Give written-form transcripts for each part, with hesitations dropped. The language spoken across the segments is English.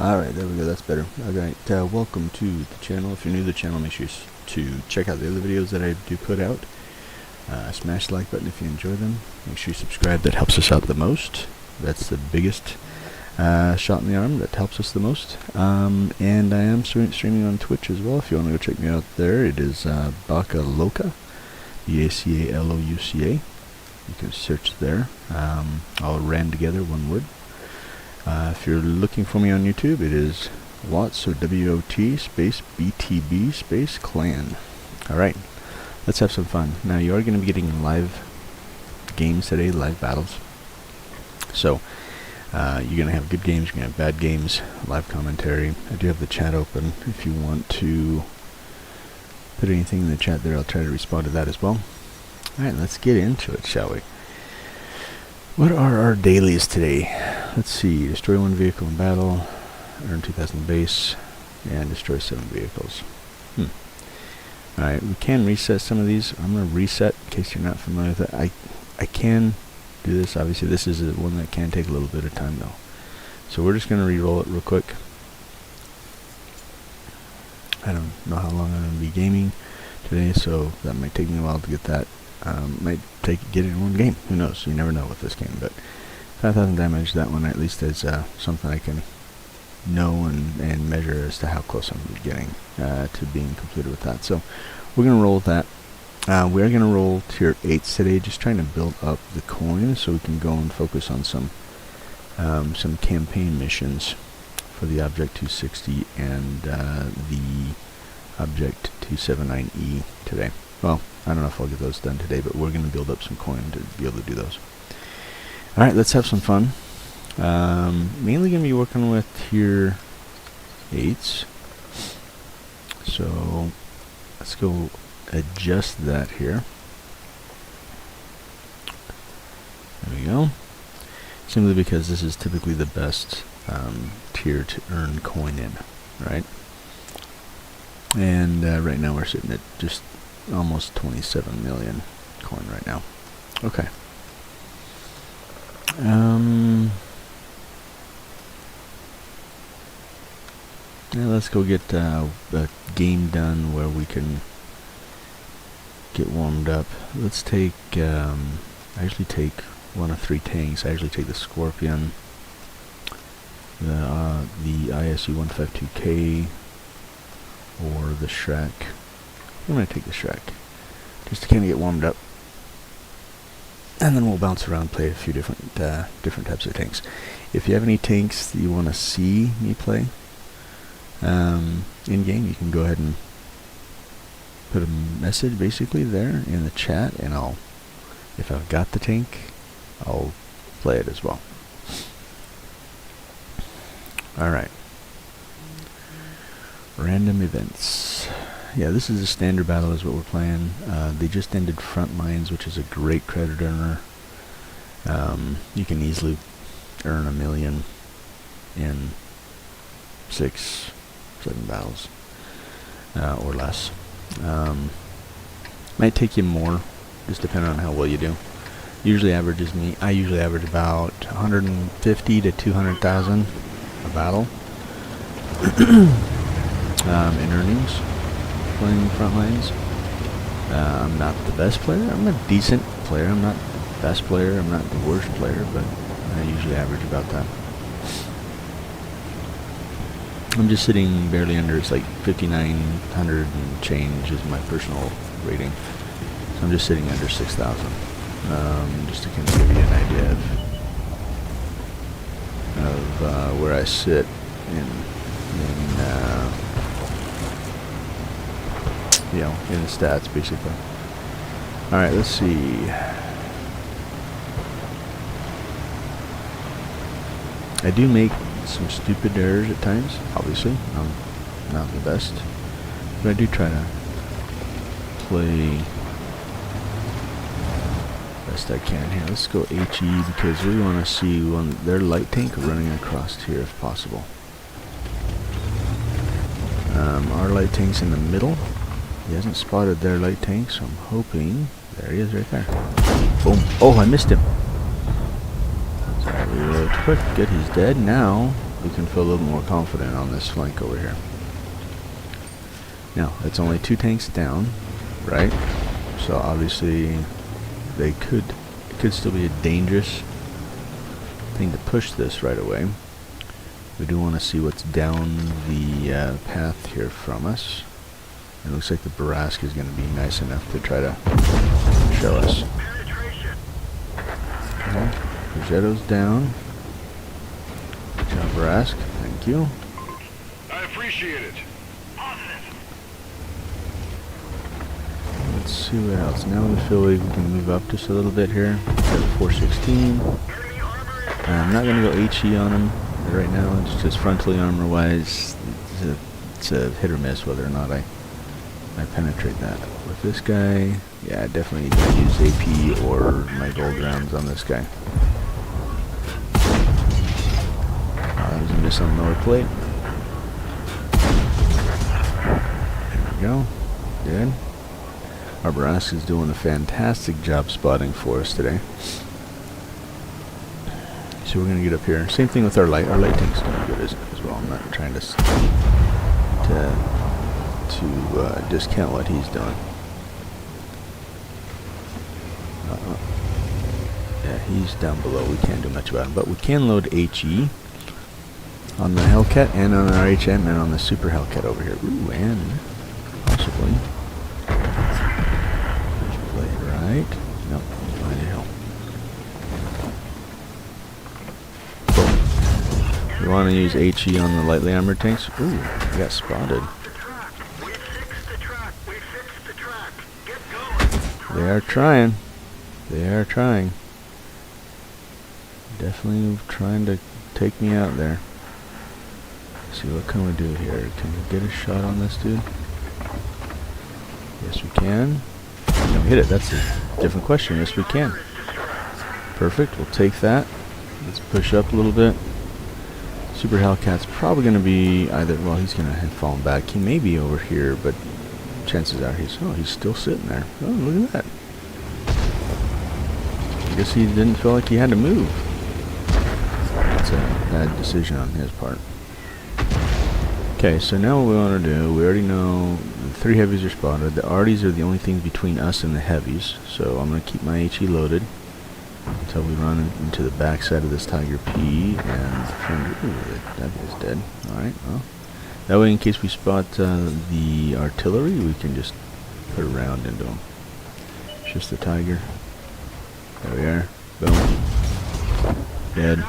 Alright, there we go, that's better. Alright, welcome to the channel. If you're new to the channel, make sure to check out the other videos that I do put out. Smash the like button if you enjoy them. Make sure you subscribe, that helps us out the most. That's the biggest shot in the arm, that helps us the most. And I am streaming on Twitch as well. If you want to go check me out there, it is Bacalouca, Bacalouca. You can search there, all ran together, one word. If you're looking for me on YouTube, it is WOT, so W-O-T space B-T-B space clan. Alright, let's have some fun. Now, you are going to be getting live games today, live battles. So, you're going to have good games, you're going to have bad games, live commentary. I do have the chat open. If you want to put anything in the chat there, I'll try to respond to that as well. Alright, let's get into it, shall we? What are our dailies today? Let's see, destroy 1 vehicle in battle, earn 2,000 base, and destroy 7 vehicles. Alright, we can reset some of these. I'm going to reset, in case you're not familiar with it. I can do this. Obviously, this is one that can take a little bit of time, though. So we're just going to re-roll it real quick. I don't know how long I'm going to be gaming today, so that might take me a while to get that. Might get it in one game. Who knows? You never know with this game, but 5,000 damage, that one at least is something I can know and measure as to how close I'm getting to being completed with that. So we're going to roll with that. We're going to roll tier 8s today, just trying to build up the coin so we can go and focus on some campaign missions for the Object 260 and the Object 279E today. Well, I don't know if I'll get those done today, but we're going to build up some coin to be able to do those. Alright, let's have some fun. Mainly going to be working with tier 8s. So, let's go adjust that here. There we go. Simply because this is typically the best tier to earn coin in, right? And right now we're sitting at just almost 27 million coin right now. Okay. Now let's go get a game done where we can get warmed up. Let's take, I usually take one of 3 tanks. I usually take the Scorpion, the ISU-152K, or the Shrek. I'm going to take the Shrek, just to kind of get warmed up. And then we'll bounce around, play a few different types of tanks. If you have any tanks that you want to see me play in-game, you can go ahead and put a message basically there in the chat, and if I've got the tank, I'll play it as well. Alright. Random events. Yeah, this is a standard battle is what we're playing. They just ended Front Lines, which is a great credit earner. You can easily earn 1 million in 6-7 battles or less. Might take you more, just depending on how well you do. Usually averages me. I usually average about 150 to 200,000 a battle in earnings playing Front Lines. I'm not the best player. I'm a decent player. I'm not the best player. I'm not the worst player, but I usually average about that. I'm just sitting barely under. It's like 5,900 and change is my personal rating. So I'm just sitting under 6,000. Just to kind of give you an idea of where I sit in the stats, basically. Alright, let's see. I do make some stupid errors at times, obviously. I'm not the best. But I do try to play best I can here. Let's go HE because we want to see their light tank running across here if possible. Our light tank's in the middle. He hasn't spotted their light tank, so I'm hoping... There he is right there. Boom. Oh, I missed him. Sorry, reload quick. Good, he's dead. Now, we can feel a little more confident on this flank over here. Now, it's only 2 tanks down, right? So obviously, it could still be a dangerous thing to push this right away. We do want to see what's down the path here from us. It looks like the Barask is going to be nice enough to try to show us. Okay. Progetto's down. Good job, Barask. Thank you. I appreciate it. Let's see what else. Now we feel like we can move up just a little bit here. Got 416. I'm not going to go HE on him right now. It's just frontally armor-wise. It's a hit or miss whether or not I penetrate that. With this guy, yeah, I definitely need to use AP or my gold rounds on this guy. That was a miss on the lower plate. There we go. Good. Our Barask is doing a fantastic job spotting for us today. So we're going to get up here. Same thing with our light. Our light tank's doing good as well. I'm not trying to discount what he's doing. Yeah, he's down below. We can't do much about him, but we can load HE on the Hellcat and on our HM and on the Super Hellcat over here. Ooh, and possibly play it right. Nope, behind the hill. Boom. We want to use HE on the lightly armored tanks. Ooh, we got spotted. They are trying. They are trying. Definitely trying to take me out there. Let's see, what can we do here? Can we get a shot on this dude? Yes, we can. Can we hit it? That's a different question. Yes, we can. Perfect. We'll take that. Let's push up a little bit. Super Hellcat's probably going to be either... Well, he's going to have fallen back. He may be over here, but chances are he's still sitting there. Oh, look at that. I guess he didn't feel like he had to move. That's a bad decision on his part. Okay, so now what we want to do, we already know the 3 heavies are spotted. The arties are the only thing between us and the heavies, so I'm going to keep my HE loaded until we run into the backside of this Tiger P, and ooh, that guy's dead. Alright, well, that way in case we spot the artillery, we can just put a round into him. It's just the Tiger. There we are. Boom. Dead.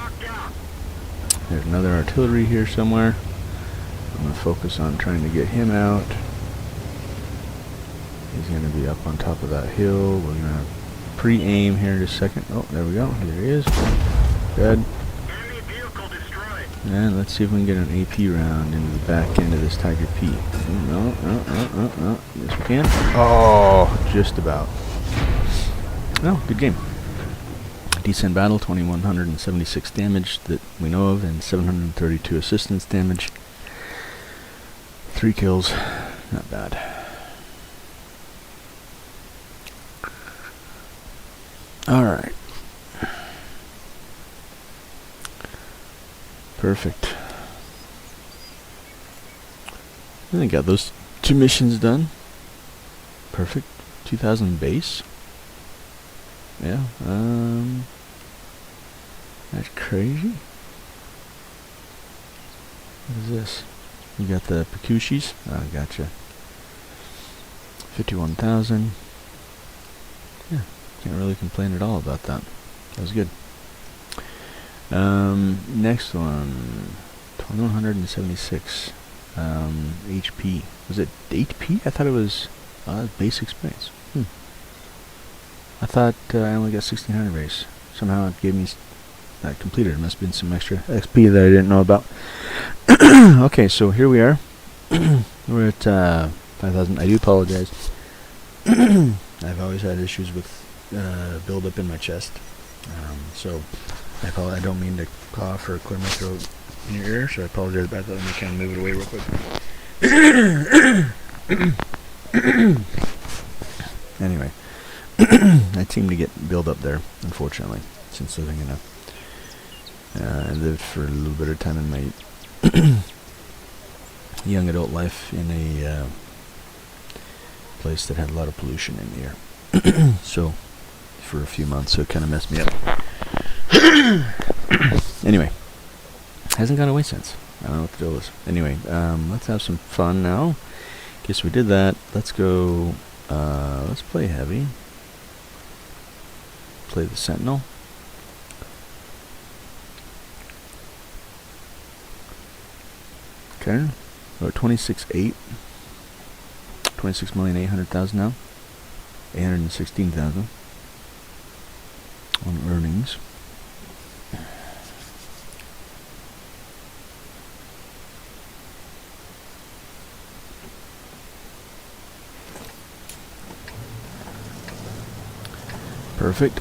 There's another artillery here somewhere. I'm going to focus on trying to get him out. He's going to be up on top of that hill. We're going to pre-aim here in just a second. Oh, there we go. There he is. Good. And let's see if we can get an AP round into the back end of this Tiger P. No. Yes, we can. Oh, just about. Oh, good game. Decent battle, 2,176 damage that we know of, and 732 assistance damage. 3 kills, not bad. Alright. Perfect. I think I got those 2 missions done. Perfect. 2,000 base. Yeah, that's crazy. What is this? You got the Pikushis? Oh, gotcha. 51,000. Yeah, can't really complain at all about that. That was good. Next one. 2,176 HP. Was it 8P? I thought it was base experience. I thought I only got 1,600 base. Somehow it gave me that completed. It must have been some extra XP that I didn't know about. Okay, so here we are. We're at 5,000. I do apologize. I've always had issues with build up in my chest. So I don't mean to cough or clear my throat in your ear, so I apologize about that. Let me kind of move it away real quick. Anyway. I seem to get build up there, unfortunately, since living in a I lived for a little bit of time in my young adult life in a place that had a lot of pollution in the air. So, for a few months, so it kind of messed me up. Anyway, hasn't gone away since. I don't know what the deal is. Anyway, let's have some fun now. Guess we did that. Let's go, let's play heavy. Play the Sentinel. Okay, we're at 26.8. 26,800,000 now. 816,000 on earnings. Perfect.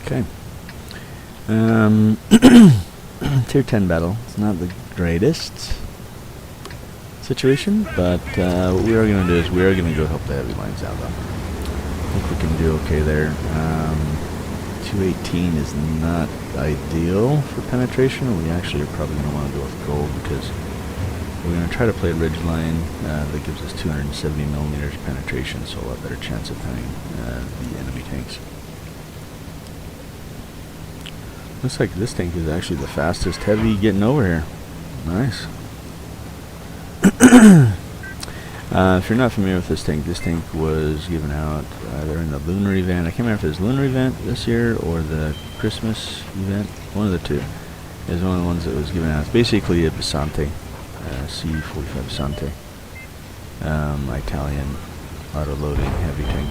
Okay. Tier 10 battle. It's not the greatest situation, but what we are going to do is we are going to go help the heavy lines out, though. I think we can do okay there. 218 is not ideal for penetration. We actually are probably going to want to go with gold because we're going to try to play a ridge line that gives us 270 millimeters penetration, so a lot better chance of having the enemy tanks. Looks like this tank is actually the fastest heavy getting over here. Nice. If you're not familiar with this tank was given out either in the lunar event. I can't remember if it was lunar event this year or the Christmas event. One of the two. It was one of the ones that was given out. It's basically a Bisante, C-45 Bisante, Italian auto-loading heavy tank.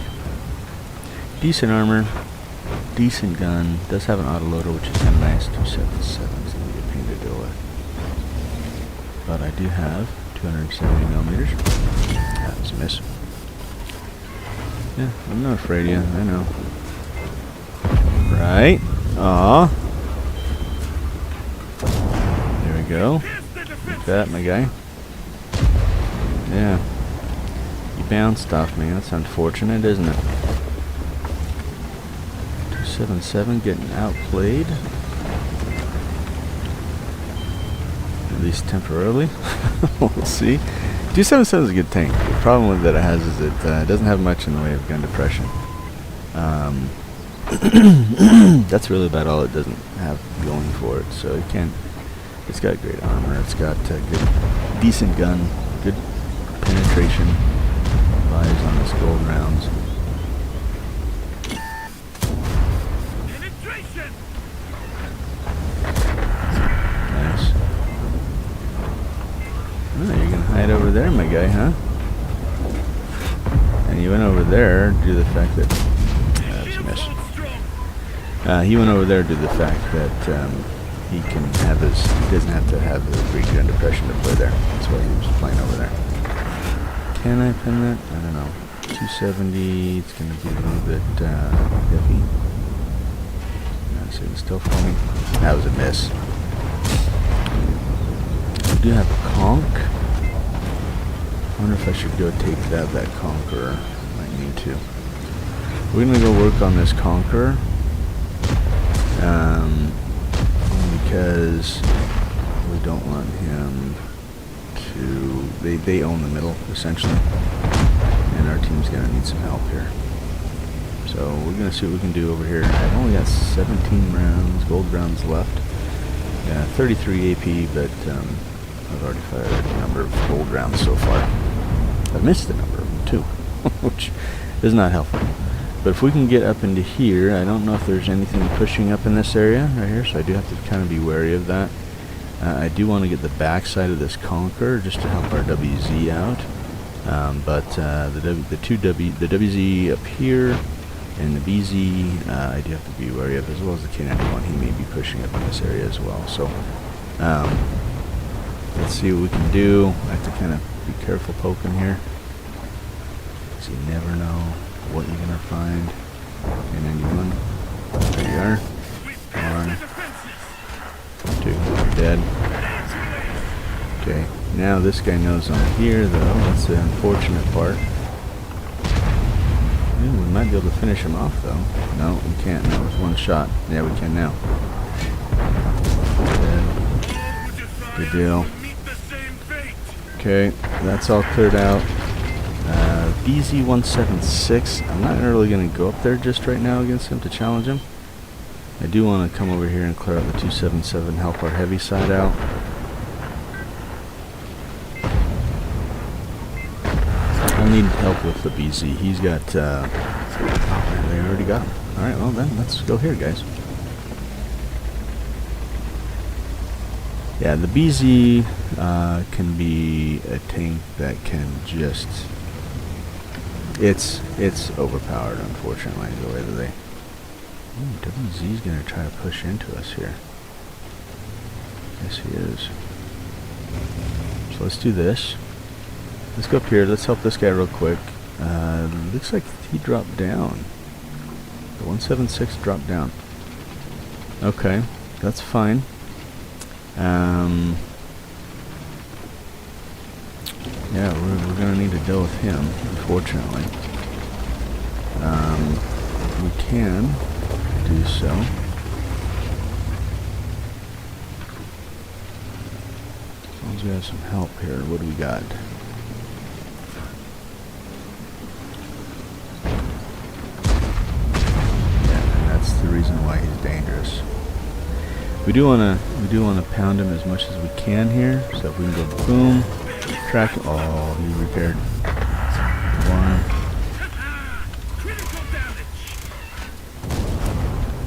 Decent armor. Decent gun. Does have an autoloader, which is kind of nice. 277 is going to be a pain to deal with. But I do have 270 millimeters. That was a miss. Yeah, I'm not afraid of you. I know. Right. Aw. There we go. Like that, my guy. Yeah. You bounced off me. That's unfortunate, isn't it? 277 getting outplayed. At least temporarily. We'll see. 277 is a good tank. The problem with that it has is it doesn't have much in the way of gun depression. That's really about all it doesn't have going for it. So it can't. It's got great armor. It's got good, decent gun, good penetration. Fires on its gold rounds. Nice. Oh, you're gonna hide over there, my guy, huh? And you went over there due to the fact that that's a miss. He went over there due to the fact that he can have his. He doesn't have to have a great gun depression to play there. That's why he was playing over there. Can I pin that? I don't know. 270. It's gonna be a little bit heavy. So it's still for me. That was a miss. We do have a conch. I wonder if I should go take that conqueror. Might need to. We're gonna go work on this conqueror. Because we don't want him to. They own the middle essentially, and our team's gonna need some help here. So we're gonna see what we can do over here. I've only got 17 rounds, gold rounds left. Yeah, 33 AP, but I've already fired a number of gold rounds so far. I've missed a number of them too, which is not helpful. But if we can get up into here, I don't know if there's anything pushing up in this area right here, so I do have to kind of be wary of that. I do want to get the back side of this Conqueror just to help our WZ out. But the WZ up here and the BZ, I do have to be wary of, as well as the K91. He may be pushing up in this area as well. So let's see what we can do. I have to kind of be careful poking here, because you never know what you're gonna find in anyone. There you are. 1, 2, you're dead. Okay, now this guy knows I'm here though. That's the unfortunate part. we might be able to finish him off, though. No, we can't. That was one shot. Yeah, we can now. Good deal. Okay, that's all cleared out. BZ-176. I'm not really going to go up there just right now against him to challenge him. I do want to come over here and clear out the 277, help our heavy side out. I need help with the BZ. He's got, oh man, they already got him. Alright, well then, let's go here, guys. Yeah, the BZ can be a tank that can just... It's overpowered, unfortunately, the way that they... Ooh, WZ's gonna try to push into us here. Yes, he is. So let's do this. Let's go up here. Let's help this guy real quick. Looks like he dropped down. The 176 dropped down. Okay, that's fine. Yeah, we're gonna need to deal with him, unfortunately. We can do so. As long as we have some help here. What do we got? Yeah, and that's the reason why he's dangerous. We do wanna pound him as much as we can here. So if we can go boom, track. Oh, he repaired. One.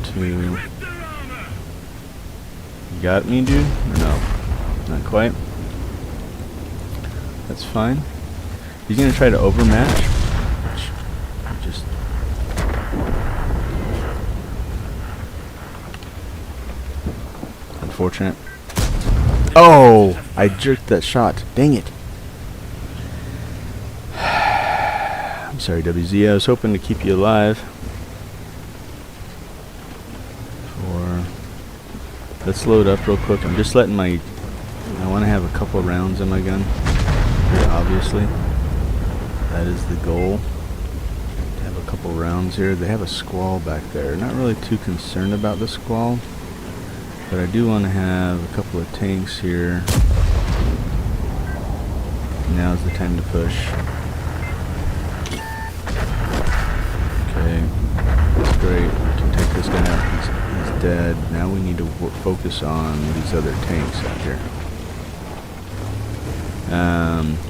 Two. You got me, dude? Or no? Not quite. That's fine. He's gonna try to overmatch. Just unfortunate. Oh! I jerked that shot. Dang it. I'm sorry, WZ. I was hoping to keep you alive. Let's load up real quick. I'm just letting my... I want to have a couple rounds in my gun. Very obviously. That is the goal. To have a couple rounds here. They have a squall back there. Not really too concerned about the squall. But I do want to have a couple of tanks here. Now's the time to push. Okay. That's great. We can take this guy out. He's dead. Now we need to focus on these other tanks out here.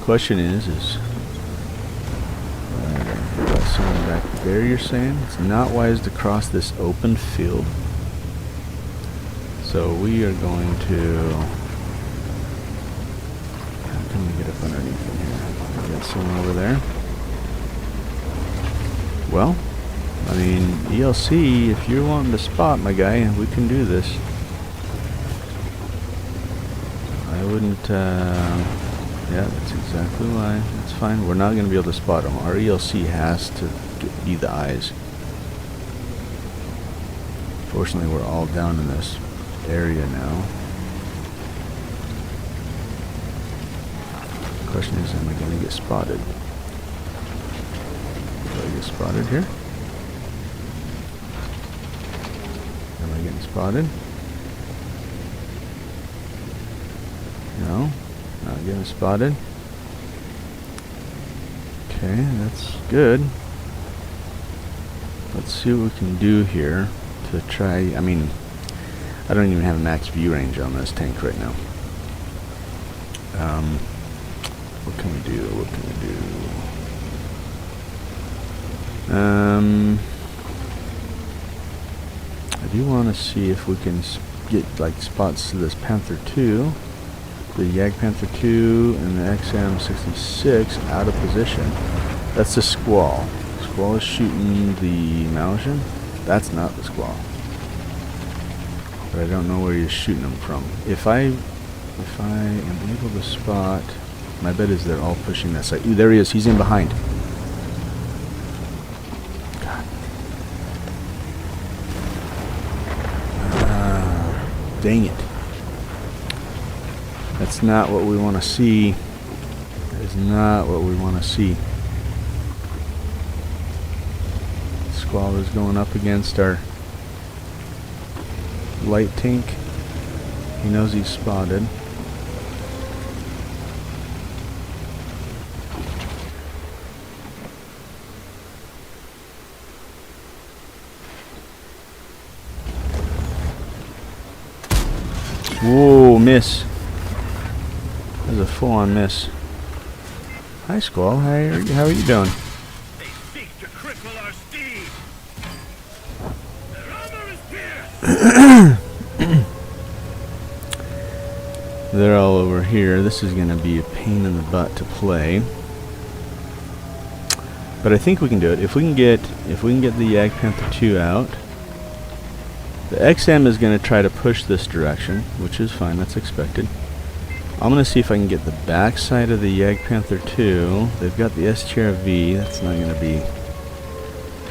Question is got someone back there, you're saying? It's not wise to cross this open field. So we are going to... How can we get up underneath in here? We got someone over there. Well, I mean, ELC, if you're wanting to spot, my guy, we can do this. I wouldn't, yeah, that's exactly why. That's fine. We're not going to be able to spot him. Our ELC has to be the eyes. Fortunately, we're all down in this area now. The question is, am I going to get spotted? Do I get spotted here? Am I getting spotted? No, not getting spotted. Okay, that's good. Let's see what we can do here to try. I mean, I don't even have max view range on this tank right now. What can we do? What can we do? I do want to see if we can get like spots to this Panther 2, the Yag Panther 2, and the XM66 out of position. That's the Squall. Squall is shooting the Malaysian. That's not the Squall. But I don't know where he's shooting them from. If I am able to spot, my bet is they're all pushing that side. Ooh, there he is. He's in behind. God. Dang it. That's not what we want to see. That is not what we want to see. squall is going up against our light tank. He knows he's spotted. Whoa, miss. That was a full-on miss. Hi, Squall. How are you doing? They seek to cripple our steed. Their armor is pierced. They're all over here. This is going to be a pain in the butt to play. But I think we can do it. If we can get the Jagdpanther 2 out. The XM is going to try to push this direction, which is fine, that's expected. I'm going to see if I can get the back side of the Jagdpanther 2. They've got the STRV, that's not going to be...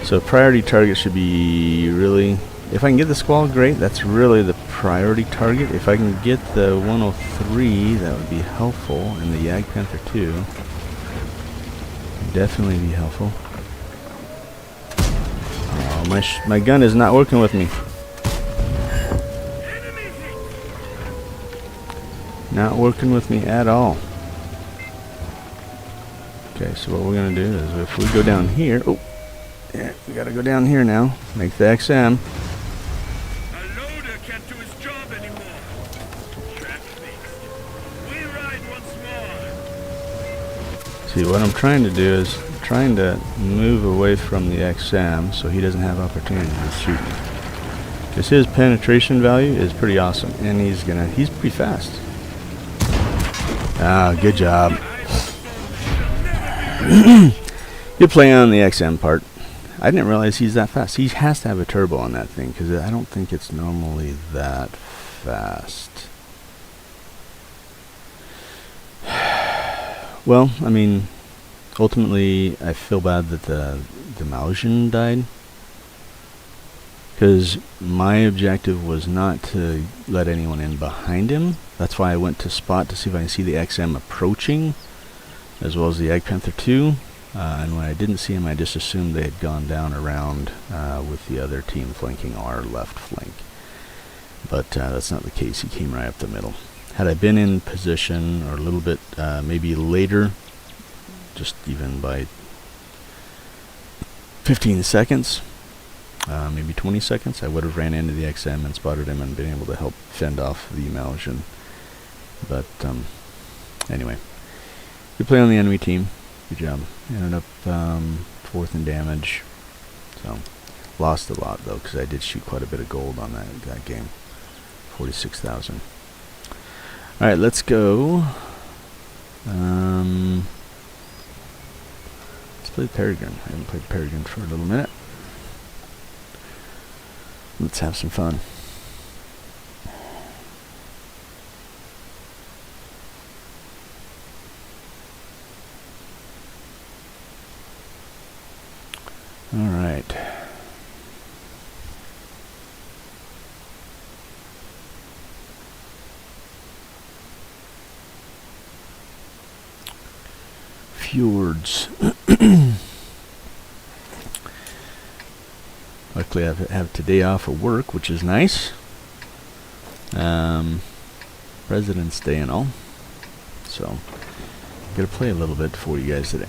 So priority target should be really... If I can get the Squall, great, that's really the priority target. If I can get the 103, that would be helpful, and the Jagdpanther 2 would definitely be helpful. Oh, my gun is not working with me. Not working with me at all. Okay, so what we're going to do is if we go down here... Oh, yeah, we got to go down here now. Make the XM. A loader can't do his job anymore. Trap fixed. We ride once more. See, what I'm trying to do is trying to move away from the XM so he doesn't have opportunity to shoot me. Because his penetration value is pretty awesome, and he's pretty fast. Ah, good job. Good play on the XM part. I didn't realize he's that fast. He has to have a turbo on that thing, because I don't think it's normally that fast. Well, I mean, ultimately, I feel bad that the Mausian died. Because my objective was not to let anyone in behind him. That's why I went to spot to see if I can see the XM approaching, as well as the Jagdpanther 2. And when I didn't see him, I just assumed they had gone down around with the other team flanking our left flank. But that's not the case. He came right up the middle. Had I been in position, or a little bit maybe later, just even by 15 seconds, maybe 20 seconds, I would have ran into the XM and spotted him and been able to help fend off the Mausian. But anyway, good play on the enemy team. Good job. Ended up 4th in damage. So lost a lot though, because I did shoot quite a bit of gold on that game. 46,000. All right, let's go. Let's play Peregrine. I haven't played Peregrine for a little minute. Let's have some fun. All right. Fjords. Luckily, I have today off of work, which is nice. President's Day and all. So, I'm going to play a little bit for you guys today.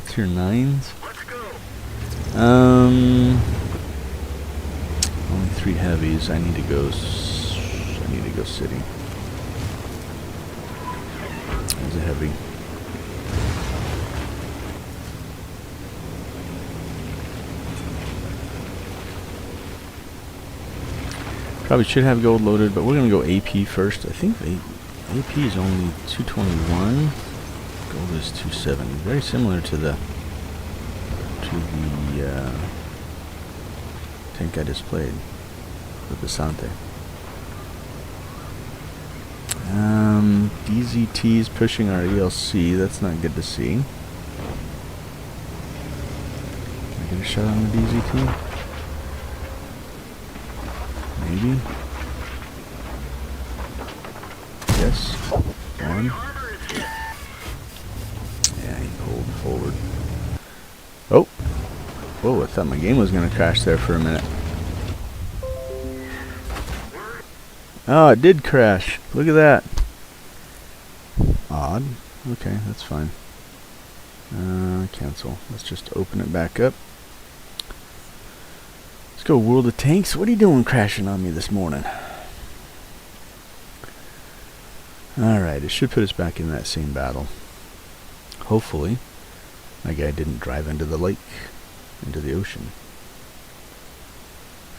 Tier 9s. Let's go. Only 3 heavies. I need to go city. There's a heavy. Probably should have gold loaded, but we're gonna go AP first. I think AP is only 221. Gold is 270. Very similar to the tank I just played, the Basante. DZT is pushing our ELC. That's not good to see. Can I get a shot on the DZT? Maybe. Yes. One. Yeah, he pulled forward. Oh. Whoa, I thought my game was going to crash there for a minute. Oh, it did crash. Look at that. Odd. Okay, that's fine. Cancel. Let's just open it back up. Let's go World of Tanks. What are you doing crashing on me this morning? Alright, it should put us back in that same battle. Hopefully, my guy didn't drive into the lake, into the ocean,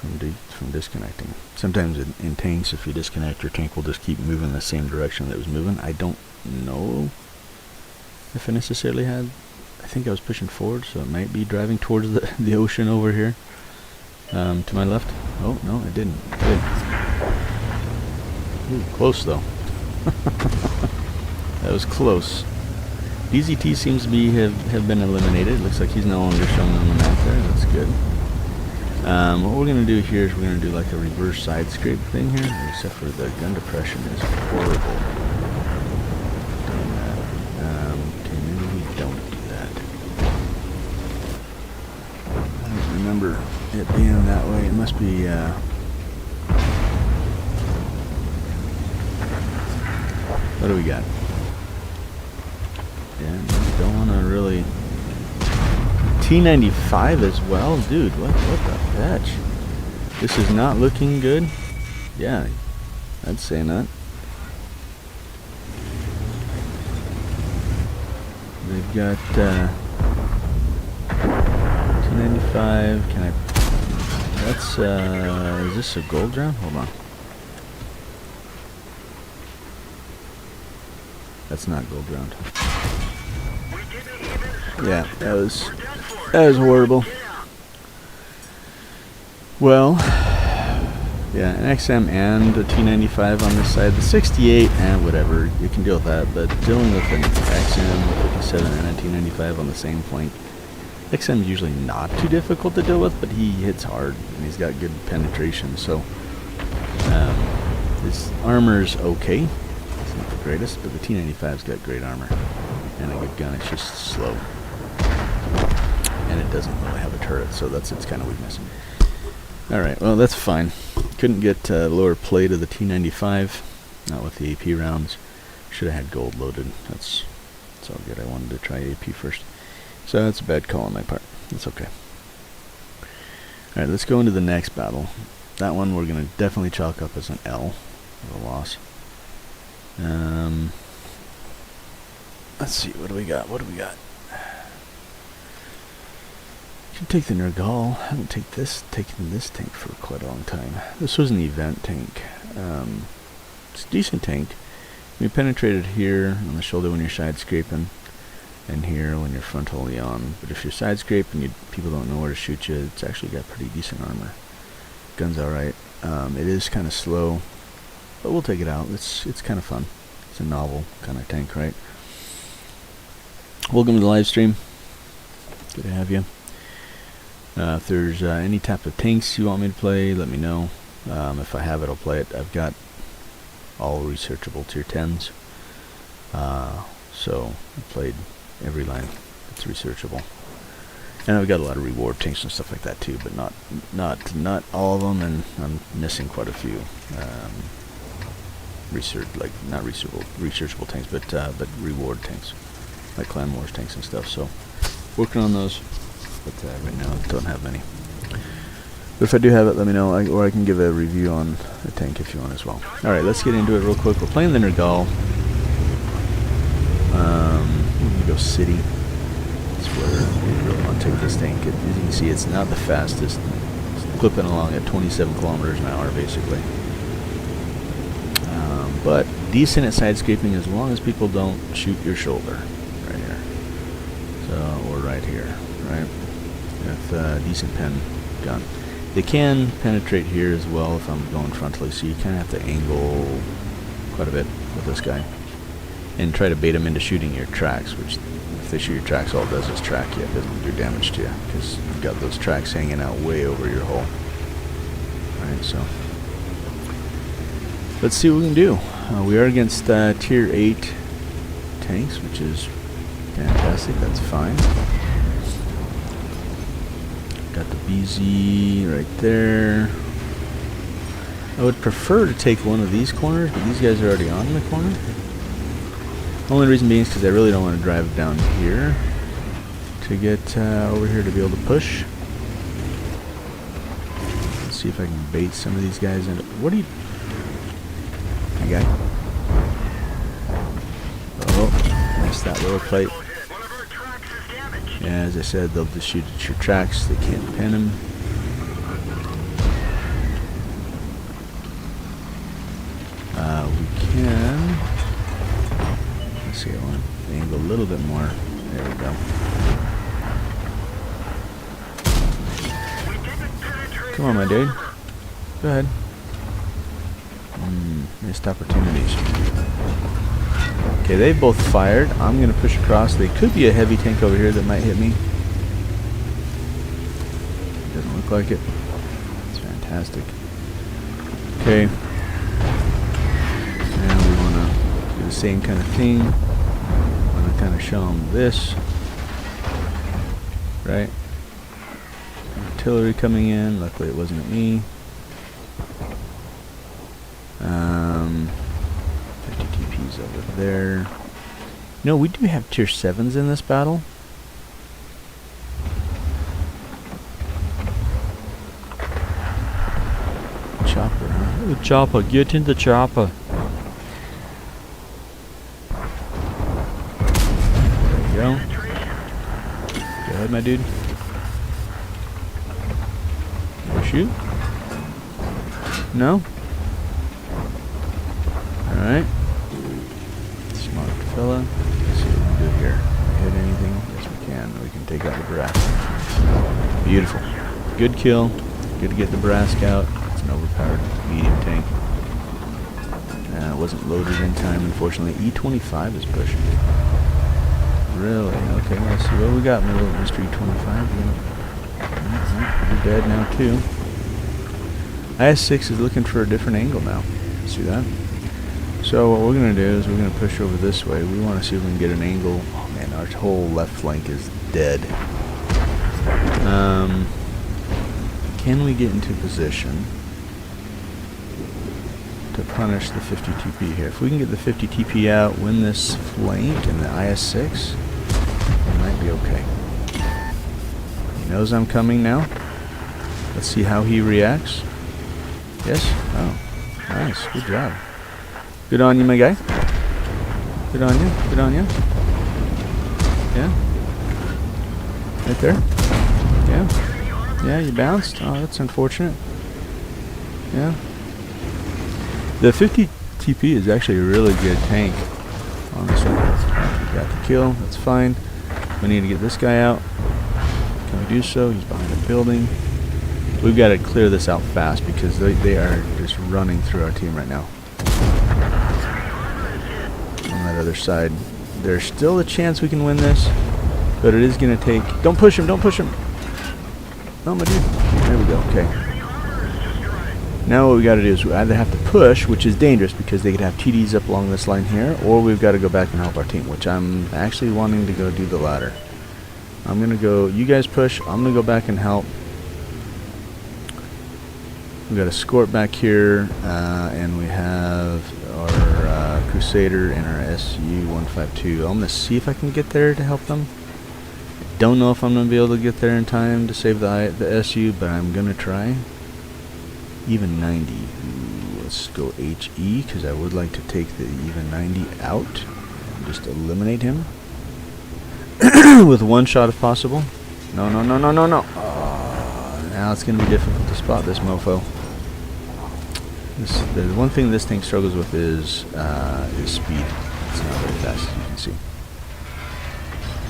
from disconnecting. Sometimes in tanks, if you disconnect, your tank will just keep moving the same direction that it was moving. I don't know if I necessarily had. I think I was pushing forward, so it might be driving towards the ocean over here. To my left. Oh, no, it didn't. It didn't. Ooh, close, though. That was close. DZT seems to be have been eliminated. Looks like he's no longer showing on the map there. That's good. What we're going to do here is we're going to do like a reverse side scrape thing here, except for the gun depression is horrible. Doing that. Okay, maybe we don't do that. I don't remember it being that way. It must be, what do we got? Yeah, don't want to really... T95 as well? Dude, what the fetch? This is not looking good? Yeah, I'd say not. They've got, T95, can I... That's, is this a gold round? Hold on. That's not gold round. Yeah, that was horrible. Well, yeah, an XM and a T95 on this side. The 68, whatever, you can deal with that. But dealing with an XM 57 and a T95 on the same flank, XM is usually not too difficult to deal with, but he hits hard and he's got good penetration. So his armor's okay. It's not the greatest, but the T95's got great armor and a good gun. It's just slow. And it doesn't really have a turret, so that's its kind of weakness. Alright, well that's fine. Couldn't get lower plate of the T95, not with the AP rounds. Should have had gold loaded. That's all good. I wanted to try AP first. So that's a bad call on my part. That's okay. Alright, let's go into the next battle. That one we're going to definitely chalk up as an L, of a loss. Let's see, what do we got? Can take the Nergal. I haven't taken this tank for quite a long time. This was an event tank. It's a decent tank. You penetrate it here on the shoulder when you're side scraping, and here when you're frontally on. But if you're side scraping, people don't know where to shoot you. It's actually got pretty decent armor. Gun's alright. It is kind of slow, but we'll take it out. It's kind of fun. It's a novel kind of tank, right? Welcome to the live stream. Good to have you. If there's any type of tanks you want me to play, let me know. If I have it, I'll play it. I've got all researchable tier 10s. So I played every line that's researchable. And I've got a lot of reward tanks and stuff like that too, but not all of them, and I'm missing quite a few. Not researchable tanks, but reward tanks, like Clan Wars tanks and stuff. So working on those. But right now I don't have many. But if I do have it, let me know, or I can give a review on a tank if you want as well. Alright, let's get into it real quick. We're playing the Nergal. We're going to go city. That's where we really want to take this tank. As you can see, it's not the fastest. It's clipping along at 27 kilometers an hour, basically. But decent at side scraping as long as people don't shoot your shoulder. Right here. So, or right here. Right? With a decent pen gun. They can penetrate here as well if I'm going frontally, so you kind of have to angle quite a bit with this guy. And try to bait them into shooting your tracks, which if they shoot your tracks, all it does is track you. It doesn't do damage to you, because you've got those tracks hanging out way over your hull. Alright, so let's see what we can do. We are against tier 8 tanks, which is fantastic. That's fine. Got the BZ right there. I would prefer to take one of these corners, but these guys are already on the corner. Only reason being is because I really don't want to drive down here to get over here to be able to push. Let's see if I can bait some of these guys into. What are you? Hey, guy. Oh, missed that little fight. Yeah, as I said, they'll just shoot at your tracks. They can't pin them. We can. Let's see. I want to angle a little bit more. There we go. Come on, my dude. Go ahead. Missed opportunities. Okay, they both fired. I'm going to push across. They could be a heavy tank over here that might hit me. Doesn't look like it. It's fantastic. Okay. Now we want to do the same kind of thing. I want to kind of show them this. Right? Artillery coming in. Luckily it wasn't at me. 50 TPs over there. No, we do have tier 7s in this battle. Chopper, huh? The chopper, get in the chopper. There you go. Go ahead, my dude. Shoot? No? Alright. Smart fella. Let's see what we can do here. Can we hit anything? Yes, we can. We can take out the Brask. Beautiful. Good kill. Good to get the Brask out. It's an overpowered medium tank. It wasn't loaded in time, unfortunately. E25 is pushing. Really? Okay, let's see what we got, my little Mr. E25. You're dead now, too. IS-6 is looking for a different angle now. See that? So what we're going to do is we're going to push over this way. We want to see if we can get an angle. Oh man, our whole left flank is dead. Can we get into position to punish the 50 TP here? If we can get the 50 TP out, win this flank and the IS-6, it might be okay. He knows I'm coming now. Let's see how he reacts. Yes? Oh, nice. Good job. Good on you, my guy. Good on you. Good on you. Yeah. Right there. Yeah. Yeah, you bounced. Oh, that's unfortunate. Yeah. The 50 TP is actually a really good tank on this one. We got the kill. That's fine. We need to get this guy out. Can we do so? He's behind a building. We've got to clear this out fast because they are just running through our team right now. On that other side, there's still a chance we can win this, but it is going to take... Don't push him, don't push him. Oh, my dude. There we go, okay. Now what we got to do is we either have to push, which is dangerous because they could have TDs up along this line here, or we've got to go back and help our team, which I'm actually wanting to go do the latter. I'm going to go... You guys push, I'm going to go back and help. We've got a Escort back here, and we have our Crusader and our SU-152. I'm going to see if I can get there to help them. I don't know if I'm going to be able to get there in time to save the SU, but I'm going to try. Even 90. Ooh, let's go HE, because I would like to take the even 90 out. Just eliminate him. With one shot if possible. No, no, no, no, no, no. Now it's going to be difficult to spot this mofo. The one thing this thing struggles with is speed. It's not very fast, as you can see.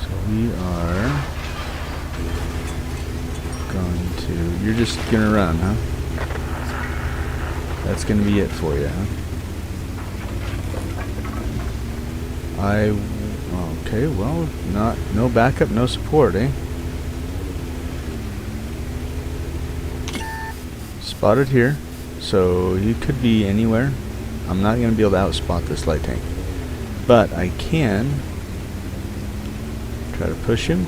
So we are going to... You're just going to run, huh? That's going to be it for you, huh? Okay, well, no backup, no support, eh? Spotted here, so he could be anywhere. I'm not going to be able to outspot this light tank. But I can try to push him.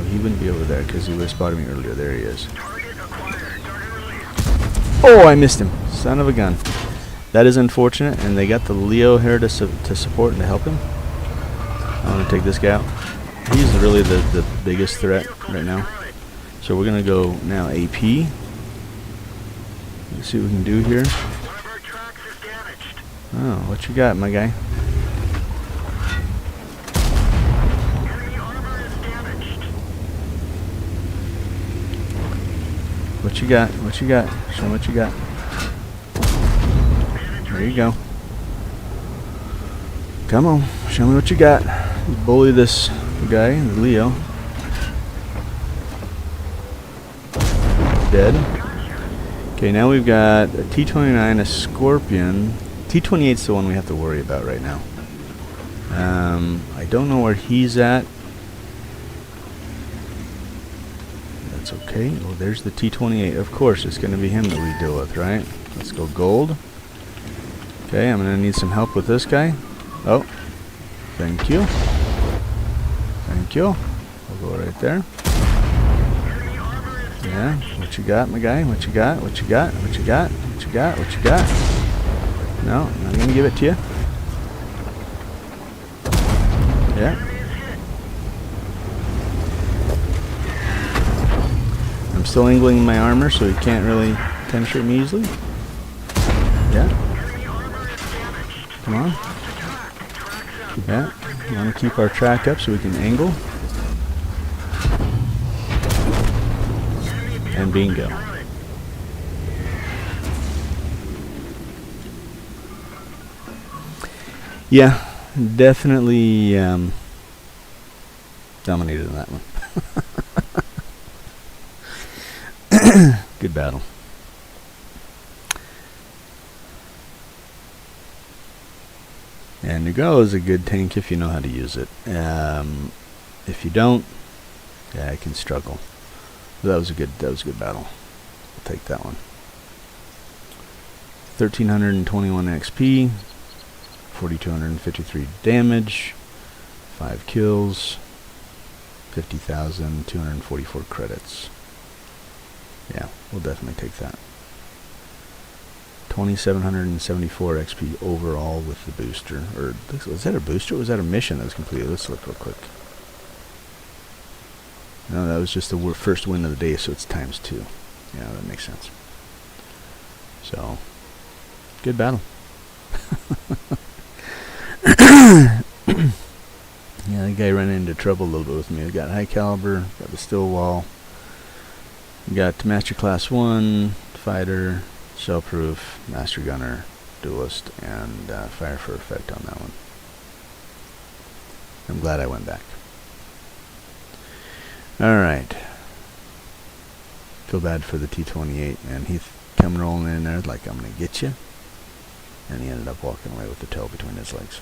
He wouldn't be over there because he would have spotted me earlier. There he is. Oh, I missed him. Son of a gun. That is unfortunate, and they got the Leo here to support and to help him. I'm going to take this guy out. He's really the biggest threat right now. So we're going to go now AP. Let's see what we can do here. Oh, what you got, my guy? What you got? What you got? Show me what you got. There you go. Come on, show me what you got. Bully this guy, Leo. Dead. Okay, now we've got a T-29, a Scorpion. T-28's the one we have to worry about right now. I don't know where he's at. That's okay. Oh, there's the T-28. Of course, it's going to be him that we deal with, right? Let's go gold. Okay, I'm going to need some help with this guy. Oh, thank you. Thank you. We'll go right there. Yeah, what you got, my guy? What you got? What you got? What you got? What you got? What you got? No, I'm not going to give it to you. Yeah. I'm still angling my armor, so he can't really penetrate me easily. Yeah. Come on. Yeah. We want to keep our track up so we can angle. And bingo. Yeah, definitely dominated in that one. Good battle. And Negro is a good tank if you know how to use it. If you don't, yeah, it can struggle. That was a good battle. I'll take that one. 1321 XP, 4253 damage, 5 kills, 50,244 credits. Yeah, we'll definitely take that. 2774 XP overall with the booster. Or was that a booster or was that a mission that was completed? Let's look real quick. No, that was just the first win of the day, so it's ×2. Yeah, that makes sense. So, good battle. Yeah, that guy ran into trouble a little bit with me. I got high caliber, got the still wall, got Master Class 1, Fighter, Shellproof, Master Gunner, Duelist, and Fire for Effect on that one. I'm glad I went back. Alright. Feel bad for the T-28, man. He's come rolling in there like, I'm going to get you. And he ended up walking away with the tail between his legs.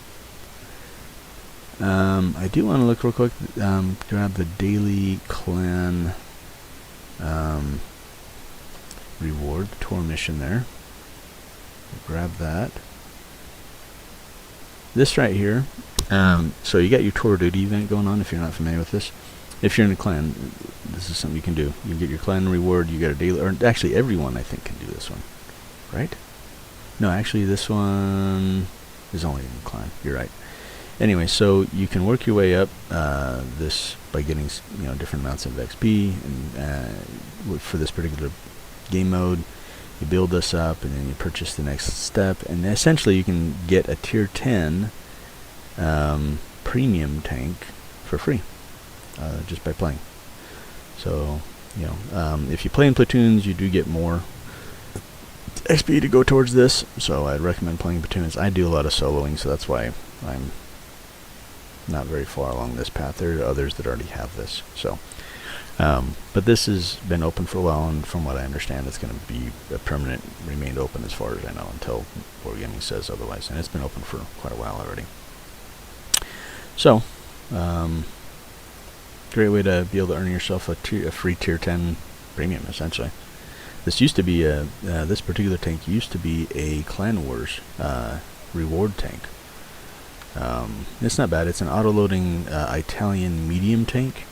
I do want to look real quick, grab the daily clan reward, the tour mission there. Grab that. This right here, so you got your tour duty event going on if you're not familiar with this. If you're in a clan, this is something you can do. You get your clan reward, you get a daily, or actually everyone I think can do this one, right? No, actually this one is only in the clan, you're right. Anyway, so you can work your way up this by getting different amounts of XP, and for this particular game mode, you build this up, and then you purchase the next step, and essentially you can get a tier 10 premium tank for free just by playing. So if you play in platoons, you do get more XP to go towards this. So I'd recommend playing platoons. I do a lot of soloing, so that's why I'm not very far along this path. There are others that already have this. So, but this has been open for a while, and from what I understand, it's going to be a permanent, remain open as far as I know until Wargaming says otherwise. And it's been open for quite a while already. So, great way to be able to earn yourself a free tier 10 premium, essentially. This used to be this particular tank used to be a Clan Wars reward tank. It's not bad. It's an auto-loading Italian medium tank.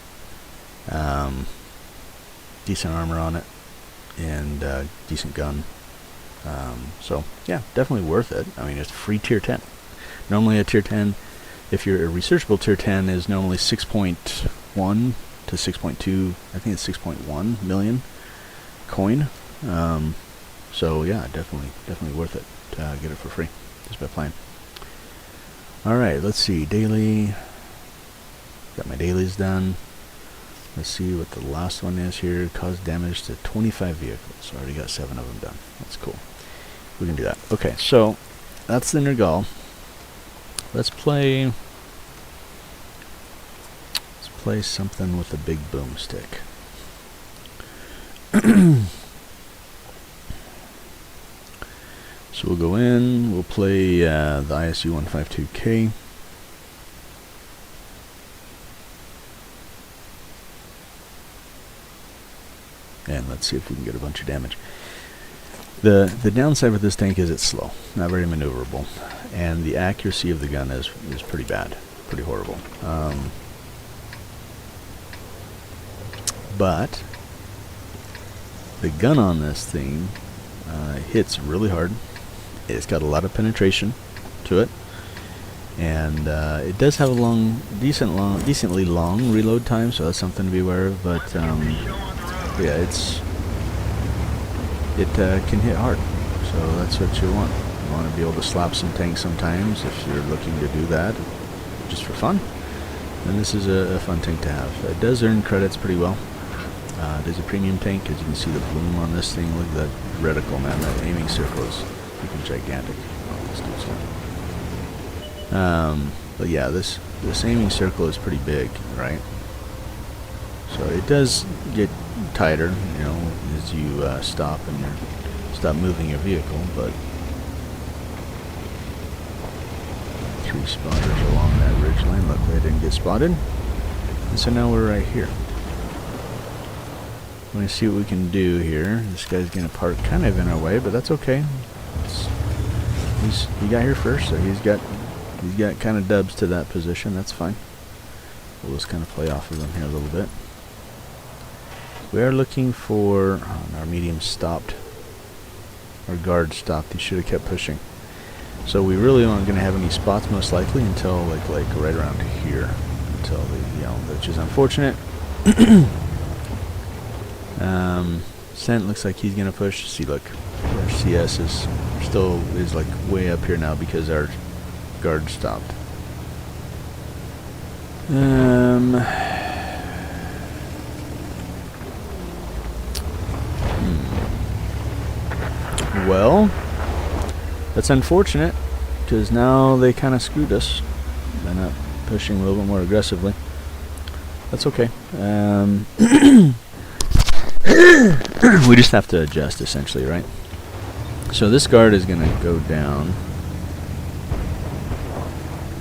Decent armor on it, and decent gun. So yeah, definitely worth it. I mean, it's free tier 10. Normally a tier 10, if you're a researchable tier 10, is normally 6.1 to 6.2. I think it's 6.1 million coin. So yeah, definitely worth it to get it for free just by playing. All right, let's see. Daily. Got my dailies done. Let's see what the last one is here. Caused damage to 25 vehicles. Already got 7 of them done. That's cool. We can do that. Okay, so that's the Nergal. Let's play something with a big boomstick. So we'll go in. We'll play the ISU 152K. And let's see if we can get a bunch of damage. The downside with this tank is it's slow, not very maneuverable, and the accuracy of the gun is pretty bad, pretty horrible. But the gun on this thing hits really hard. It's got a lot of penetration to it, and it does have a decently long reload time, so that's something to be aware of. But yeah, it can hit hard, so that's what you want. You want to be able to slap some tanks sometimes if you're looking to do that just for fun. And this is a fun tank to have. It does earn credits pretty well. It is a premium tank, as you can see the bloom on this thing. Look at that reticle, man. That aiming circle is freaking gigantic. Oh, this dude's fun. But yeah, this aiming circle is pretty big, right? So it does get tighter, you know, as you stop moving your vehicle. But 3 spotters along that ridge line. Luckily, I didn't get spotted. And so now we're right here. We're going to see what we can do here. This guy's going to park kind of in our way, but that's okay. He got here first, so he's got kind of dubs to that position. That's fine. We'll just kind of play off of him here a little bit. We are looking for our medium stopped. Our guard stopped. He should have kept pushing. So we really aren't going to have any spots most likely until like right around here, until which is unfortunate. Scent looks like he's going to push. See, look, our CS is like way up here now because our guard stopped. Well, that's unfortunate because now they kind of screwed us by not pushing a little bit more aggressively. That's okay. We just have to adjust, essentially, right? So this guard is going to go down,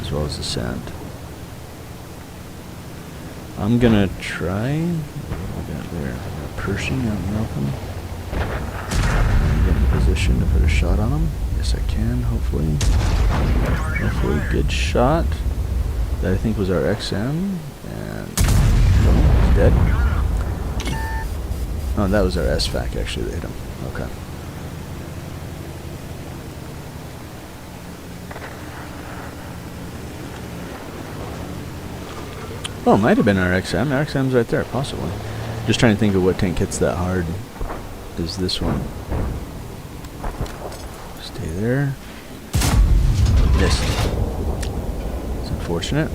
as well as the scent. I'm going to try... What we got there? Pershing out in the open. Get in position to put a shot on him. Yes, I can, hopefully. Hopefully, good shot. That I think was our XM, and he's dead. Oh, that was our SFAC actually that hit him. Okay. Oh, it might have been our XM. Our XM's right there, possibly. Just trying to think of what tank hits that hard. Is this one? Stay there. Missed. It's unfortunate.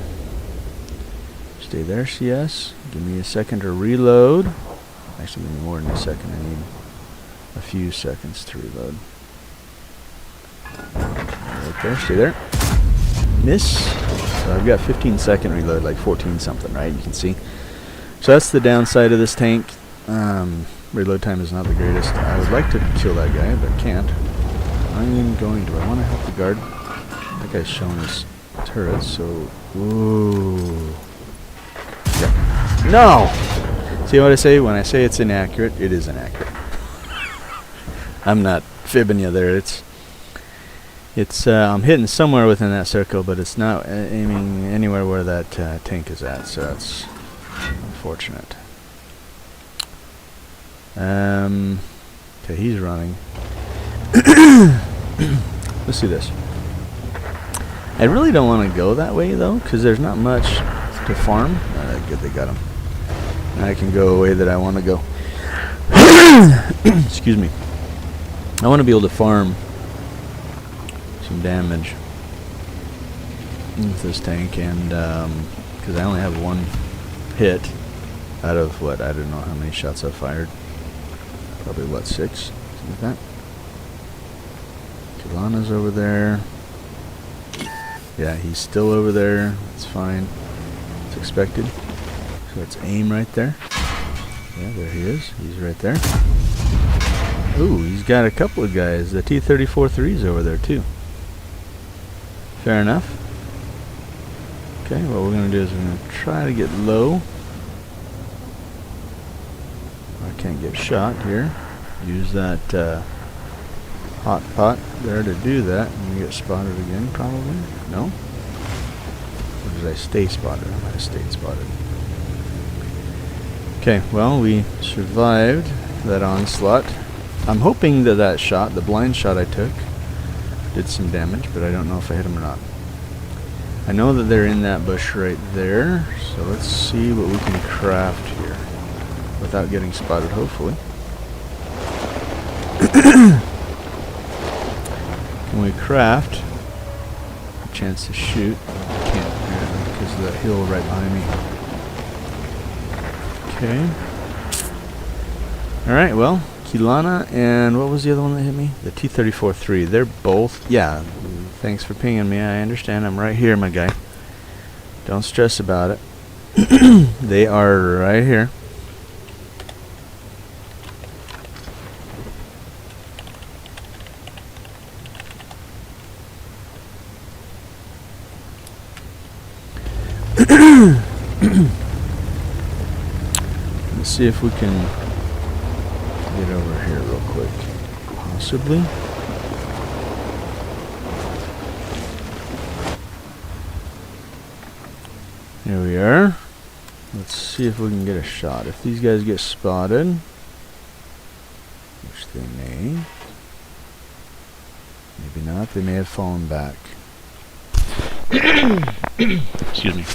Stay there, CS. Give me a second to reload. Actually, give me more than a second. I need a few seconds to reload. Right there. Stay there. Miss. So I've got 15-second reload, like 14 something, right? You can see. So that's the downside of this tank. Reload time is not the greatest. I would like to kill that guy, but can't. I'm going to. I want to help the guard. That guy's showing his turrets, so... Ooh. Yeah. No! See what I say? When I say it's inaccurate, it is inaccurate. I'm not fibbing you there. It's I'm hitting somewhere within that circle, but it's not aiming anywhere where that tank is at, so that's unfortunate. Okay, he's running. Let's do this. I really don't want to go that way though, because there's not much to farm. Good, they got him. I can go a way that I want to go. Excuse me. I want to be able to farm some damage with this tank, and because I only have one hit out of what, I don't know how many shots I've fired. Probably what, 6? Something like that. Kilana's over there. Yeah, he's still over there. That's fine. It's expected. So let's aim right there. Yeah, there he is. He's right there. Ooh, he's got a couple of guys. The T-34-3's over there too. Fair enough. Okay, what we're going to do is we're going to try to get low. I can't get shot here. Use that hot pot there to do that. And we get spotted again, probably. No? Or did I stay spotted? I might have stayed spotted. Okay, well, we survived that onslaught. I'm hoping that that shot, the blind shot I took, did some damage, but I don't know if I hit him or not. I know that they're in that bush right there, so let's see what we can craft here without getting spotted, hopefully. Can we craft a chance to shoot? I can't apparently because of that hill right behind me. Okay. Alright, well, Kilana and what was the other one that hit me? The T-34-3. They're both, yeah, thanks for pinging me. I understand. I'm right here, my guy. Don't stress about it. They are right here. Let's see if we can get over here real quick. Possibly. Here we are. Let's see if we can get a shot. If these guys get spotted, which they may. Maybe not. They may have fallen back. Excuse me.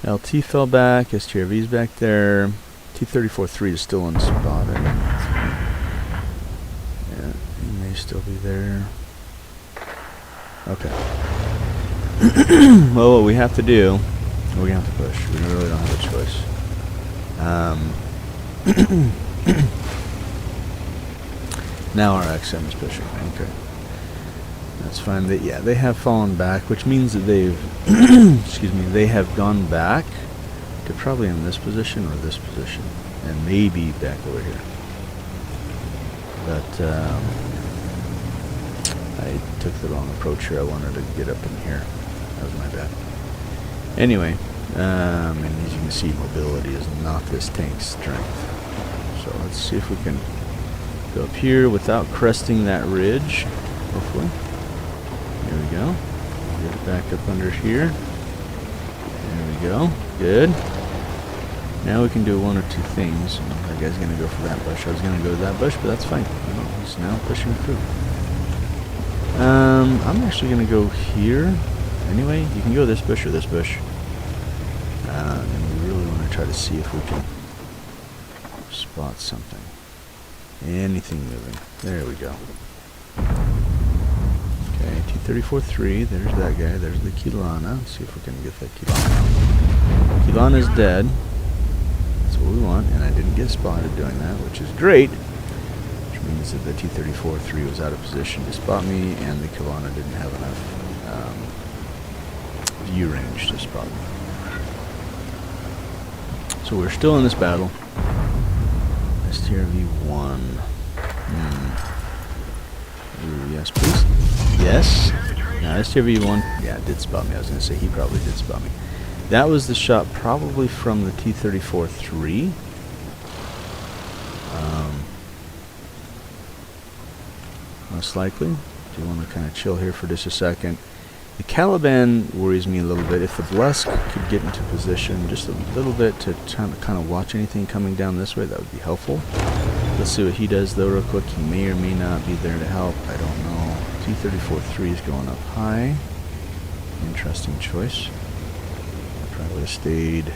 LT fell back, STRV's back there. T-34-3 is still unspotted. Yeah, he may still be there. Okay. Well, what we have to do, we're going to have to push. We really don't have a choice. Now our XM is pushing. Okay. That's fine. Yeah, they have fallen back, which means that they've, excuse me, they have gone back to probably in this position or this position, and maybe back over here. But I took the wrong approach here. I wanted to get up in here. That was my bad. Anyway, and as you can see, mobility is not this tank's strength. So let's see if we can go up here without cresting that ridge, hopefully. Here we go. Get it back up under here. There we go. Good. Now we can do one or two things. That guy's going to go for that bush. I was going to go to that bush, but that's fine. He's now pushing through. I'm actually going to go here. Anyway, you can go this bush or this bush. And we really want to try to see if we can spot something. Anything moving. There we go. Okay, T-34-3, there's that guy, there's the Kilana. Let's see if we can get that Kilana. Kilana's dead. That's what we want, and I didn't get spotted doing that, which is great. Which means that the T-34-3 was out of position to spot me, and the Kilana didn't have enough view range to spot me. So we're still in this battle. STRV-1. Ooh, yes, please. Yes. Now, STRV-1, yeah, did spot me. I was going to say he probably did spot me. That was the shot probably from the T-34-3. most likely. Do want to kind of chill here for just a second. The Caliban worries me a little bit. If the Blusk could get into position just a little bit to kind of watch anything coming down this way, that would be helpful. Let's see what he does though real quick. He may or may not be there to help. I don't know. T-34-3 is going up high. Interesting choice. I probably would have stayed.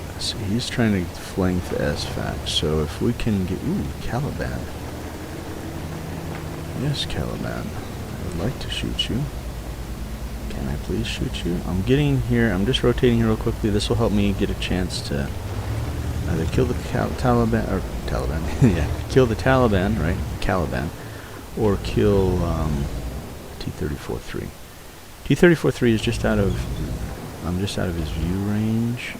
Let's see, he's trying to flank the SFAC. So if we can get... Ooh, Caliban. Yes, Caliban. I would like to shoot you. Can I please shoot you? I'm getting here. I'm just rotating here real quickly. This will help me get a chance to either kill the Taliban, or Taliban, yeah, kill the Taliban, right? Caliban, or kill T-34-3. T-34-3 is just out of, I'm just out of his view range,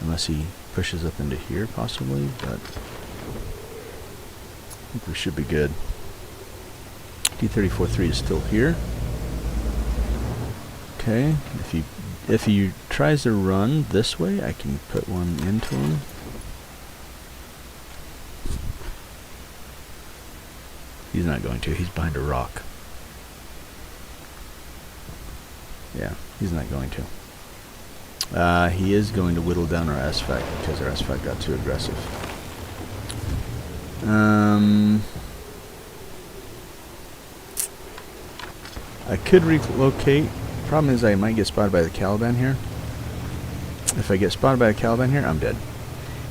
unless he pushes up into here possibly, but I think we should be good. T-34-3 is still here. Okay, if he tries to run this way, I can put one into him. He's not going to. He's behind a rock. Yeah, he's not going to. He is going to whittle down our SFAC because our SFAC got too aggressive. I could relocate. Problem is I might get spotted by the Caliban here. If I get spotted by the Caliban here, I'm dead.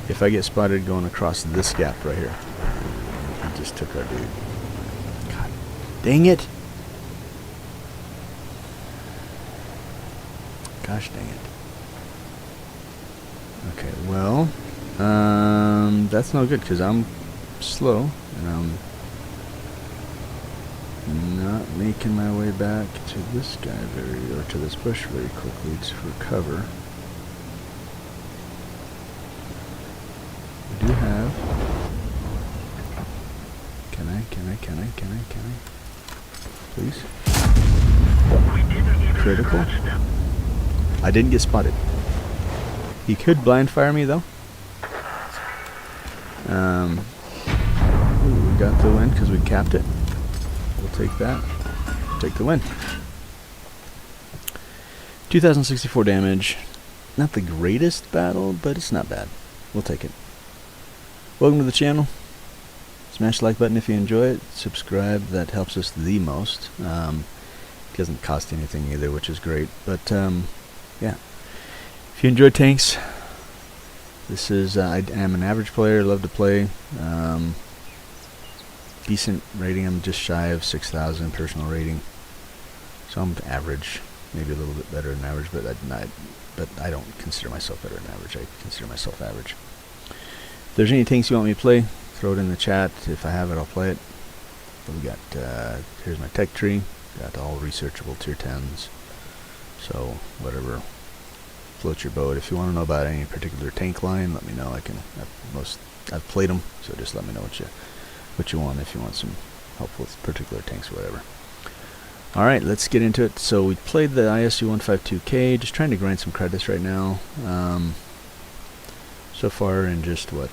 If I get spotted going across this gap right here. He just took our dude. God dang it. Gosh dang it. Okay, well, that's no good because I'm slow and I'm not making my way back to this guy or to this bush very quickly for cover. We do have. Can I? Please? Critical? I didn't get spotted. He could blind fire me though. Ooh, we got the win because we capped it. We'll take that. Take the win. 2064 damage. Not the greatest battle, but it's not bad. We'll take it. Welcome to the channel. Smash the like button if you enjoy it. Subscribe. That helps us the most. It doesn't cost anything either, which is great. But yeah. If you enjoy tanks, this is I am an average player. Love to play. Decent rating. I'm just shy of 6,000 personal rating, so I'm average, maybe a little bit better than average, but I don't consider myself better than average. I consider myself average. If there's any tanks you want me to play, throw it in the chat. If I have it, I'll play it. But we got here's my tech tree. Got all researchable tier 10s. So whatever floats your boat. If you want to know about any particular tank line, let me know. I've played them, so just let me know what you want if you want some help with particular tanks or whatever. Alright, let's get into it. So we played the ISU 152K, just trying to grind some credits right now. So far in just what?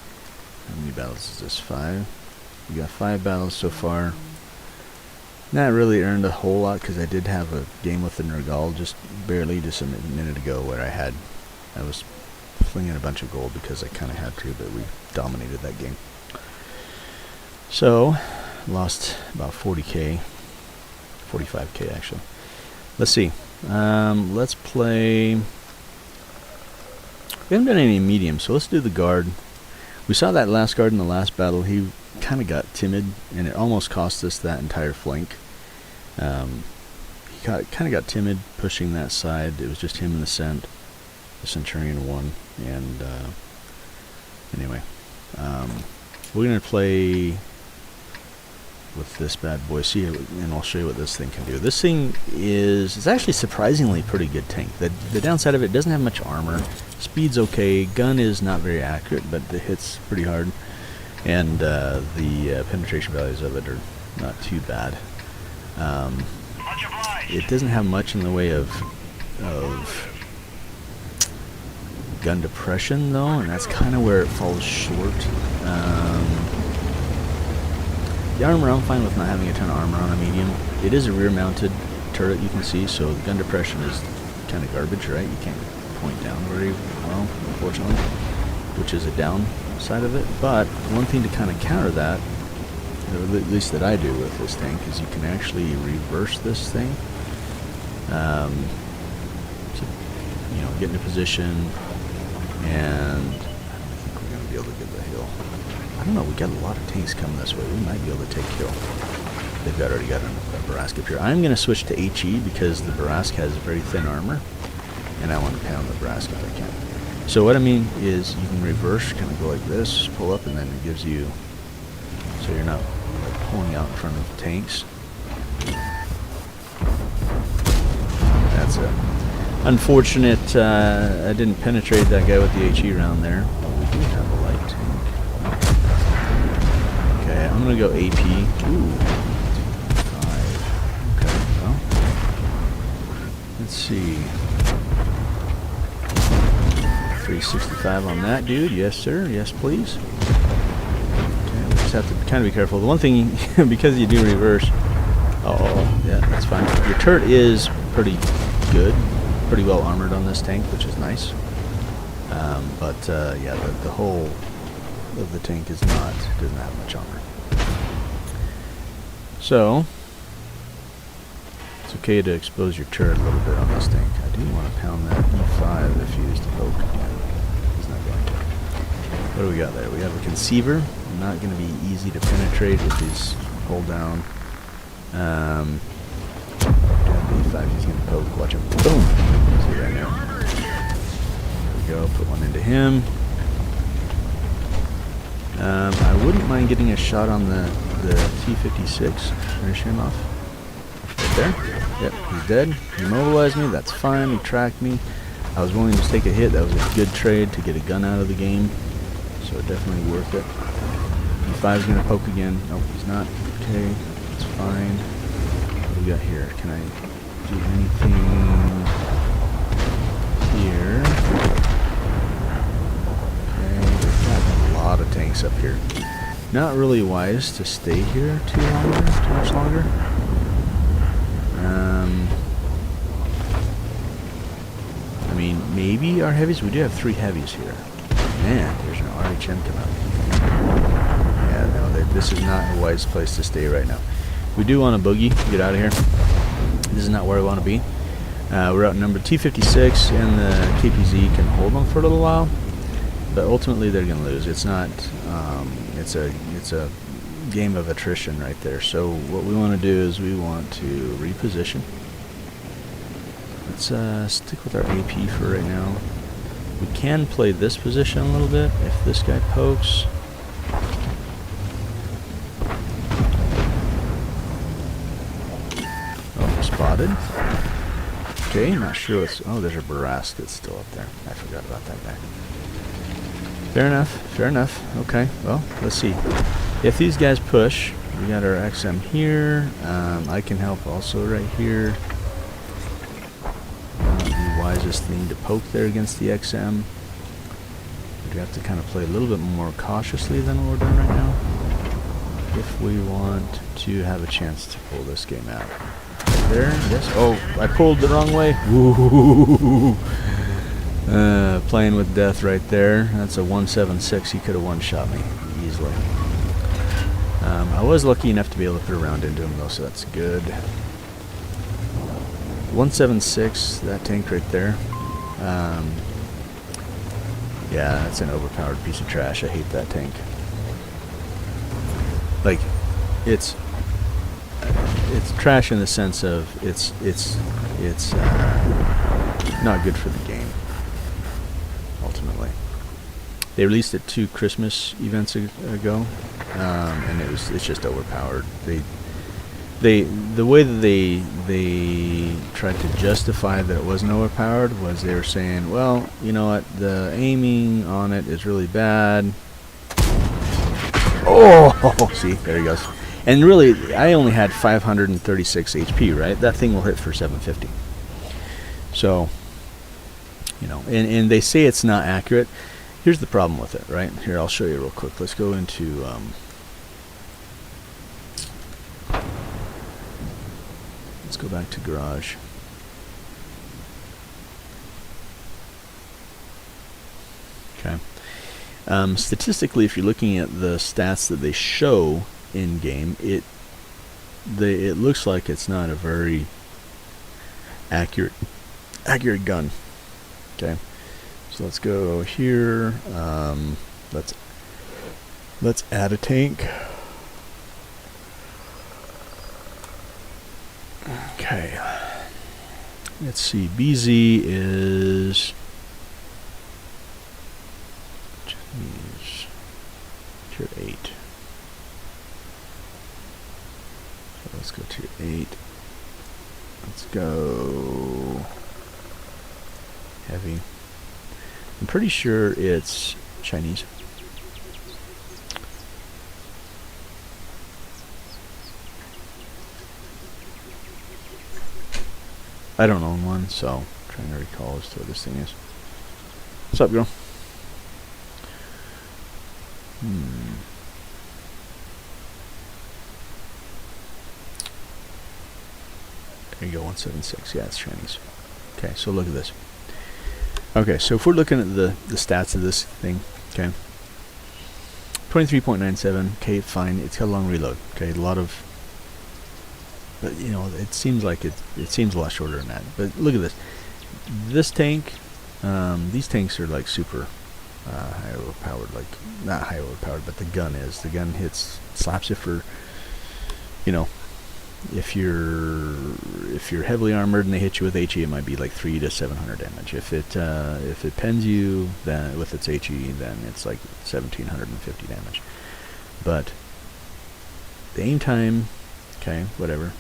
How many battles is this? 5? We got 5 battles so far. Not really earned a whole lot because I did have a game with the Nergal just barely, just a minute ago, where I was flinging a bunch of gold because I kind of had to, but we dominated that game. So, lost about 40k, 45k actually. Let's see. Let's play. We haven't done any medium, so let's do the guard. We saw that last guard in the last battle. He kind of got timid, and it almost cost us that entire flank. He kind of got timid pushing that side. It was just him and the Centurion won, and anyway, we're gonna play with this bad boy, see, and I'll show you what this thing can do. This thing it's actually surprisingly pretty good tank. The downside of it doesn't have much armor. Speed's okay. Gun is not very accurate, but it hits pretty hard, and the penetration values of it are not too bad. It doesn't have much in the way of gun depression though, and that's kind of where it falls short. The armor, I'm fine with not having a ton of armor on a medium. It is a rear-mounted turret, you can see, so the gun depression is kind of garbage, right? You can't point down very well, unfortunately, which is a downside of it. But one thing to kind of counter that, or at least that I do with this tank, is you can actually reverse this thing. To, you know, get in a position, and I don't think we're going to be able to get the hill. I don't know, we got a lot of tanks coming this way. We might be able to take kill. They've already got a Barask up here. I'm going to switch to HE because the Barask has very thin armor, and I want to pound the Barask if I can. So what I mean is you can reverse, kind of go like this, pull up, and then it gives you, so you're not like pulling out in front of tanks. That's it. Unfortunate, I didn't penetrate that guy with the HE round there. Oh, we do have a light tank. Okay, I'm gonna go AP. Ooh, 5. Okay, well, let's see. 365 on that dude. Yes, sir. Yes, please. Okay, we just have to kind of be careful. The one thing, because you do reverse. Oh, yeah, that's fine. Your turret is pretty good, pretty well armored on this tank, which is nice. Yeah, the whole of the tank doesn't have much armor. So it's okay to expose your turret a little bit on this tank. I do want to pound that E5 if used to poke. He's not going to. What do we got there? We have a conceiver. Not going to be easy to penetrate with these hold down. E5, he's going to poke. Watch him. Boom! See right now. There we go. Put one into him. I wouldn't mind getting a shot on the T-56. Finish him off. Right there. Yep, he's dead. He immobilized me. That's fine. He tracked me. I was willing to take a hit. That was a good trade to get a gun out of the game. So definitely worth it. E5 is going to poke again. Nope, he's not. Okay, that's fine. What do we got here? Can I do anything here? Okay, we've got a lot of tanks up here. Not really wise to stay here too much longer. I mean, maybe our heavies. We do have 3 heavies here. Man, there's an RHM come out. Yeah, no, this is not a wise place to stay right now. We do want to boogie, get out of here. This is not where we want to be. We're outnumbered. T-56 and the KPZ can hold them for a little while, but ultimately they're going to lose. It's not. It's a game of attrition right there. So what we want to do is we want to reposition. Let's stick with our AP for right now. We can play this position a little bit if this guy pokes. Oh, spotted. Okay, not sure what's... Oh, there's a Barask that's still up there. I forgot about that guy. Fair enough, fair enough. Okay, well, let's see. If these guys push, we got our XM here. I can help also right here. The wisest thing to poke there against the XM. We have to kind of play a little bit more cautiously than what we're doing right now if we want to have a chance to pull this game out. There, yes. Oh, I pulled the wrong way. Woo! Playing with death right there. That's a 176. He could have one-shot me easily. I was lucky enough to be able to put a round into him though, so that's good. 176, that tank right there. Yeah, that's an overpowered piece of trash. I hate that tank. Like, it's trash in the sense of it's not good for the game. Ultimately, they released it 2 Christmas events ago, and it's just overpowered. The way that they tried to justify that it wasn't overpowered was they were saying, well, you know what, the aiming on it is really bad. Oh, see, there he goes. And really, I only had 536 HP, right? That thing will hit for 750. So, you know, and they say it's not accurate. Here's the problem with it, right? Here, I'll show you real quick. Let's go into let's go back to garage. Okay. Statistically, if you're looking at the stats that they show in game, it looks like it's not a very accurate gun. Okay, so let's go here. Let's add a tank. Okay, let's see. BZ is tier 8. So let's go tier 8. Let's go heavy. I'm pretty sure it's Chinese. I don't own one, so I'm trying to recall as to what this thing is. What's up, girl? There you go, 176. Yeah, it's Chinese. Okay, so look at this. Okay, so if we're looking at the stats of this thing, okay, 23.97. Okay, fine. It's got a long reload. Okay, a lot of, but you know, it seems like it seems a lot shorter than that. But look at this. This tank, these tanks are like super high overpowered. Like not high overpowered, but the gun is. The gun slaps you for, you know, if you're heavily armored and they hit you with HE, it might be like 300 to 700 damage. If it pens you, then with its HE, then it's like 1750 damage. But the aim time, okay, whatever.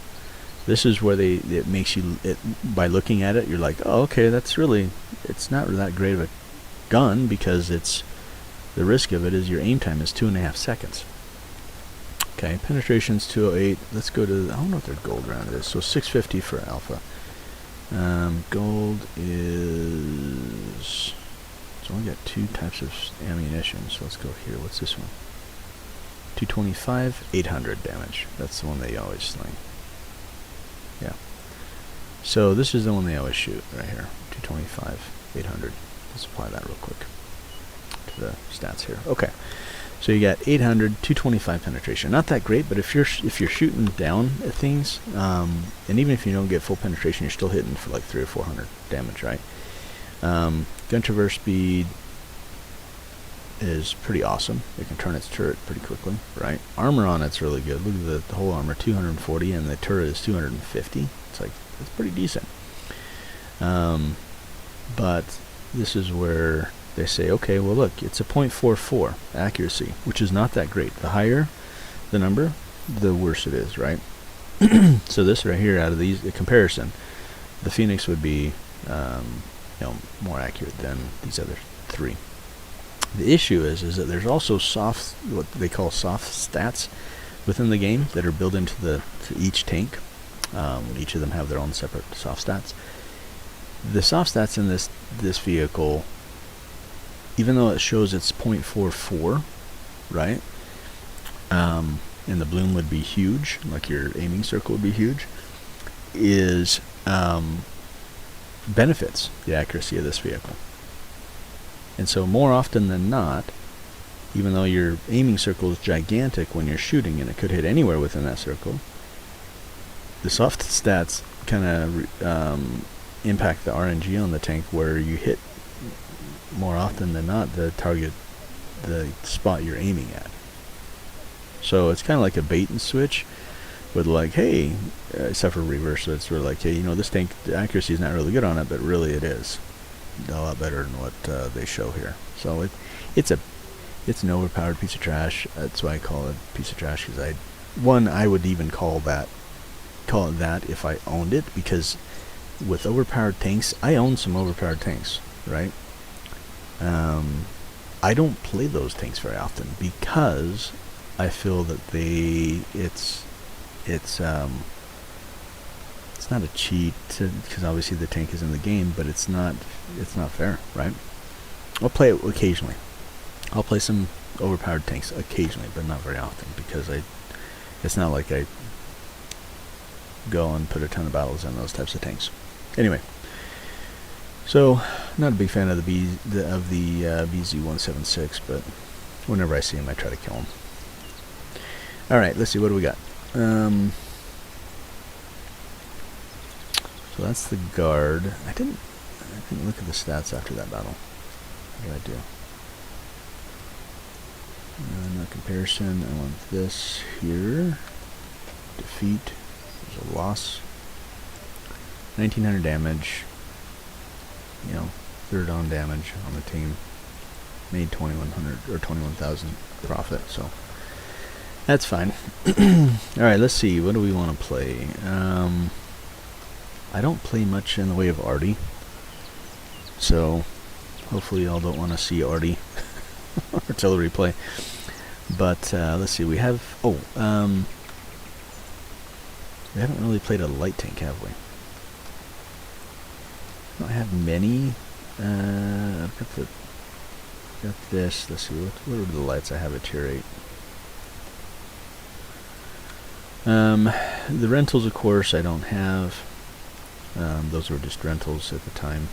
This is where it makes you, by looking at it, you're like, oh, okay, it's not that great of a gun, because the risk of it is your aim time is 2.5 seconds. Okay, penetration's 208. Let's go to, I don't know what their gold round is. So 650 for alpha. Gold is, it's only got 2 types of ammunition. So let's go here. What's this one? 225, 800 damage. That's the one they always sling. Yeah. So this is the one they always shoot right here. 225, 800. Let's apply that real quick to the stats here. Okay. So you got 800, 225 penetration. Not that great, but if you're shooting down at things, and even if you don't get full penetration, you're still hitting for like 300 or 400 damage, right? Gun traverse speed is pretty awesome. It can turn its turret pretty quickly, right? Armor on it's really good. Look at the whole armor, 240, and the turret is 250. It's like, it's pretty decent. But this is where they say, okay, well look, it's a 0.44 accuracy, which is not that great. The higher the number, the worse it is, right? So this right here, out of these, the comparison, the Phoenix would be, more accurate than these other 3. The issue is that there's also what they call soft stats within the game that are built into each tank. Each of them have their own separate soft stats. The soft stats in this vehicle, even though it shows it's 0.44, right? And the bloom would be huge, like your aiming circle would be huge, is benefits the accuracy of this vehicle. And so more often than not, even though your aiming circle is gigantic when you're shooting and it could hit anywhere within that circle, the soft stats kind of impact the RNG on the tank, where you hit more often than not the spot you're aiming at. So it's kind of like a bait and switch with like, hey, except for reverse, so it's sort of like, hey, you know, this tank, the accuracy is not really good on it, but really it is a lot better than what they show here. So it's an overpowered piece of trash. That's why I call it a piece of trash, because I would even call it that if I owned it, because with overpowered tanks, I own some overpowered tanks, right? I don't play those tanks very often because I feel that it's not a cheat, because obviously the tank is in the game, but it's not fair, right? I'll play it occasionally. I'll play some overpowered tanks occasionally, but not very often, because it's not like go and put a ton of battles in those types of tanks. Anyway, so not a big fan of the BZ-176, but whenever I see him, I try to kill him. All right, let's see, what do we got? So that's the guard. I didn't look at the stats after that battle. What did I do? No comparison. I want this here. Defeat. There's a loss. 1900 damage. You know, third on damage on the team. Made 2100 or 21,000 profit. So that's fine. All right, let's see. What do we want to play? I don't play much in the way of Artie, so hopefully y'all don't want to see Artie artillery play. But let's see. We have we haven't really played a light tank, have we? I don't have many. I've got this. Let's see. What are the lights I have at tier 8? The rentals, of course, I don't have. Those were just rentals at the time.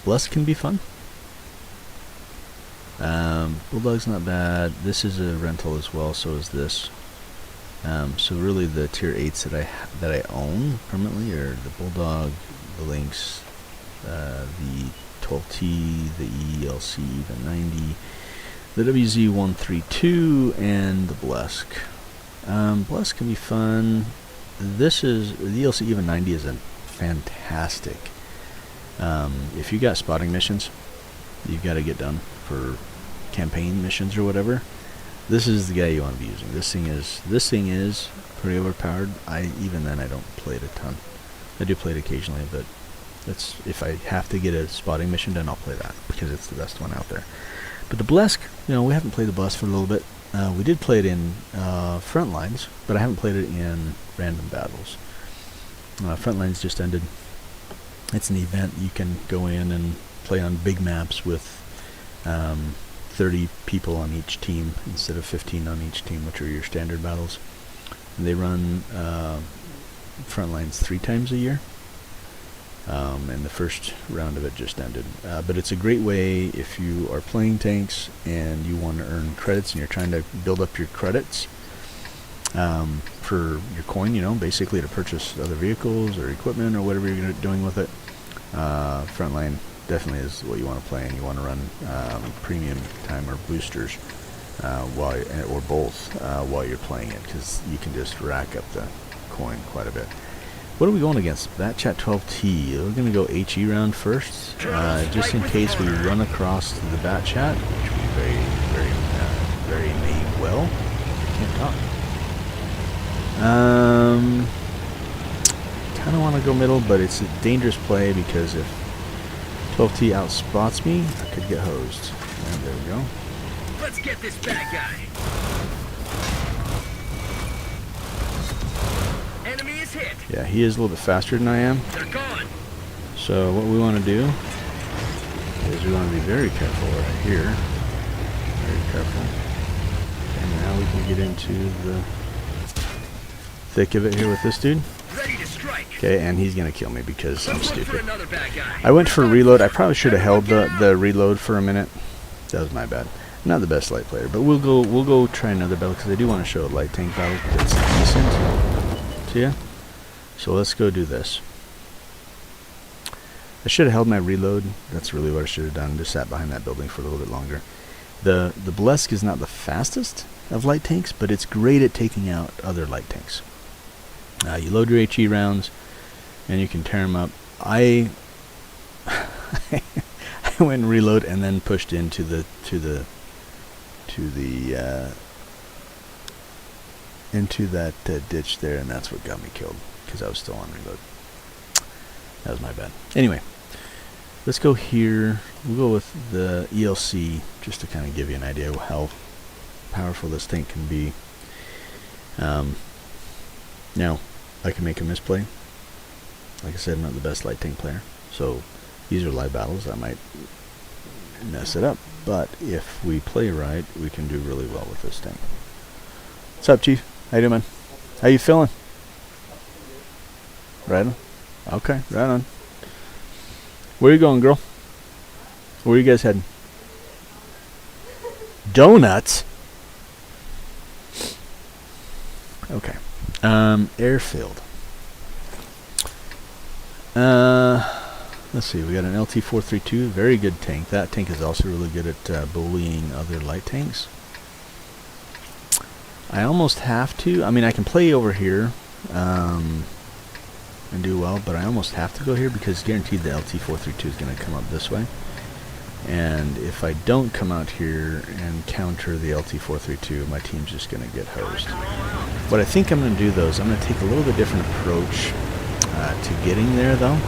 Bless can be fun. Bulldog's not bad. This is a rental as well, so is this. So really the tier 8s that I own permanently are the Bulldog, the Lynx, the 12T, the ELC even 90, the WZ-132, and the Blesk. Blesk can be fun. This is the ELC even 90 is a fantastic. If you got spotting missions, you've got to get done for campaign missions or whatever. This is the guy you want to be using. This thing is pretty overpowered. Even then I don't play it a ton. I do play it occasionally, but that's if I have to get a spotting mission done, I'll play that because it's the best one out there. But the Blesk, we haven't played the Blesk for a little bit. We did play it in Frontlines, but I haven't played it in random battles. Frontlines just ended. It's an event you can go in and play on big maps with 30 people on each team instead of 15 on each team, which are your standard battles. And they run Frontlines 3 times a year. And the first round of it just ended. But it's a great way if you are playing tanks and you want to earn credits and you're trying to build up your credits for your coin, basically to purchase other vehicles or equipment or whatever you're doing with it. Frontline definitely is what you want to play, and you want to run premium time or boosters or both while you're playing it, because you can just rack up the coin quite a bit. What are we going against? Batchat 12T. We're going to go HE round first, just in case we run across the Batchat, which we very may well. I can't talk. Kind of want to go middle, but it's a dangerous play because if 12T outspots me, I could get hosed. And there we go. Let's get this bad guy. Enemy is hit. Yeah, he is a little bit faster than I am. They're gone. So what we want to do is we want to be very careful right here. Very careful. And now we can get into the thick of it here with this dude. Ready to strike. Okay, and he's going to kill me because I'm Let's look for stupid. another bad guy. I went for a reload. I probably should have held the reload for a minute. That was my bad. Not the best light player, but we'll go try another battle because I do want to show a light tank battle that's decent to you. So let's go do this. I should have held my reload. That's really what I should have done. Just sat behind that building for a little bit longer. The Blesk is not the fastest of light tanks, but it's great at taking out other light tanks. You load your HE rounds, and you can tear them up. I went and reload and then pushed into the into that ditch there, and that's what got me killed because I was still on reload. That was my bad. Anyway, let's go here. We'll go with the ELC just to kind of give you an idea of how powerful this tank can be. Now, I can make a misplay. Like I said, I'm not the best light tank player, so these are live battles. I might mess it up, but if we play right, we can do really well with this tank. What's up, Chief? How you doing, man? How you feeling? Right on. Okay, right on. Where you going, girl? Where are you guys heading? Donuts? Okay. Airfield. Let's see. We got an LT-432. Very good tank. That tank is also really good at bullying other light tanks. I almost have to. I mean, I can play over here and do well, but I almost have to go here because guaranteed the LT-432 is going to come up this way. And if I don't come out here and counter the LT-432, my team's just going to get hosed. What I think I'm going to do, though, is I'm going to take a little bit different approach to getting there, though.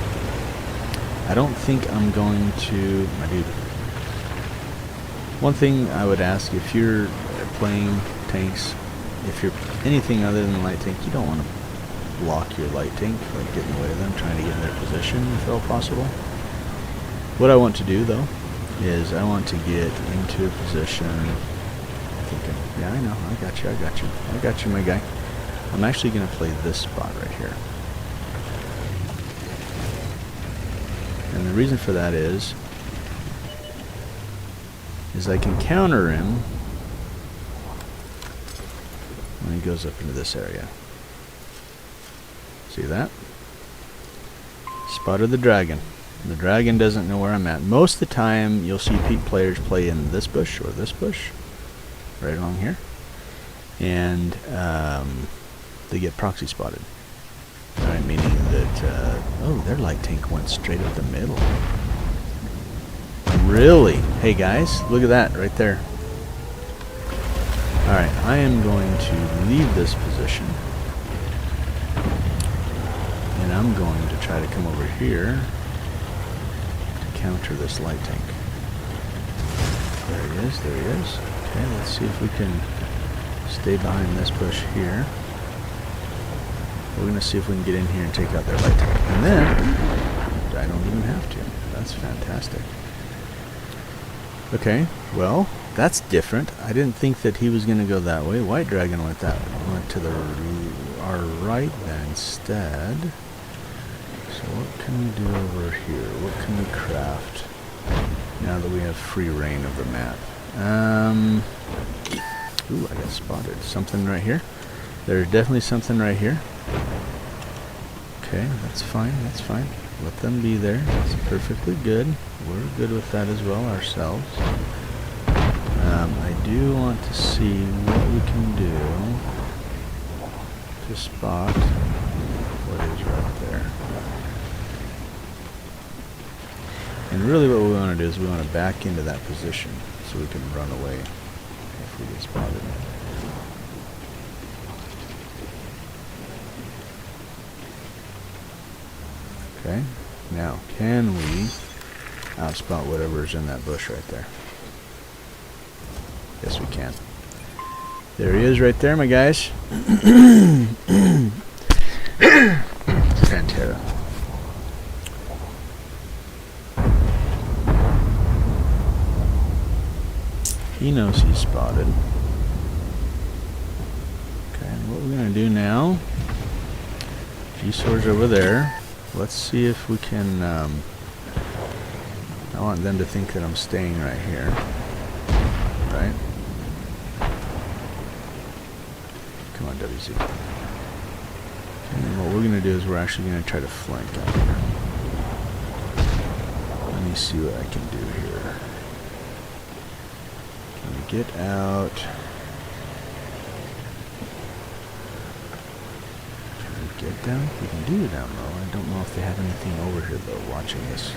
I don't think I'm going to... My dude. One thing I would ask, if you're playing tanks, if you're anything other than light tank, you don't want to block your light tank, like get in the way of them, trying to get in their position if at all possible. What I want to do, though, is I want to get into a position thinking, yeah, I know, I got you, my guy. I'm actually going to play this spot right here. And the reason for that is I can counter him when he goes up into this area. See that? Spotted the dragon. The dragon doesn't know where I'm at. Most of the time, you'll see players play in this bush or this bush, right along here, and they get proxy spotted. Right, meaning that, oh, their light tank went straight up the middle. Really? Hey guys, look at that right there. Alright, I am going to leave this position. And I'm going to try to come over here to counter this light tank. There he is, there he is. Okay, let's see if we can stay behind this bush here. We're going to see if we can get in here and take out their light tank. And then, I don't even have to. That's fantastic. Okay, well, that's different. I didn't think that he was going to go that way. White dragon went to our right then instead. So what can we do over here? What can we craft now that we have free reign of the map? Ooh, I got spotted. Something right here. There's definitely something right here. Okay, that's fine, that's fine. Let them be there. That's perfectly good. We're good with that as well ourselves. I do want to see what we can do to spot what is right there. And really what we want to do is we want to back into that position so we can run away if we get spotted. Okay, now can we outspot whatever's in that bush right there? Yes, we can. There he is right there, my guys. Pantera. He knows he's spotted. Okay, and what we're going to do now, G-Sword's over there. Let's see if we can, I want them to think that I'm staying right here. Right? Come on, WZ. And what we're going to do is we're actually going to try to flank out here. Let me see what I can do here. Can we get out? Can we get down? We can do it down low. I don't know if they have anything over here though watching this.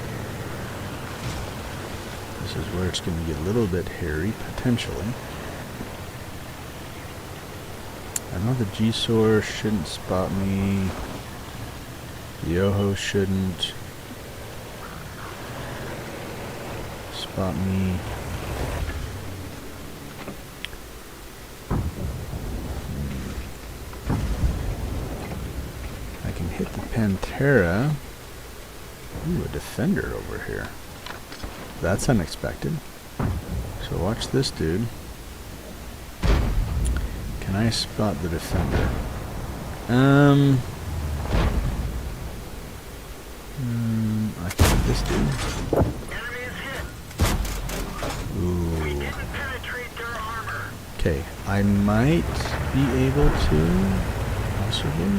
This is where it's going to get a little bit hairy, potentially. I know the G-Source shouldn't spot me. The Yoho shouldn't spot me. I can hit the Pantera. Ooh, a defender over here. That's unexpected. So watch this dude. Can I spot the defender? I think this dude. Ooh. Okay, I might be able to, possibly,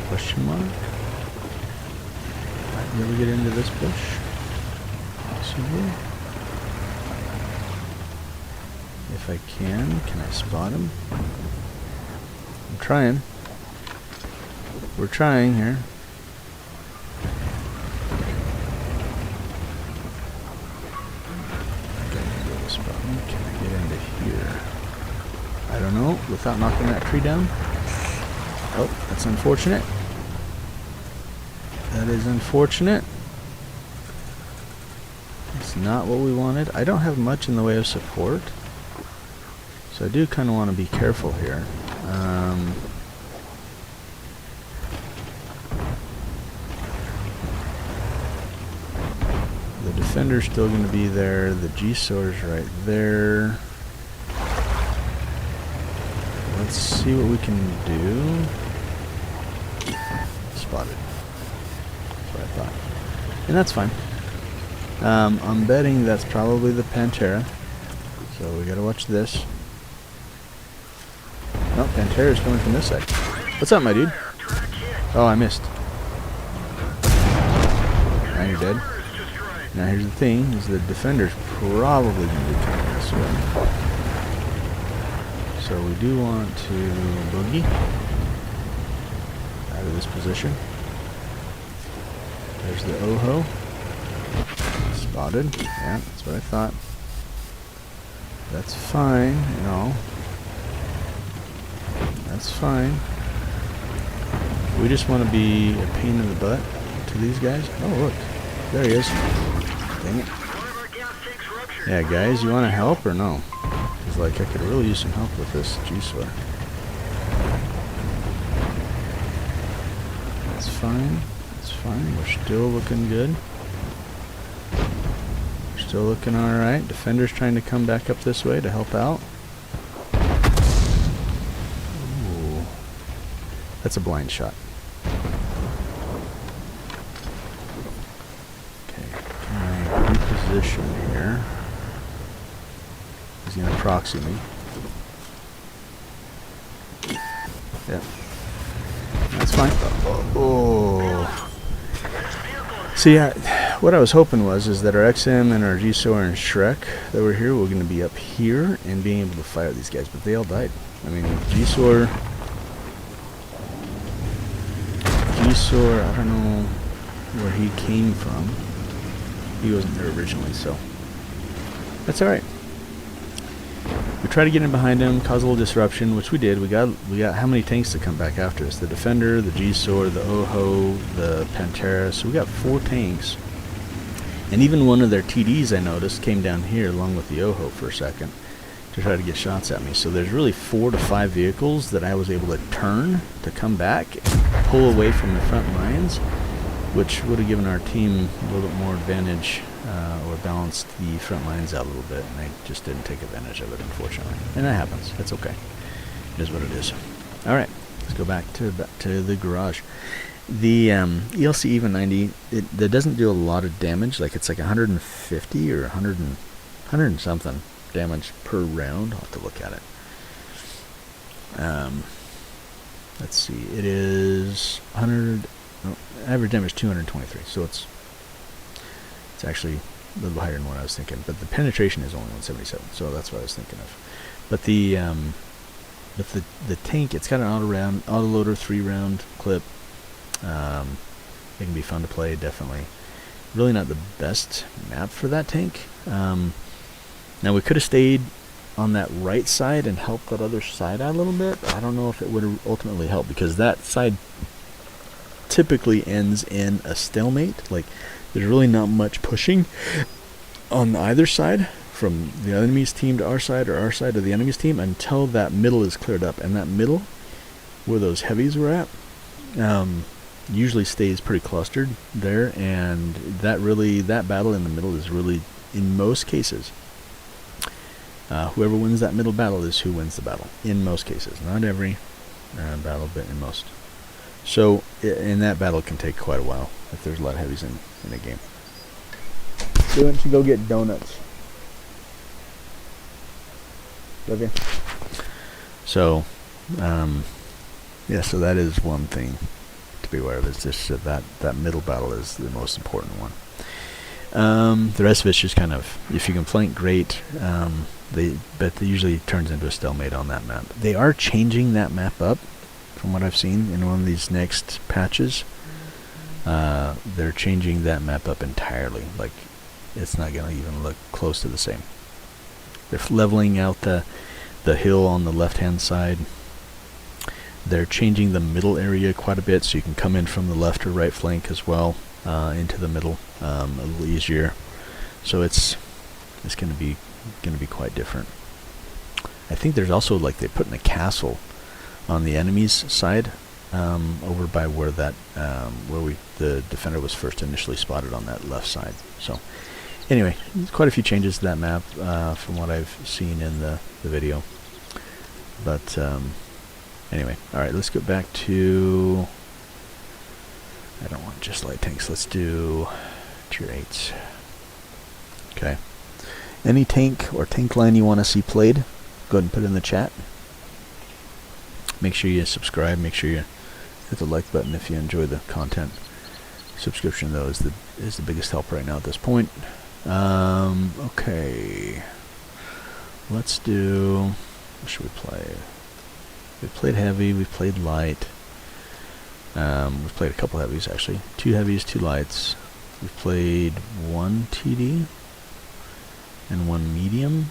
question mark. Might be able to get into this bush. Possibly. If I can I spot him? I'm trying. We're trying here. Can I get into here? I don't know, without knocking that tree down. Oh, that's unfortunate. That is unfortunate. It's not what we wanted. I don't have much in the way of support, so I do kind of want to be careful here. The defender's still going to be there. The G-Soar's right there. Let's see what we can do. Spotted. That's what I thought. And that's fine. I'm betting that's probably the Pantera. So we gotta watch this. No, Pantera's coming from this side. What's up, my dude? Oh, I missed. Now you're dead. Now here's the thing, is the defender's probably going to be coming this way. So we do want to boogie out of this position. There's the Oho. Spotted. Yeah, that's what I thought. That's fine, you know. That's fine. We just want to be a pain in the butt to these guys. Oh, look. There he is. Dang it. Yeah, guys, you want to help or no? Because, like, I could really use some help with this G-Soar. That's fine. That's fine. We're still looking good. We're still looking alright. Defender's trying to come back up this way to help out. Ooh. That's a blind shot. Position here. He's going to proxy me. Yep. That's fine. Oh. See, what I was hoping is that our XM and our G-Soar and Shrek that were here were going to be up here and being able to fire these guys, but they all died. I mean, G-Soar, I don't know where he came from. He wasn't there originally, so that's all right. We tried to get in behind him, cause a little disruption, which we did. We got how many tanks to come back after us? The Defender, the G-Soar, the Oho, the Pantera. So we got 4 tanks, and even one of their TDs I noticed came down here along with the Oho for a second to try to get shots at me. So there's really 4 to 5 vehicles that I was able to turn to come back and pull away from the front lines, which would have given our team a little bit more advantage, or balanced the front lines out a little bit, and they just didn't take advantage of it, unfortunately. And that happens. That's okay. It is what it is. All right, let's go back to the garage. The ELC EVA 90, that doesn't do a lot of damage. Like, it's like 150 or 100 and something damage per round. I'll have to look at it. Let's see. It is 100. No, average damage 223, so it's actually a little higher than what I was thinking. But the penetration is only 177, so that's what I was thinking of. But the tank, it's got an autoloader 3-round clip. It can be fun to play, definitely. Really not the best map for that tank. Now we could have stayed on that right side and helped that other side out a little bit. I don't know if it would have ultimately helped, because that side typically ends in a stalemate. Like, there's really not much pushing on either side, from the enemy's team to our side, or our side to the enemy's team, until that middle is cleared up. And that middle, where those heavies were at, usually stays pretty clustered there. And that battle in the middle is really, in most cases, whoever wins that middle battle is who wins the battle. In most cases, not every battle, but in most. So, in that battle can take quite a while if there's a lot of heavies in a game. So why don't you go get donuts? Okay. So, yeah, so that is one thing to be aware of, is just that middle battle is the most important one. The rest of it's just kind of, if you can flank, great, but it usually turns into a stalemate on that map. They are changing that map up, from what I've seen in one of these next patches. They're changing that map up entirely. Like, it's not going to even look close to the same. They're leveling out the hill on the left-hand side. They're changing the middle area quite a bit, so you can come in from the left or right flank as well, into the middle, a little easier. So it's going to be quite different. I think there's also, like, they put in a castle on the enemy's side, over by where that the defender was first initially spotted on that left side. So anyway, there's quite a few changes to that map, from what I've seen in the video. But anyway, alright, let's go back to, I don't want just light tanks, let's do tier 8s. Okay. Any tank or tank line you want to see played, go ahead and put it in the chat. Make sure you subscribe, make sure you hit the like button if you enjoy the content. Subscription, though, is the biggest help right now at this point. Okay. Let's do, what should we play? We played heavy, we played light. We've played a couple heavies, actually. 2 heavies, 2 lights. We've played 1 TD and 1 medium,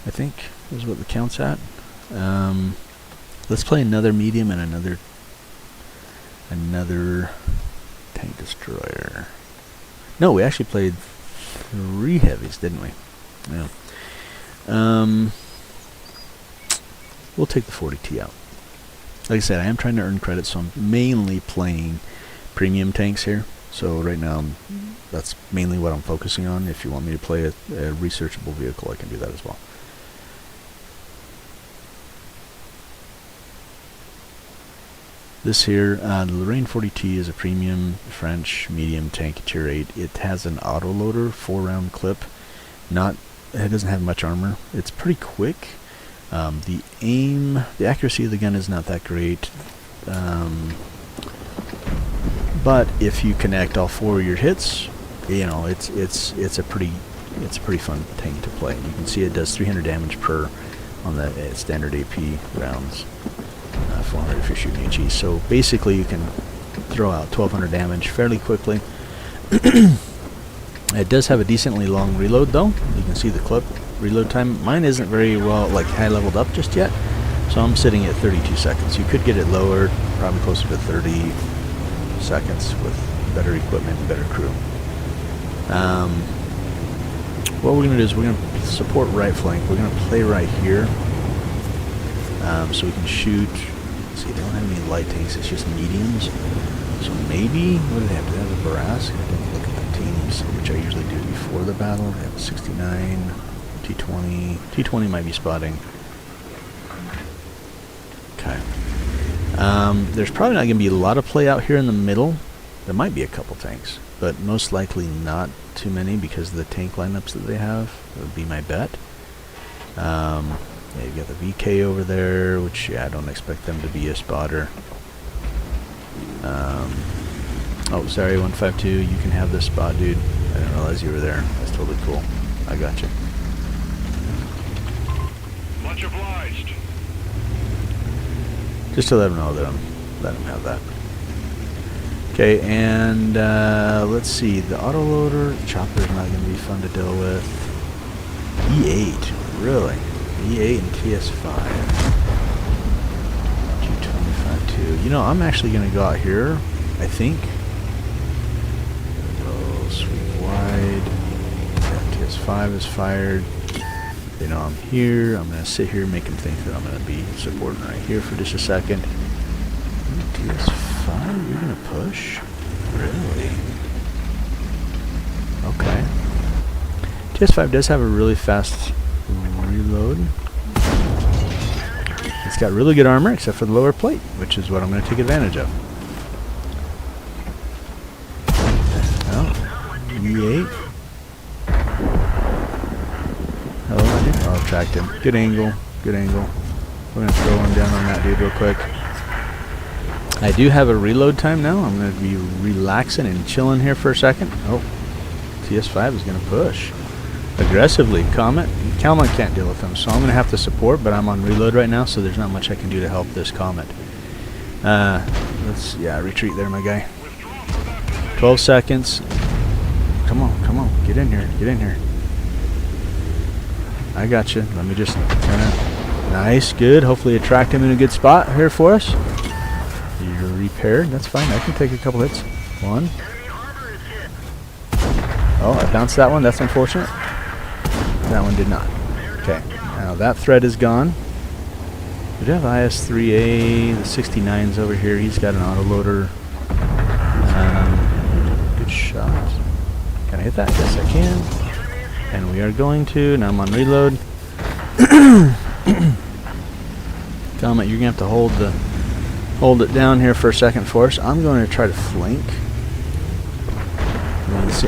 I think is what the count's at. Let's play another medium and another tank destroyer. No, we actually played 3 heavies, didn't we? Yeah. We'll take the 40T out. Like I said, I am trying to earn credit, so I'm mainly playing premium tanks here. So right now, that's mainly what I'm focusing on. If you want me to play a researchable vehicle, I can do that as well. This here, the Lorraine 40T is a premium French medium tank tier 8. It has an autoloader 4-round clip. It doesn't have much armor. It's pretty quick. The accuracy of the gun is not that great. But if you connect all 4 of your hits, you know, it's a pretty fun tank to play. You can see it does 300 damage per on the standard AP rounds. 400 if you're shooting HE. So basically you can throw out 1200 damage fairly quickly. It does have a decently long reload though. You can see the clip reload time. Mine isn't very well, like, high leveled up just yet, so I'm sitting at 32 seconds. You could get it lowered, probably closer to 30 seconds with better equipment and better crew. What we're going to do is we're going to support right flank. We're going to play right here, so we can shoot. Let's see, they don't have any light tanks, it's just mediums. So maybe, what do they have? Do they have a Barask? I didn't look at the teams, which I usually do before the battle. They have a 69, T20. T20 might be spotting. Okay. There's probably not going to be a lot of play out here in the middle. There might be a couple tanks, but most likely not too many because of the tank lineups that they have. That would be my bet. Yeah, you got the VK over there, which, yeah, I don't expect them to be a spotter. Oh, sorry, 152, you can have this spot, dude. I didn't realize you were there. That's totally cool. I got you. Much obliged. Just to let them know that I'm letting them have that. Okay, and let's see. The autoloader chopper is not going to be fun to deal with. E8, really? E8 and TS5. G25-2. You know, I'm actually going to go out here, I think. Go sweep wide. Yeah, TS5 is fired. They know I'm here. I'm going to sit here and make them think that I'm going to be supporting right here for just a second. TS5, you're going to push? Really? Okay. TS5 does have a really fast reload. It's got really good armor, except for the lower plate, which is what I'm going to take advantage of. Oh, E8. Hello, my dude. Oh, tracked him. Good angle. Good angle. We're going to throw one down on that dude real quick. I do have a reload time now. I'm going to be relaxing and chilling here for a second. Oh, TS5 is going to push aggressively. Comet can't deal with him, so I'm going to have to support, but I'm on reload right now, so there's not much I can do to help this Comet. Let's, retreat there, my guy. 12 seconds. Come on, get in here. I got you. Let me just kind of, nice, good. Hopefully attract him in a good spot here for us. You're repaired, that's fine. I can take a couple hits. One. Oh, I bounced that one, that's unfortunate. That one did not. Okay, now that thread is gone. We do have IS-3A, the 69's over here. He's got an autoloader. Good shot. Can I hit that? Yes, I can. And we are going to. Now I'm on reload. Comet, you're going to have to hold it down here for a second for us. I'm going to try to flank.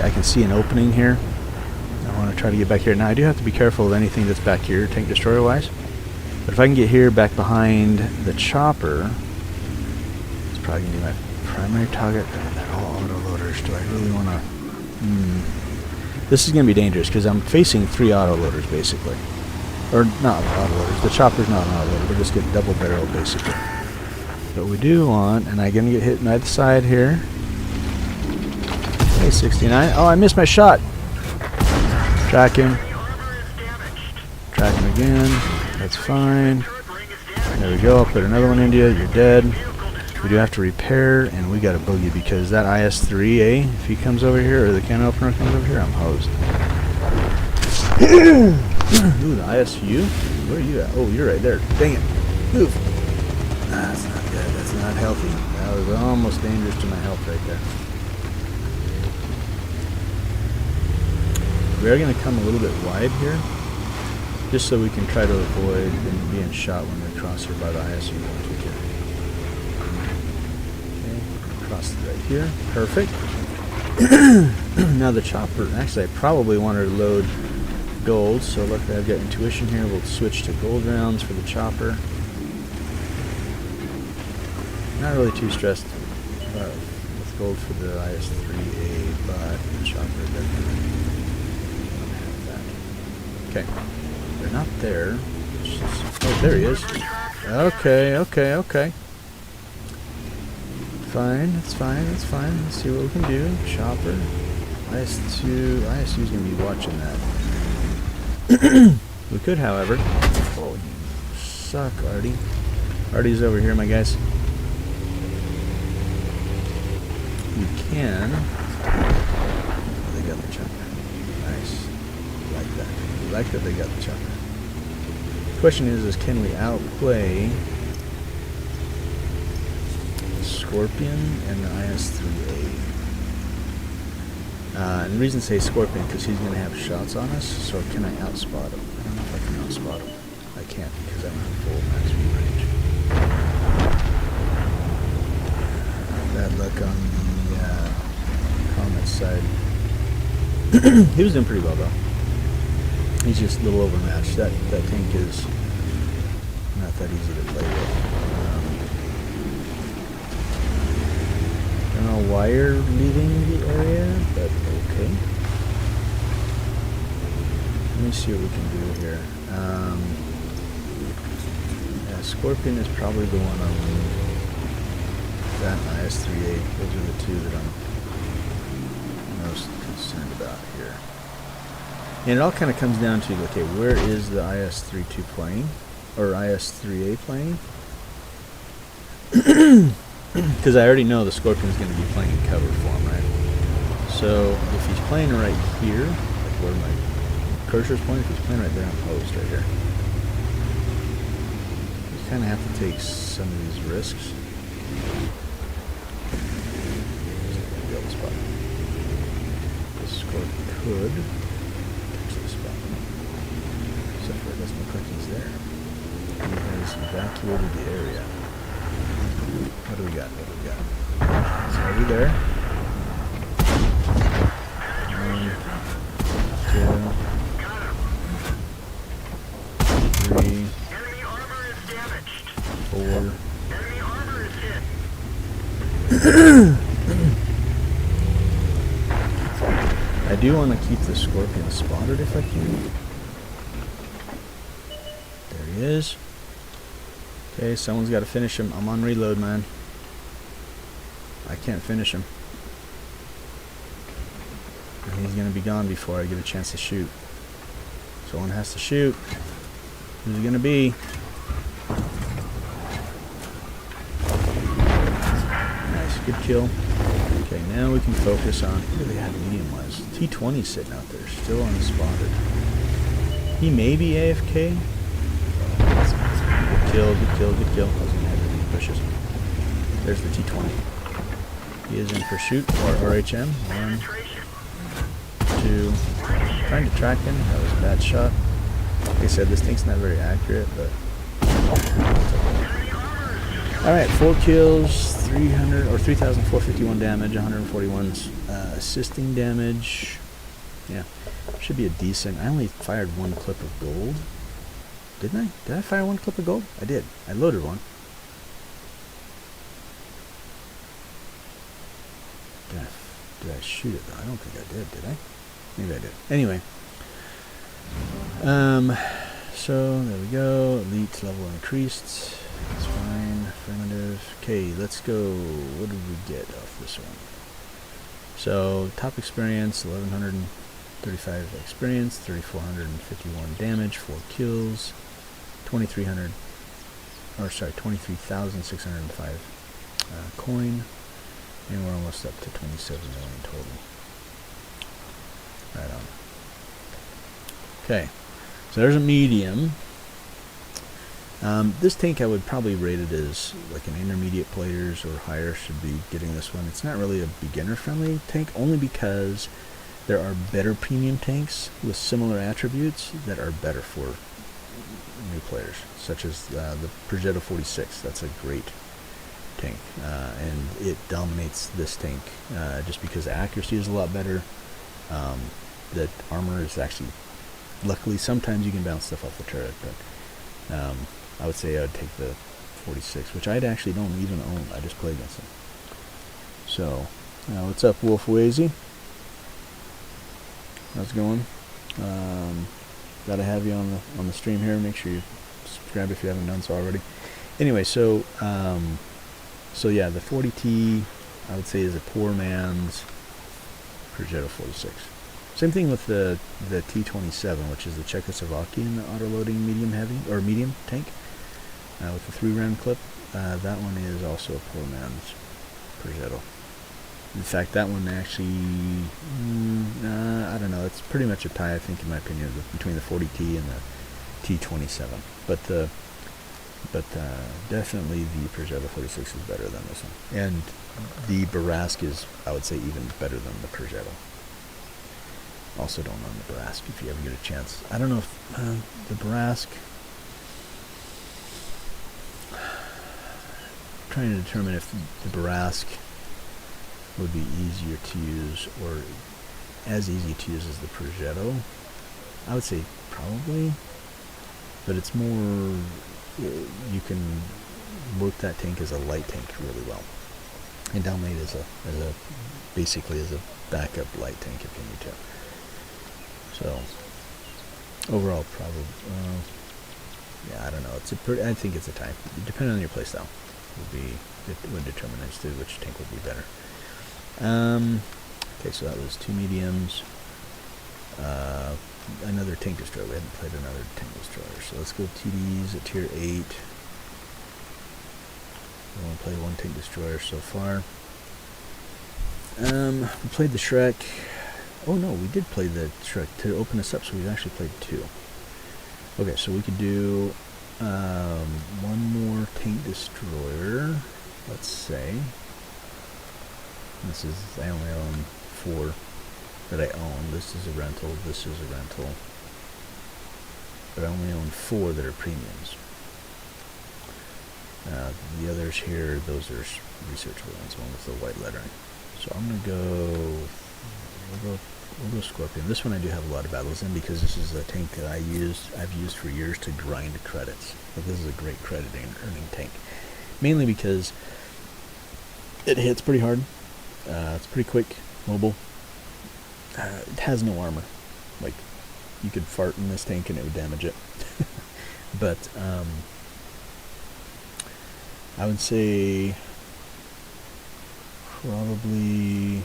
I can see an opening here. I want to try to get back here. Now I do have to be careful of anything that's back here, tank destroyer wise. But if I can get here back behind the chopper, it's probably going to be my primary target. They're all autoloaders. Do I really want to? This is going to be dangerous because I'm facing 3 autoloaders basically. Or not autoloaders. The chopper's not an autoloader. We're just getting double barreled basically. But we do want, and I'm going to get hit on either side here. Okay, 69. Oh, I missed my shot. Track him. Track him again. That's fine. There we go. I'll put another one into you. You're dead. We do have to repair, and we got a boogie because that IS-3A, if he comes over here, or the can opener comes over here, I'm hosed. Ooh, the ISU? Where are you at? Oh, you're right there. Dang it. Move. That's not good. That's not healthy. That was almost dangerous to my health right there. We are going to come a little bit wide here, just so we can try to avoid being shot when we cross here by the ISU. Okay, cross right here. Perfect. Now the chopper, actually I probably wanted to load gold, so luckily I've got intuition here. We'll switch to gold rounds for the chopper. Not really too stressed with gold for the IS-3A, but the chopper definitely have that. Okay, they're not there. Oh, there he is. Okay. Fine, that's fine. Let's see what we can do. Chopper. IS-2. ISU's going to be watching that. We could, however. Oh, you suck, Artie. Artie's over here, my guys. We can. Oh, they got the chopper. Nice. Like that. Like that they got the chopper. The question is can we outplay the Scorpion and the IS-3A? And the reason I say Scorpion because he's going to have shots on us, so can I outspot him? I don't know if I can outspot him. I can't because I'm in full max view range. Bad luck on the Comet side. He was doing pretty well though. He's just a little overmatched. That tank is not that easy to play with. I don't know why you're leaving the area, but okay. Let me see what we can do here. Yeah, Scorpion is probably the one on that and IS-3A. Those are the two that I'm most concerned about here. And it all kind of comes down to, okay, where is the IS-32 playing? Or IS-3A playing? Because I already know the Scorpion's going to be playing in cover for him, right? So if he's playing right here, like where my cursor's pointing, if he's playing right there, I'm posed right here. You kind of have to take some of these risks. The Scorpion could catch this spot. Except for it doesn't look like he's there. He has evacuated the area. What do we got? What do we got? He's already there. 1, 2, 3, 4. I do want to keep the scorpion spotted if I can. There he is. Okay, someone's got to finish him. I'm on reload, man. I can't finish him. And he's going to be gone before I get a chance to shoot. Someone has to shoot. Who's it going to be? Nice, good kill. Okay, now we can focus on who they had medium-wise. T20 sitting out there, still unspotted. He may be AFK. Good kill, good kill, good kill. I was going to have the bushes. There's the T20. He is in pursuit, or RHM. 1, 2. Trying to track him. That was a bad shot. Like I said, this thing's not very accurate, but... Alright, 4 kills, 300 or 3,451 damage, 141 assisting damage. Yeah, should be a decent. I only fired 1 clip of gold. Didn't I? Did I fire 1 clip of gold? I did. I loaded 1. Did I shoot it though? I don't think I did I? Maybe I did. Anyway. So there we go. Elite level increased. That's fine. Affirmative. Okay, let's go. What did we get off this one? So top experience, 1,135 experience, 3,451 damage, 4 kills, 23,605 coin, and we're almost up to 27 million total. Right on. Okay, so there's a medium. This tank I would probably rate it as like an intermediate players or higher should be getting this one. It's not really a beginner-friendly tank, only because there are better premium tanks with similar attributes that are better for new players, such as the Progetto 46. That's a great tank, and it dominates this tank just because the accuracy is a lot better. The armor is actually, luckily, sometimes you can bounce stuff off the turret, but I would say I would take the 46, which I actually don't even own. I just play against them. So, what's up, Wolf Wazy? How's it going? Gotta have you on the stream here. Make sure you subscribe if you haven't done so already. Anyway, so yeah, the 40T I would say is a poor man's Progetto 46. Same thing with the T27, which is the Czechoslovakian auto-loading medium tank with the 3-round clip. That one is also a poor man's Progetto. In fact, that one actually, I don't know, it's pretty much a tie, I think, in my opinion, between the 40T and the T27. But definitely the Progetto 46 is better than this one. And the Barask is, I would say, even better than the Progetto. Also don't own the Barask if you ever get a chance. I don't know if the Barask... trying to determine if the Barask would be easier to use or as easy to use as the Progetto. I would say probably, but it's more, you can work that tank as a light tank really well, and dominate as a basically as a backup light tank if you need to. So overall, probably, yeah, I don't know. It's a pretty, I think it's a tie. Depending on your playstyle, would determine as to which tank would be better. Okay, so that was 2 mediums. Another tank destroyer. We haven't played another tank destroyer, so let's go TDs at tier 8. We only played 1 tank destroyer so far. We played the Shrek. Oh no, we did play the Shrek to open us up, so we've actually played 2. Okay, so we could do 1 more tank destroyer, let's say. This is, I only own 4 that I own. This is a rental, this is a rental. But I only own 4 that are premiums. The others here, those are researchable ones, one with the white lettering. So I'm gonna go. We'll go Scorpion. This one I do have a lot of battles in because this is a tank that I've used for years to grind credits. But this is a great crediting earning tank, mainly because it hits pretty hard. It's pretty quick, mobile. It has no armor. Like, you could fart in this tank and it would damage it. But I would say probably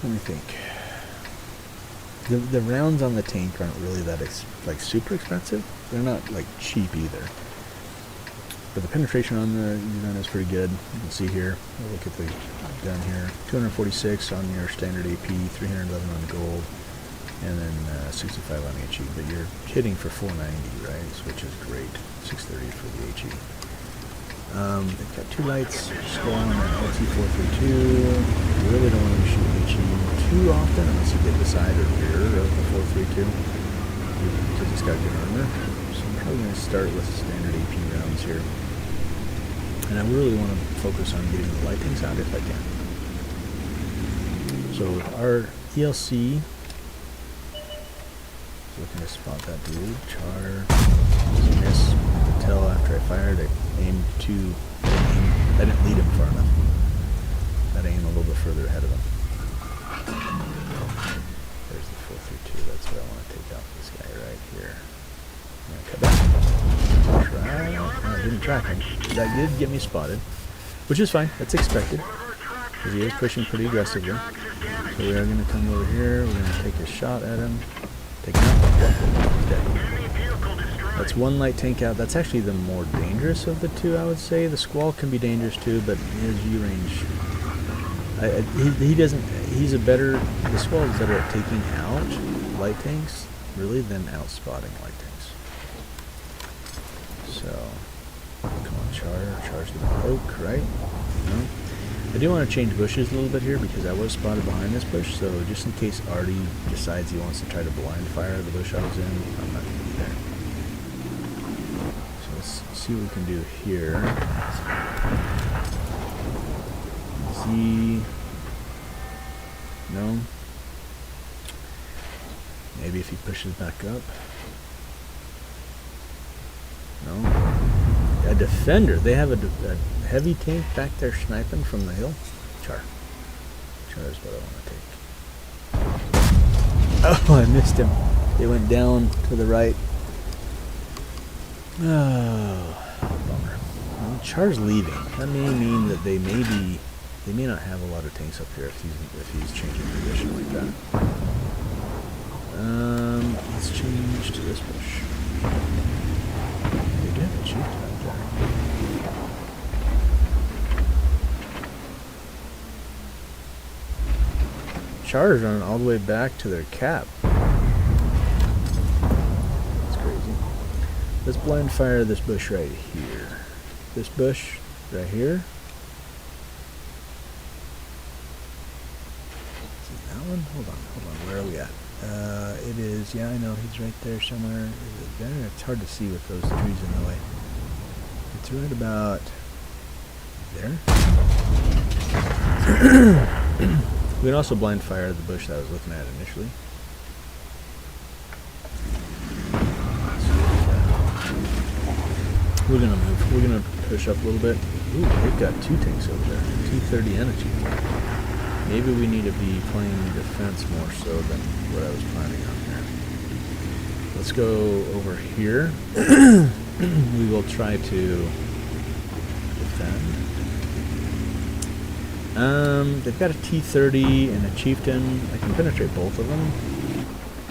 let me think. The rounds on the tank aren't really that like super expensive. They're not like cheap either. But the penetration on the gun is pretty good. You can see here. We'll look at the gun here. 246 on your standard AP, 311 on gold, and then 65 on HE. But you're hitting for 490, right? Which is great. 630 for the HE. They've got two lights. Just go on an LT432. You really don't want to shoot HE too often unless you get the side or rear of the 432 because it's got good armor. So I'm probably going to start with standard AP rounds here. And I really want to focus on getting the light tanks out if I can. So our ELC is looking to spot that dude. Char. Miss. Tell after I fired, I aimed too. I didn't lead him far enough. I'd aim a little bit further ahead of him. There's the 432. That's what I want to take out this guy right here. I'm going to cut back. Try. I didn't track him. That did get me spotted, which is fine. That's expected because he is pushing pretty aggressively. So we are going to come over here. We're going to take a shot at him. Take him out. He's dead. That's one light tank out. That's actually the more dangerous of the two, I would say. The Squall can be dangerous too, but his U-range, he doesn't. He's a better. The Squall is better at taking out light tanks, really, than out spotting light tanks. So, come on, Char's gonna poke, right? No. I do want to change bushes a little bit here because I was spotted behind this bush. So just in case Artie decides he wants to try to blind fire the bush I was in, I'm not gonna be there. See what we can do here. Z. No. Maybe if he pushes back up. No. A defender. They have a heavy tank back there sniping from the hill. Char is what I want to take. Oh, I missed him. They went down to the right. Oh, bummer. Well, Char's leaving. That may mean that they may not have a lot of tanks up here if he's changing position like that. Let's change to this bush. They do have a chief back there. Char's running all the way back to their cap. Let's blind fire this bush right here. This bush right here. Is it that one? Hold on. Where are we at? It is, yeah, I know, he's right there somewhere. Is it there? It's hard to see with those trees in the way. It's right about there. We can also blind fire the bush that I was looking at initially. We're gonna move. We're gonna push up a little bit. Ooh, they've got two tanks over there. T-30 and a T-30. Maybe we need to be playing defense more so than what I was planning on here. Let's go over here. We will try to defend. They've got a T-30 and a Chieftain. I can penetrate both of them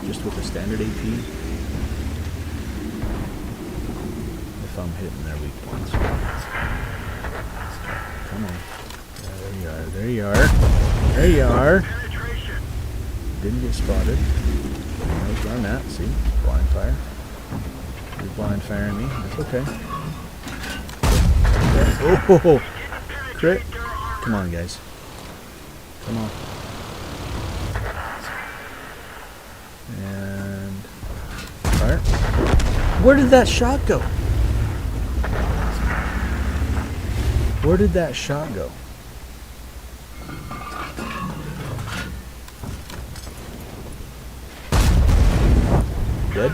just with a standard AP. If I'm hitting their weak points. Come on. Yeah, there you are. There you are. Didn't get spotted. There's Garnett. See? Blind fire. You're blind firing me. That's okay. Oh! Crit. Come on, guys. Come on. And fire. Where did that shot go? Where did that shot go? Dead?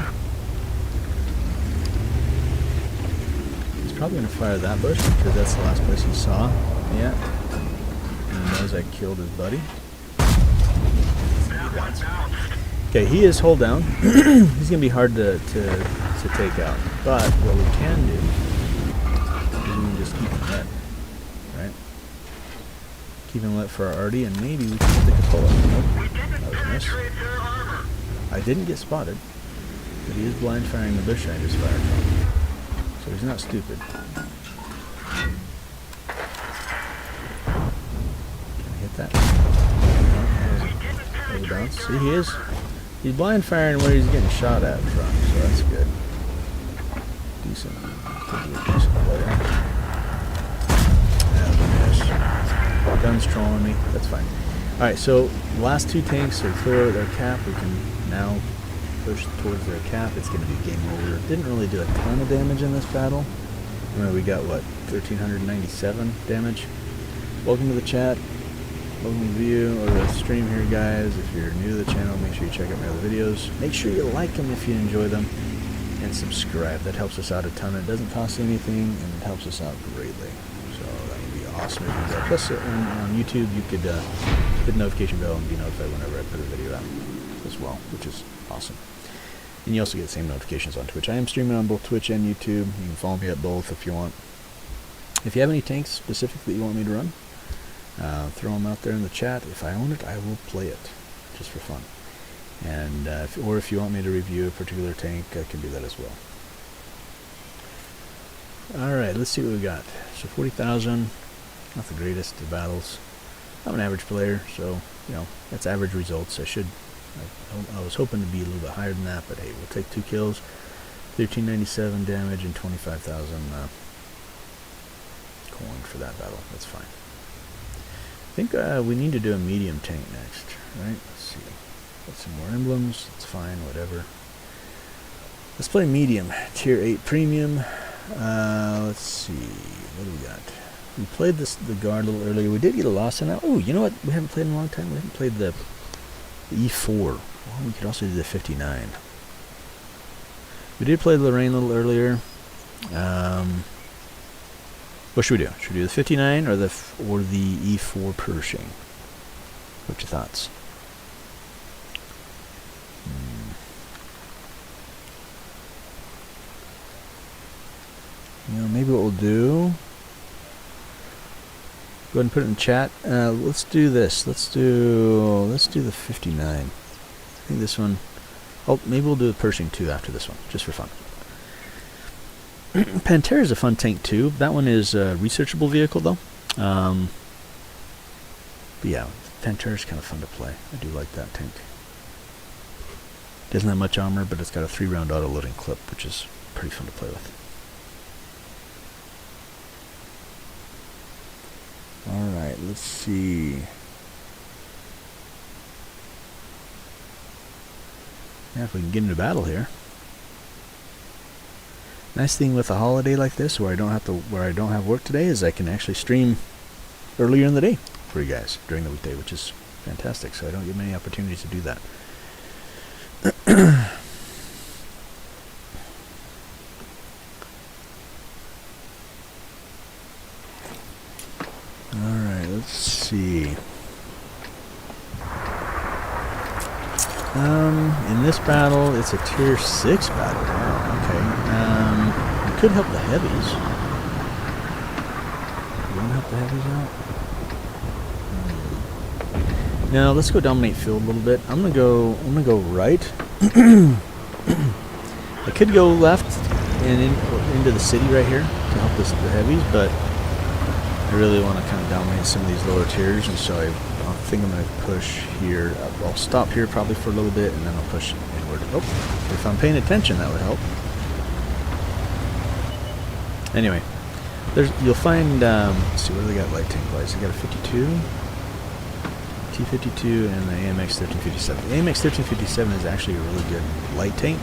He's probably gonna fire that bush because that's the last place he saw me at. And he knows I killed his buddy. Okay, he is hold down. He's gonna be hard to take out. But what we can do is we can just keep him lit. Right? Keep him lit for our arty, and maybe we can take a pull up. Nope. That was a miss. I didn't get spotted, but he is blind firing the bush I just fired from. So he's not stupid. Can I hit that? No, that was a bounce. See, he is. He's blind firing where he's getting shot at from, so that's good. Decent. Could be a decent player. That was a miss. Gun's trolling me. That's fine. Alright, so last two tanks are clear of their cap. We can now push towards their cap. It's going to be game over. Didn't really do a ton of damage in this battle. We got, what, 1,397 damage. Welcome to the chat. Welcome to the view or the stream here, guys. If you're new to the channel, make sure you check out my other videos. Make sure you like them if you enjoy them, and subscribe. That helps us out a ton. It doesn't cost you anything, and it helps us out greatly. So that would be awesome if you do. Plus, on YouTube, you could hit the notification bell and be notified whenever I put a video out as well, which is awesome. And you also get the same notifications on Twitch. I am streaming on both Twitch and YouTube. You can follow me at both if you want. If you have any tanks specific that you want me to run, throw them out there in the chat. If I own it, I will play it, just for fun. And if you want me to review a particular tank, I can do that as well. Alright, let's see what we got. So 40,000, not the greatest of battles. I'm an average player, so, you know, that's average results. I was hoping to be a little bit higher than that, but hey, we'll take 2 kills, 1397 damage, and 25,000 coin for that battle. That's fine. I think we need to do a medium tank next, right? Let's see. Got some more emblems. That's fine, whatever. Let's play medium. Tier 8 premium. Let's see. What do we got? We played the guard a little earlier. We did get a loss in that. Oh, you know what? We haven't played in a long time. We haven't played the E4. Well, we could also do the 59. We did play Lorraine a little earlier. What should we do? Should we do the 59 or the E4 Pershing? What's your thoughts? You know, maybe what we'll do. Go ahead and put it in chat. Let's do this. Let's do the 59. I think this one. Oh, maybe we'll do the Pershing 2 after this one, just for fun. Pantera is a fun tank too. That one is a researchable vehicle though. But yeah, Pantera is kind of fun to play. I do like that tank. Doesn't have much armor, but it's got a 3-round auto-loading clip, which is pretty fun to play with. Alright, let's see. Yeah, if we can get into battle here. Nice thing with a holiday like this, where I don't have work today, is I can actually stream earlier in the day for you guys during the weekday, which is fantastic. So I don't get many opportunities to do that. All right, let's see. In this battle, it's a tier 6 battle. Oh, okay. We could help the heavies. You want to help the heavies out? No, let's go dominate field a little bit. I'm gonna go right. I could go left and into the city right here to help the heavies, but I really want to kind of dominate some of these lower tiers, and so I think I'm going to push here. I'll stop here probably for a little bit, and then I'll push inward. Oh, if I'm paying attention, that would help. Anyway, you'll find, let's see, what do they got light tank wise? They got a 52. T-52 and the AMX 1357. The AMX 1357 is actually a really good light tank.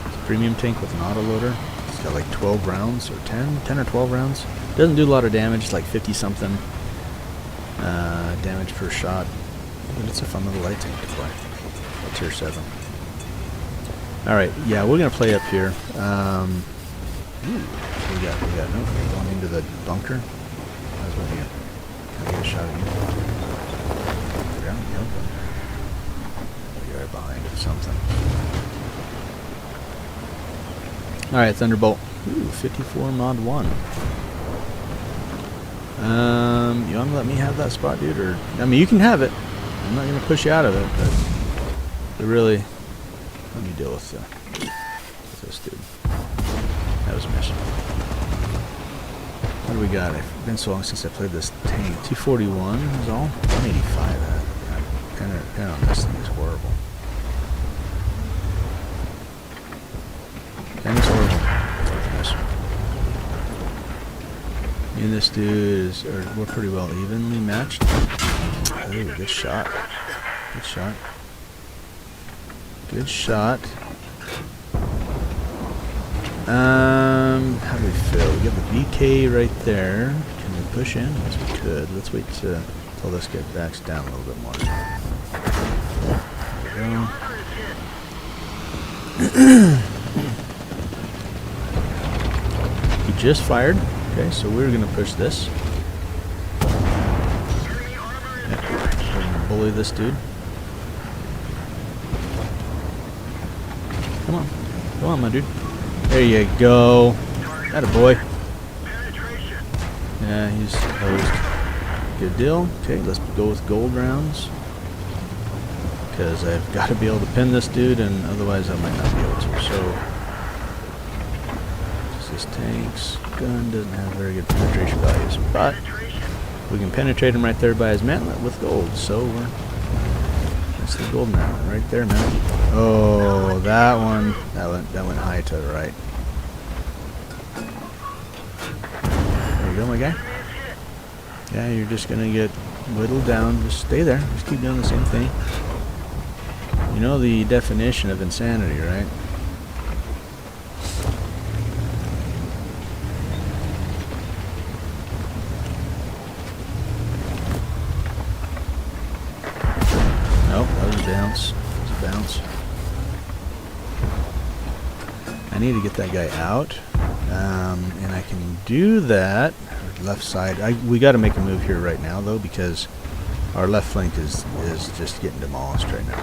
It's a premium tank with an autoloader. It's got like 12 rounds or 10 or 12 rounds. Doesn't do a lot of damage, like 50 something damage per shot. But it's a fun little light tank to play. A tier 7. Alright, yeah, we're gonna play up here. Ooh, we got no going into the bunker. That's what we got. Can I get a shot at you? You're out in the open. You're right behind it, something. Alright, Thunderbolt. Ooh, 54 mod 1. You wanna let me have that spot, dude? Or I mean, you can have it. I'm not gonna push you out of it, but really, let me deal with this dude. That was a mission. What do we got? It's been so long since I played this tank. 241 is all. 185. Kind of this thing is horrible. Kind of horrible. Me and this dude we're pretty well evenly matched. Ooh, good shot. Good shot. Good shot. How do we feel? We got the VK right there. Can we push in? Yes, we could. Let's wait till this guy backs down a little bit more. There we go. He just fired. Okay, so we're gonna push this. Yep, we're gonna bully this dude. Come on. Come on, my dude. There you go. Atta boy. Yeah, he's hosed. Good deal. Okay, let's go with gold rounds. Because I've got to be able to pin this dude, and otherwise I might not be able to. So, this tank's gun doesn't have very good penetration values, but we can penetrate him right there by his mantlet with gold. So that's the gold mantlet right there, man. Oh, that went high to the right. There you go, my guy. Yeah, you're just gonna get whittled down. Just stay there. Just keep doing the same thing. You know the definition of insanity, right? Nope, that was a bounce. That was a bounce. I need to get that guy out, and I can do that. Left side. We got to make a move here right now, though, because our left flank is just getting demolished right now.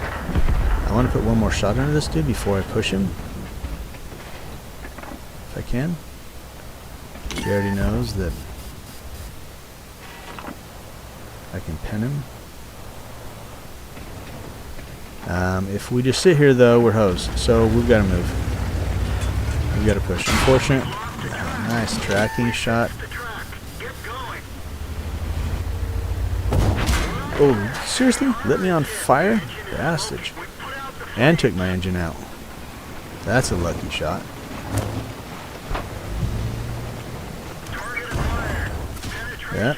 I want to put one more shot into this dude before I push him, if I can. He already knows that I can pin him. If we just sit here, though, we're hosed. So we've got to move. We've got to push. Unfortunate. Nice tracking shot. Oh, seriously? Lit me on fire? Bastard. And took my engine out. That's a lucky shot. Yeah.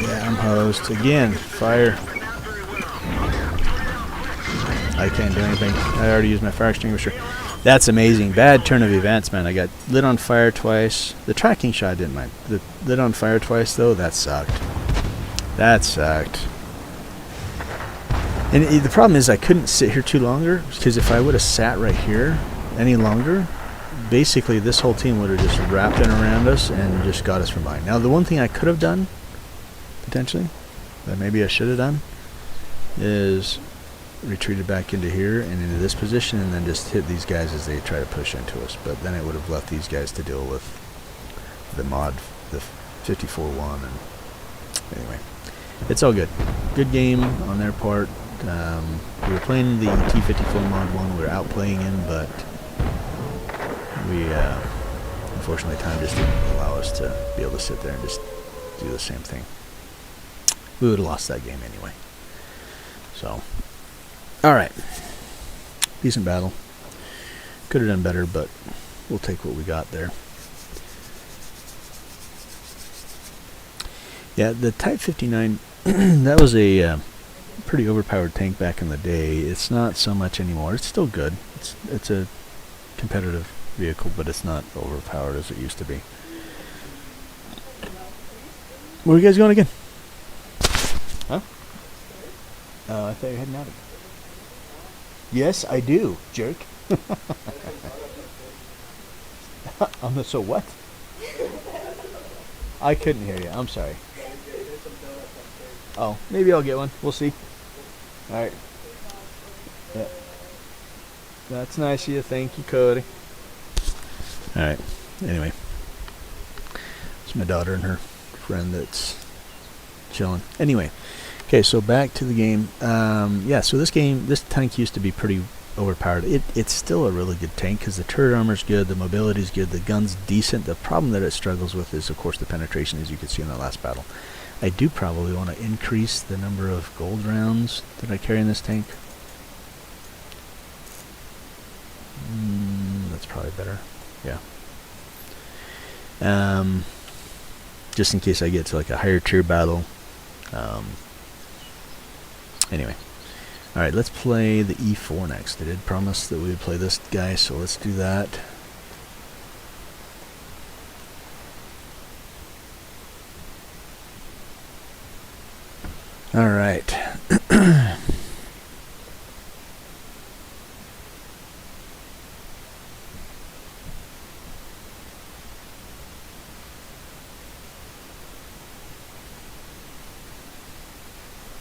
Yeah, I'm hosed. Again, fire. I can't do anything. I already used my fire extinguisher. That's amazing. Bad turn of events, man. I got lit on fire twice. The tracking shot didn't mind. The lit on fire twice, though, that sucked. That sucked. And the problem is I couldn't sit here too longer, because if I would have sat right here any longer, basically this whole team would have just wrapped in around us and just got us from behind. Now, the one thing I could have done, potentially, that maybe I should have done, is retreated back into here and into this position and then just hit these guys as they try to push into us. But then it would have left these guys to deal with the mod, the 54-1, and anyway. It's all good. Good game on their part. We were playing the T-54 mod 1. We were outplaying him, but we, unfortunately, time just didn't allow us to be able to sit there and just do the same thing. We would have lost that game anyway. So, alright. Decent battle. Could have done better, but we'll take what we got there. Yeah, the Type 59 that was a pretty overpowered tank back in the day. It's not so much anymore. It's still good. It's a competitive vehicle, but it's not overpowered as it used to be. Where are you guys going again? Huh? I thought you were heading out again. Yes, I do, jerk. So what? I couldn't hear you. I'm sorry. Oh, maybe I'll get one. We'll see. All right. Yeah. That's nice of you. Thank you, Cody. All right. Anyway, it's my daughter and her friend that's chilling. Anyway, okay. So back to the game. Yeah. So this tank used to be pretty overpowered. It's still a really good tank because the turret armor's good, the mobility's good, the gun's decent. The problem that it struggles with is, of course, the penetration, as you could see in that last battle. I do probably want to increase the number of gold rounds that I carry in this tank. That's probably better. Yeah. Just in case I get to like a higher tier battle. Anyway. Alright, let's play the E4 next. I did promise that we would play this guy, so let's do that. Alright.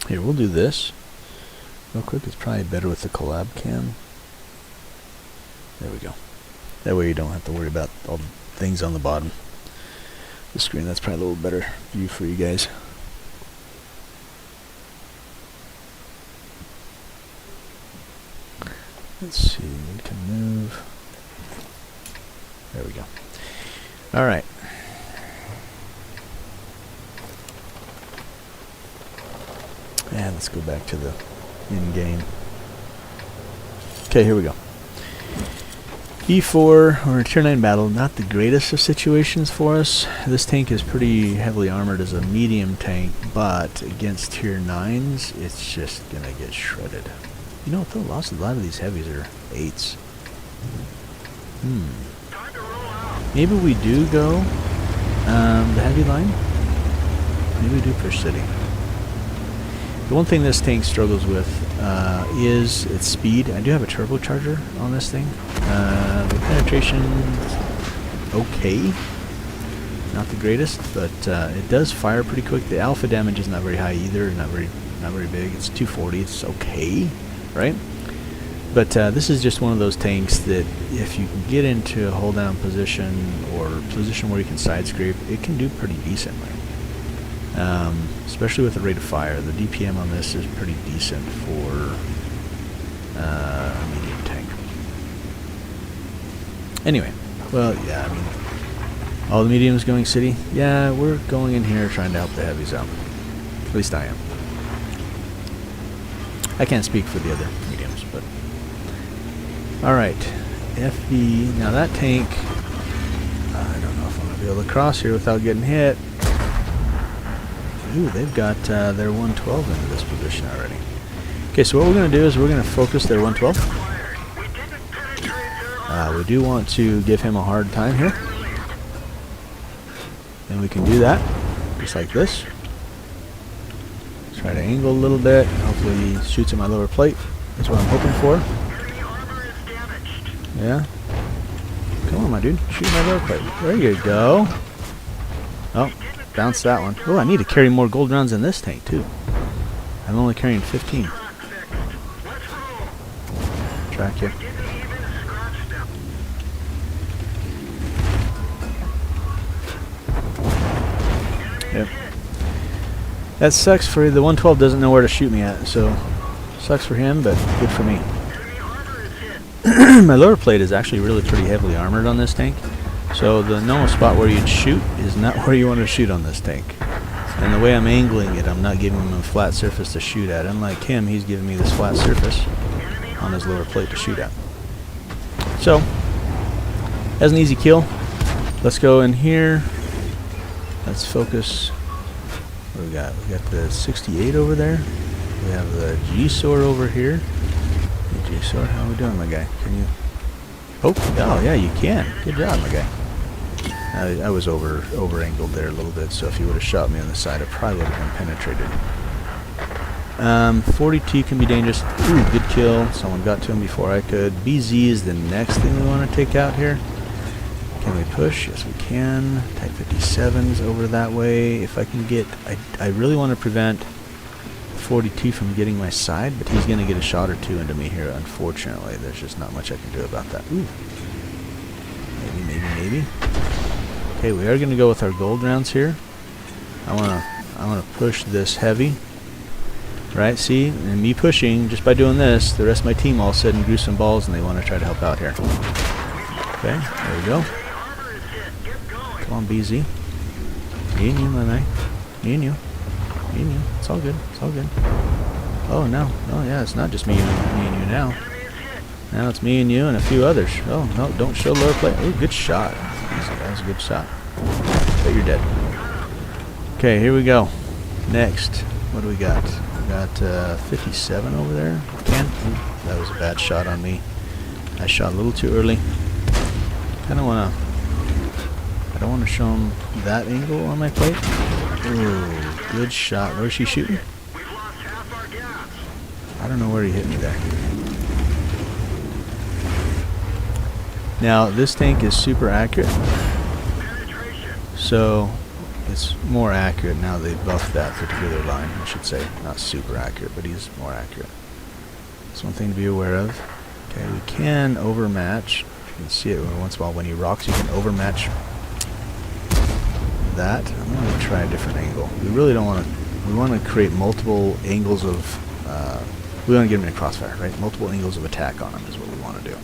Here, we'll do this real quick. It's probably better with the collab cam. There we go. That way you don't have to worry about all the things on the bottom of the screen. That's probably a little better view for you guys. Let's see, we can move. There we go. Alright. And let's go back to the in-game. Okay, here we go. E4, or Tier 9 battle, not the greatest of situations for us. This tank is pretty heavily armored as a medium tank, but against Tier 9s, it's just gonna get shredded. You know what though? A lot of these heavies are 8s. Maybe we do go the heavy line? Maybe we do push city. The one thing this tank struggles with is its speed. I do have a turbocharger on this thing. The penetration, okay. Not the greatest, but it does fire pretty quick. The alpha damage is not very high either, not very big. It's 240, it's okay, right? But this is just one of those tanks that if you can get into a hold down position or a position where you can side scrape, it can do pretty decently. Especially with the rate of fire. The DPM on this is pretty decent for a medium tank. Anyway, well, yeah, I mean, all the mediums going city? Yeah, we're going in here trying to help the heavies out. At least I am. I can't speak for the other mediums, but... Alright, FV. Now that tank, I don't know if I'm going to be able to cross here without getting hit. Ooh, they've got their 112 into this position already. Okay, so what we're going to do is we're going to focus their 112. We do want to give him a hard time here. And we can do that, just like this. Try to angle a little bit. Hopefully he shoots at my lower plate. That's what I'm hoping for. Yeah. Come on, my dude. Shoot my lower plate. There you go. Oh. Bounce that one. Oh, I need to carry more gold rounds in this tank, too. I'm only carrying 15. Track you. Yep. That sucks for you. The 112 doesn't know where to shoot me at, so sucks for him, but good for me. My lower plate is actually really pretty heavily armored on this tank. So the normal spot where you'd shoot is not where you want to shoot on this tank. And the way I'm angling it, I'm not giving him a flat surface to shoot at. Unlike him, he's giving me this flat surface on his lower plate to shoot at. So, as an easy kill, let's go in here. Let's focus What do we got? We got the 68 over there. We have the G-Sor over here. Hey, G-Sor, how are we doing, my guy? Can you... Oh, yeah, you can. Good job, my guy. I was over-angled there a little bit, so if he would have shot me on the side, I probably would have been penetrated. 40T can be dangerous. Ooh, good kill. Someone got to him before I could. BZ is the next thing we want to take out here. Can we push? Yes, we can. Type 57's over that way. If I can get... I really want to prevent 40T from getting my side, but he's going to get a shot or two into me here. Unfortunately, there's just not much I can do about that. Ooh. Maybe. Okay, we are going to go with our gold rounds here. I want to push this heavy. Right, see? And me pushing, just by doing this, the rest of my team all of a sudden grew some balls and they want to try to help out here. Okay, there we go. Come on, BZ. Me and you, my man. Me and you. Me and you. It's all good. It's all good. Oh, no. Oh, yeah, it's not just me and you now. Now it's me and you and a few others. Oh, no, don't show lower plate. Oh, good shot. That was a good shot. But you're dead. Okay, here we go. Next. What do we got? We got 57 over there. Ooh, that was a bad shot on me. I shot a little too early. I don't want to show him that angle on my plate. Ooh, good shot. Where's she shooting? I don't know where he hit me there. Now, this tank is super accurate. So, it's more accurate now they've buffed that particular line, I should say. Not super accurate, but he's more accurate. That's one thing to be aware of. Okay, we can overmatch. You can see it once in a while when he rocks, you can overmatch that. I'm going to try a different angle. We really don't want to... We want to create multiple angles of... we want to get him in a crossfire, right? Multiple angles of attack on him is what we want to do.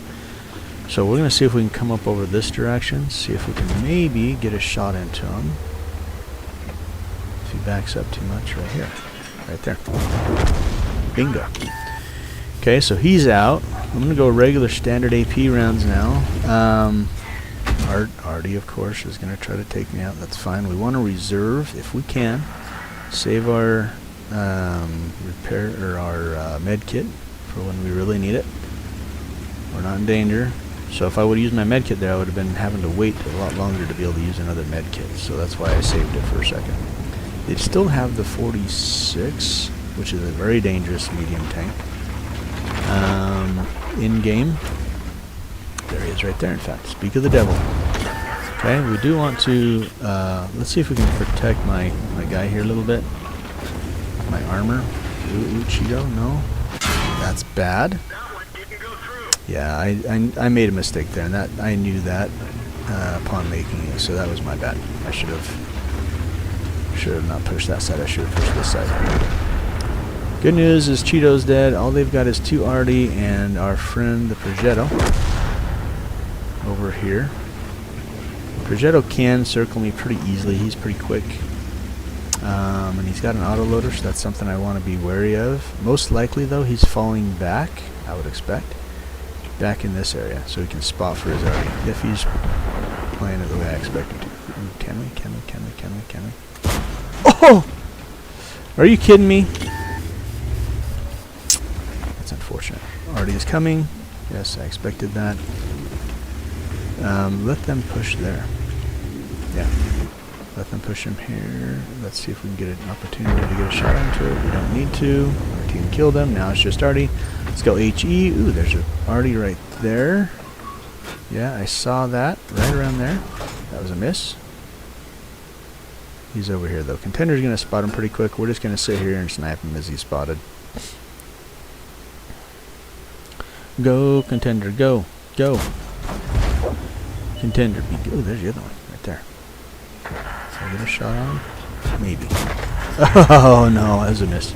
So we're going to see if we can come up over this direction, see if we can maybe get a shot into him. If he backs up too much, right here. Right there. Bingo. Okay, so he's out. I'm going to go regular standard AP rounds now. Artie, of course, is going to try to take me out. That's fine. We want to reserve, if we can, save our repair or our med kit for when we really need it. We're not in danger. So if I would have used my med kit there, I would have been having to wait a lot longer to be able to use another med kit. So that's why I saved it for a second. They still have the 46, which is a very dangerous medium tank. In game. There he is right there, in fact. Speak of the devil. Okay, we do want to, let's see if we can protect my guy here a little bit. My armor. Ooh, Cheeto, no. That's bad. Yeah, I made a mistake there, and that I knew that upon making it, so that was my bad. I should have not pushed that side. I should have pushed this side. Good news is Cheeto's dead. All they've got is 2 Artie and our friend the Progetto over here. Progetto can circle me pretty easily. He's pretty quick. And he's got an autoloader, so that's something I want to be wary of. Most likely, though, he's falling back, I would expect. Back in this area, so he can spot for his Artie, if he's playing it the way I expect him to. Ooh, can we? Oh! Are you kidding me? That's unfortunate. Artie is coming. Yes, I expected that. Let them push there. Yeah. Let them push him here. Let's see if we can get an opportunity to get a shot into it. We don't need to. Our team killed him. Now it's just Artie. Let's go HE. Ooh, there's an Artie right there. Yeah, I saw that. Right around there. That was a miss. He's over here, though. Contender's going to spot him pretty quick. We're just going to sit here and snipe him as he's spotted. Go, Contender. Go. Go. Contender. Oh, there's the other one. Right there. Can I get a shot on him? Maybe. Oh, no. That was a miss.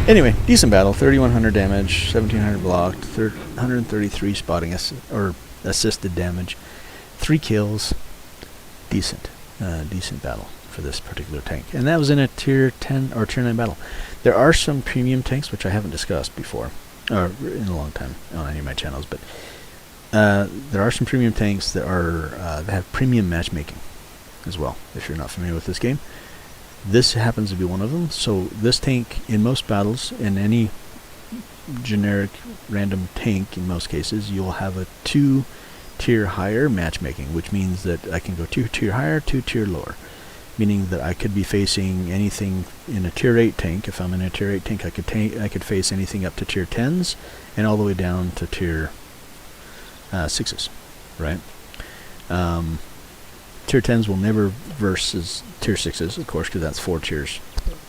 Anyway, decent battle. 3,100 damage, 1,700 blocked, 133 spotting or assisted damage, 3 kills. Decent battle for this particular tank. And that was in a tier 10 or tier 9 battle. There are some premium tanks which I haven't discussed before, or in a long time on any of my channels, but there are some premium tanks that are that have premium matchmaking as well. If you're not familiar with this game, This happens to be one of them. So this tank, in most battles, in any generic random tank, in most cases, you'll have a 2-tier higher matchmaking, which means that I can go 2-tier higher, 2-tier lower. Meaning that I could be facing anything in a tier 8 tank. If I'm in a tier 8 tank, I could face anything up to tier 10s and all the way down to tier 6s, right? Tier 10s will never versus tier 6s, of course, because that's 4 tiers,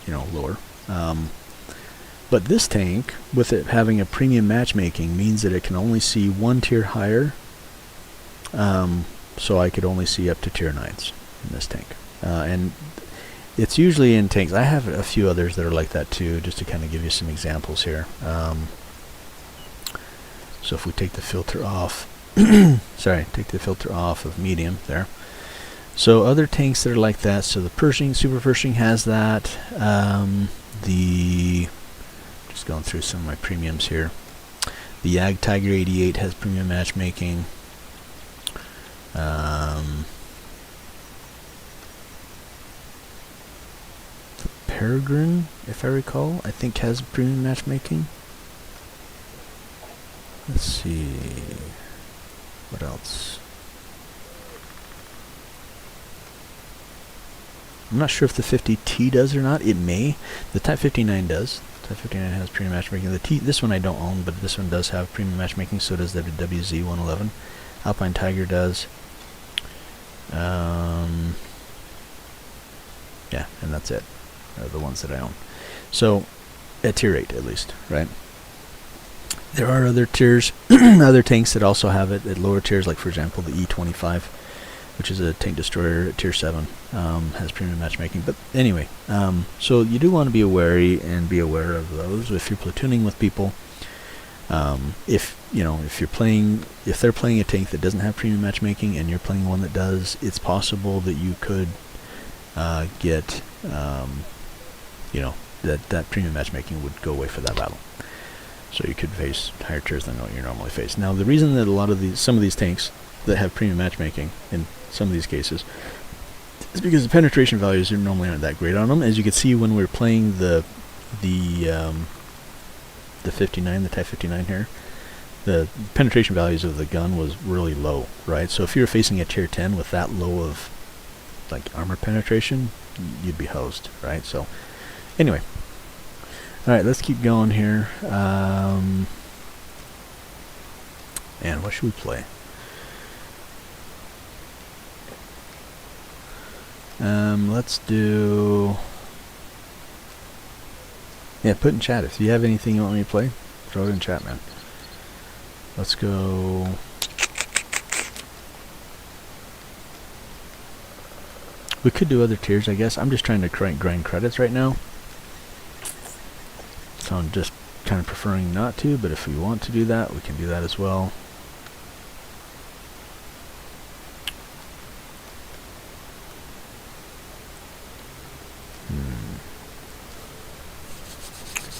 lower. But this tank, with it having a premium matchmaking, means that it can only see 1 tier higher. So I could only see up to tier 9s in this tank. And it's usually in tanks. I have a few others that are like that too, just to kind of give you some examples here. So if we take the filter off, take the filter off of medium there. So other tanks that are like that, so the Pershing, Super Pershing has that. Just going through some of my premiums here. The Ag Tiger 88 has premium matchmaking. Peregrine, if I recall, I think has premium matchmaking. Let's see, what else? I'm not sure if the 50T does or not. It may. The Type 59 does. Type 59 has premium matchmaking. This one I don't own, but this one does have premium matchmaking. So does the WZ-111. Alpine Tiger does. Yeah, and that's it. Are the ones that I own. So, at tier 8 at least, right? There are other tiers, other tanks that also have it at lower tiers, like for example the E-25, which is a tank destroyer at tier 7, has premium matchmaking. But anyway, so you do want to be wary and be aware of those if you're platooning with people. If they're playing a tank that doesn't have premium matchmaking and you're playing one that does, it's possible that you could get that premium matchmaking would go away for that battle. So you could face higher tiers than what you normally face. Now the reason that some of these tanks that have premium matchmaking in some of these cases is because the penetration values normally aren't that great on them. As you can see when we're playing the 59, the Type 59 here, the penetration values of the gun was really low, right? So if you're facing a tier 10 with that low of like armor penetration, you'd be hosed, right? So anyway, all right, let's keep going here. And what should we play? Let's do... Yeah, put in chat. If you have anything you want me to play, throw it in chat, man. Let's go... We could do other tiers, I guess. I'm just trying to grind credits right now. So I'm just kind of preferring not to, but if we want to do that, we can do that as well.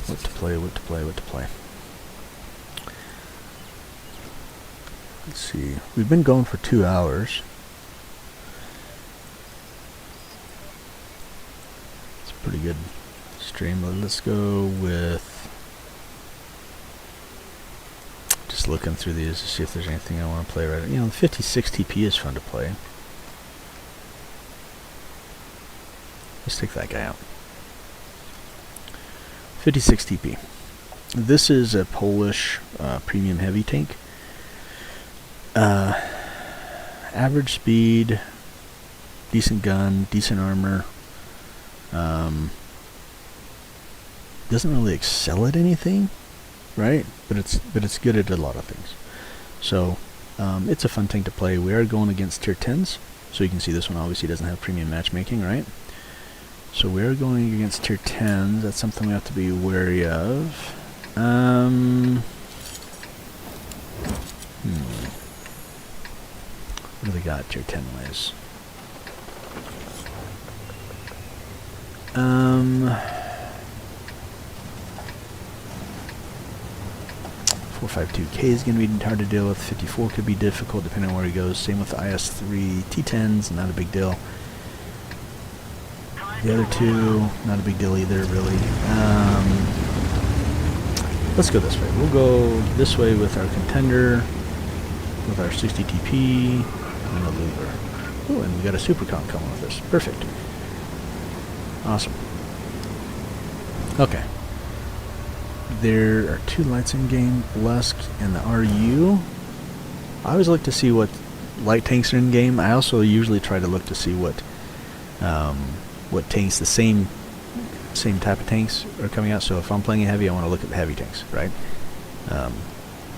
What to play, what to play, what to play. Let's see. We've been going for 2 hours. It's a pretty good stream. Let's go with... Just looking through these to see if there's anything I want to play right now. You know, the 56 TP is fun to play. Let's take that guy out. 56 TP. This is a Polish premium heavy tank. Average speed, decent gun, decent armor. Doesn't really excel at anything, right? But it's good at a lot of things. So it's a fun tank to play. We are going against tier 10s, so you can see this one obviously doesn't have premium matchmaking, right? So we're going against tier 10s. That's something we have to be wary of. What do we got tier 10 wise? 452K is going to be hard to deal with. 54 could be difficult depending on where he goes. Same with the IS-3 T10s, not a big deal. The other two, not a big deal either, really. Let's go this way. We'll go this way with our contender, with our 60 TP, and a Luger. Oh, and we got a Supercon coming with us. Perfect. Awesome. Okay. There are two lights in game, Lusk and the RU. I always look to see what light tanks are in game. I also usually try to look to see what tanks, the same type of tanks are coming out. So if I'm playing a heavy, I want to look at the heavy tanks, right?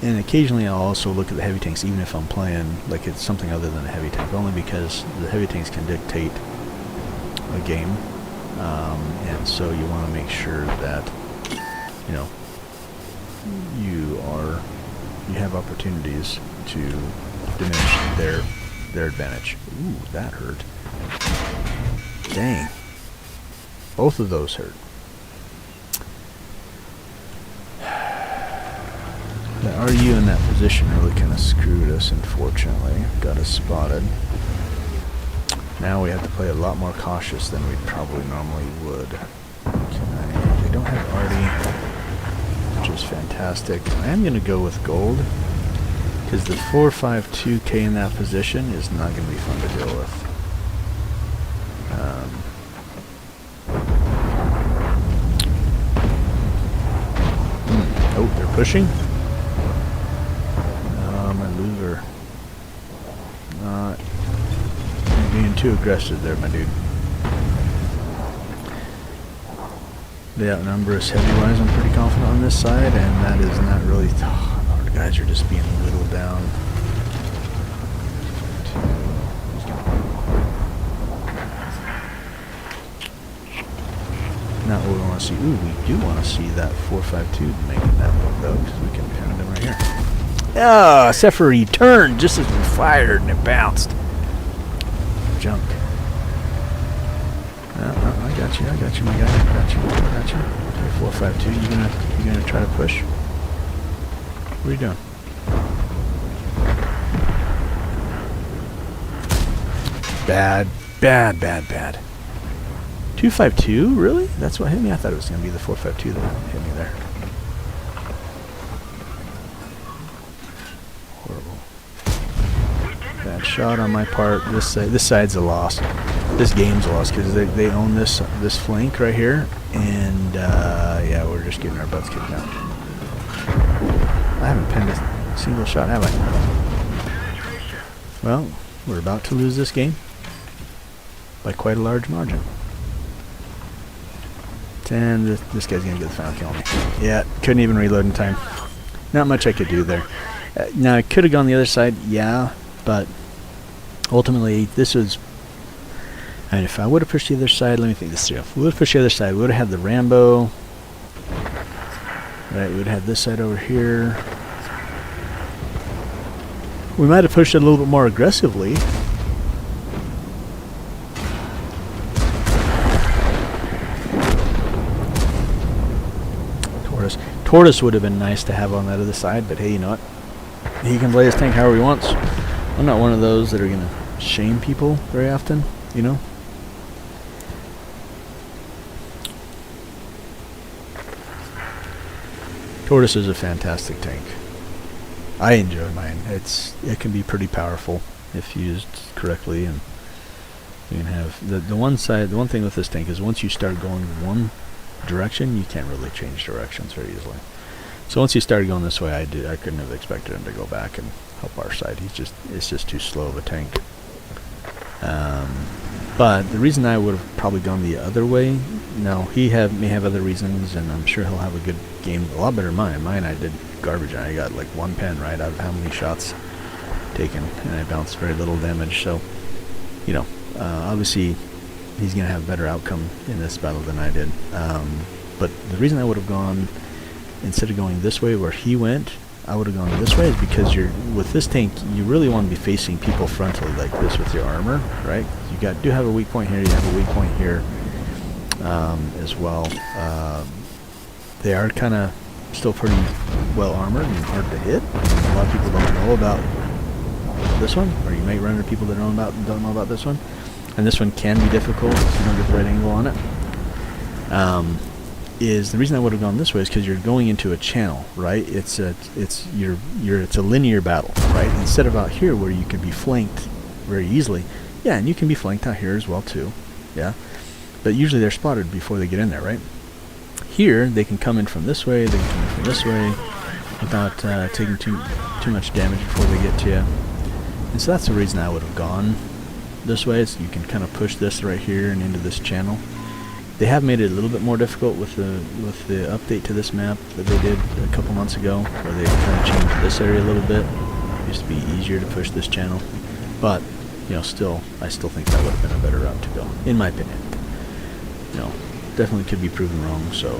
And occasionally I'll also look at the heavy tanks, even if I'm playing like it's something other than a heavy tank, only because the heavy tanks can dictate a game, and so you want to make sure that you have opportunities to diminish their advantage. Ooh, that hurt. Dang. Both of those hurt. The RU in that position really kind of screwed us, unfortunately. Got us spotted. Now we have to play a lot more cautious than we probably normally would. They don't have Artie, which is fantastic. I am going to go with gold, because the 4.52K in that position is not going to be fun to deal with. Oh, they're pushing. My Luger. You're being too aggressive there, my dude. They outnumber us heavy-wise, I'm pretty confident on this side, and that is not really... our guys are just being whittled down. Not what we want to see. Ooh, we do want to see that 4.52 making that move, though, because we can pound him right here. Ah, except for he turned just as we fired and it bounced. Junk. I got you, my guy. I got you. Okay, 4.52. You gonna try to push? What are you doing? Bad. 2.52? Really? That's what hit me? I thought it was gonna be the 4.52 that hit me there. Horrible. Bad shot on my part. This side's a loss. This game's a loss because they own this flank right here, and yeah, we're just getting our butts kicked out. I haven't pinned a single shot, have I? Well, we're about to lose this game by quite a large margin. And this guy's gonna get the final kill on me. Yeah, couldn't even reload in time. Not much I could do there. Now I could have gone the other side, yeah, but ultimately this was. I mean, if I would have pushed the other side, let me think this through. If we would have pushed the other side, we would have had the Rambo. Right, we would have this side over here. We might have pushed it a little bit more aggressively. Tortoise would have been nice to have on that other side, but hey, you know what? He can play his tank however he wants. I'm not one of those that are going to shame people very often, you know? Tortoise is a fantastic tank. I enjoy mine. It can be pretty powerful if used correctly, and you can have the one thing with this tank is once you start going one direction, you can't really change directions very easily. So once he started going this way, I couldn't have expected him to go back and help our side. It's just too slow of a tank. But the reason I would have probably gone the other way, now he may have other reasons, and I'm sure he'll have a good game, a lot better than mine. Mine I did garbage, and I got like 1 pen right out of how many shots taken, and I bounced very little damage. So, you know, obviously he's going to have a better outcome in this battle than I did. But the reason I would have gone, instead of going this way where he went, I would have gone this way is because with this tank, you really want to be facing people frontally like this with your armor, right? You do have a weak point here, you have a weak point here as well. They are kind of still pretty well armored and hard to hit. A lot of people don't know about this one, or you may run into people that don't know about this one. and this one can be difficult if you don't get the right angle on it, is the reason I would have gone this way is because you're going into a channel, right? It's a linear battle, right? Instead of out here where you can be flanked very easily. Yeah, and you can be flanked out here as well too. Yeah, but usually they're spotted before they get in there, right? Here they can come in from this way, they can come in from this way without taking too much damage before they get to you. And so that's the reason I would have gone this way, is you can kind of push this right here and into this channel. They have made it a little bit more difficult with the update to this map that they did a couple months ago, where they kind of changed this area a little bit. It used to be easier to push this channel, but I still think that would have been a better route to go, in my opinion. Definitely could be proven wrong. So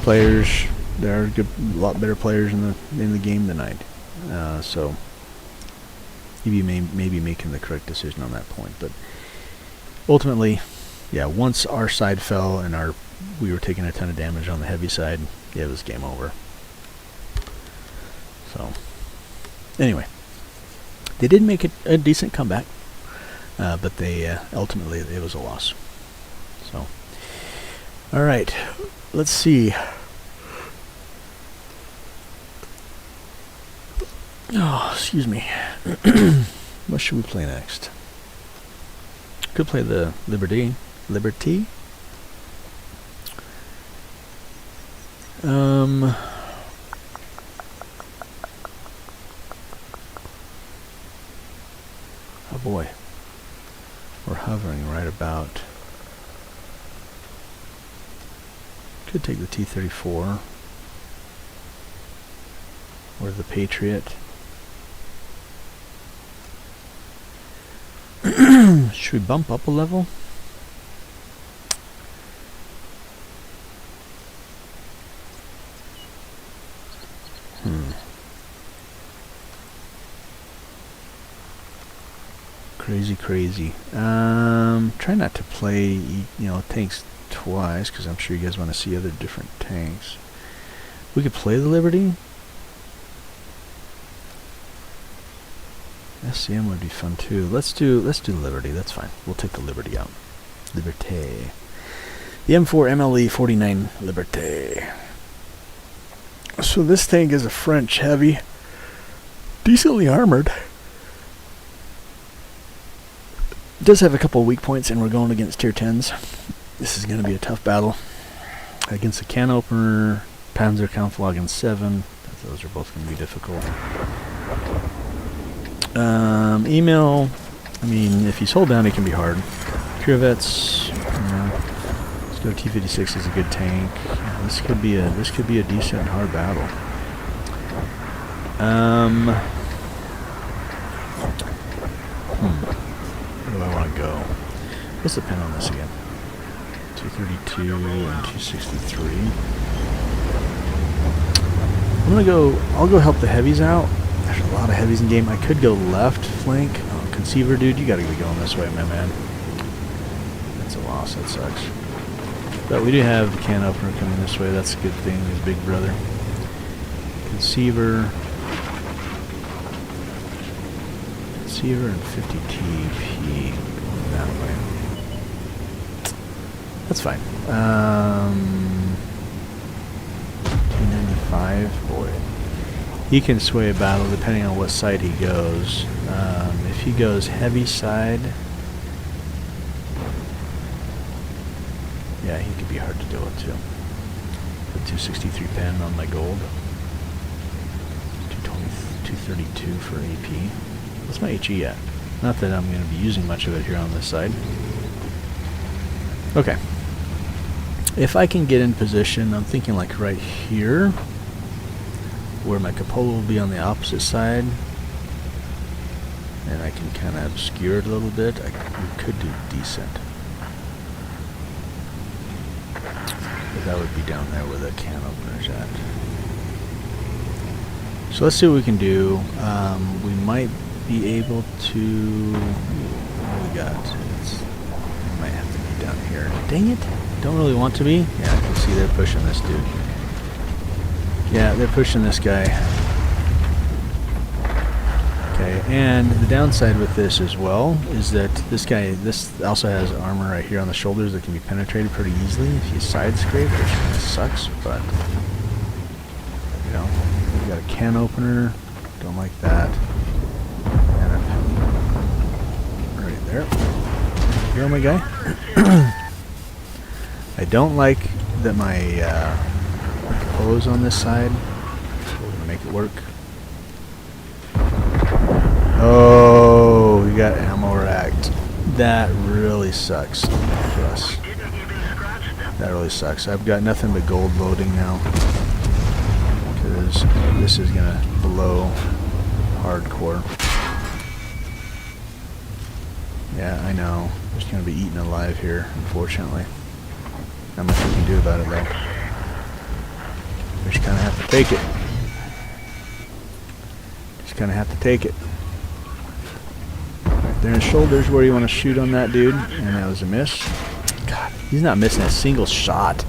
players, there are a lot better players in the game than I do. So you may be making the correct decision on that point, but ultimately, yeah, once our side fell and we were taking a ton of damage on the heavy side, yeah, it was game over. So anyway, they did make it a decent comeback, but they ultimately it was a loss. So all right, let's see. Oh, excuse me. What should we play next? Could play the Liberty. Oh boy. We're hovering right about. Could take the T-34 or the Patriot. Should we bump up a level? Crazy. Try not to play, tanks twice, because I'm sure you guys want to see other different tanks. We could play the Liberty. SCM would be fun too. Let's do Liberty. That's fine. We'll take the Liberty out. Liberté. The M4 MLE 49 Liberté. So this tank is a French heavy, decently armored. It does have a couple of weak points, and we're going against tier 10s. This is going to be a tough battle against the can opener, Panzerkampfwagen 7. Those are both going to be difficult. Email, if he's hold down, it can be hard. Kurevets, let's go. T-56 is a good tank. This could be a decent hard battle. Where do I want to go? What's the pin on this again? 232 and 263. I'll go help the heavies out. There's a lot of heavies in game. I could go left flank. Oh, Conceiver, dude, you gotta be going this way, my man. That's a loss. That sucks. But we do have the can opener coming this way. That's a good thing. His big brother. Conceiver and 50 TP going that way. That's fine. 295, boy. He can sway a battle depending on what side he goes. If he goes heavy side, yeah, he could be hard to deal with too. The 263 pen on my gold. 232 for AP. What's my HE at? Not that I'm going to be using much of it here on this side. Okay. If I can get in position, I'm thinking like right here, where my cupola will be on the opposite side, and I can kind of obscure it a little bit. We could do decent. But that would be down there where the can opener's at. So let's see what we can do. We might be able to. What do we got? We might have to be down here. Dang it! Don't really want to be. Yeah, I can see they're pushing this dude. Yeah, they're pushing this guy. Okay, and the downside with this as well is that this also has armor right here on the shoulders that can be penetrated pretty easily if you side scrape, which kind of sucks, but you know, we got a can opener, don't like that, and a right there. You know, my guy. I don't like that my hose on this side. We're gonna make it work. Oh, we got ammo racked. That really sucks for us. That really sucks. I've got nothing but gold loading now, because this is gonna blow hardcore. Yeah, I know. We're just gonna be eaten alive here, unfortunately. Not much we can do about it though. We just kinda have to take it. Just kinda have to take it. Right there in shoulders where you want to shoot on that dude, and that was a miss. God, he's not missing a single shot.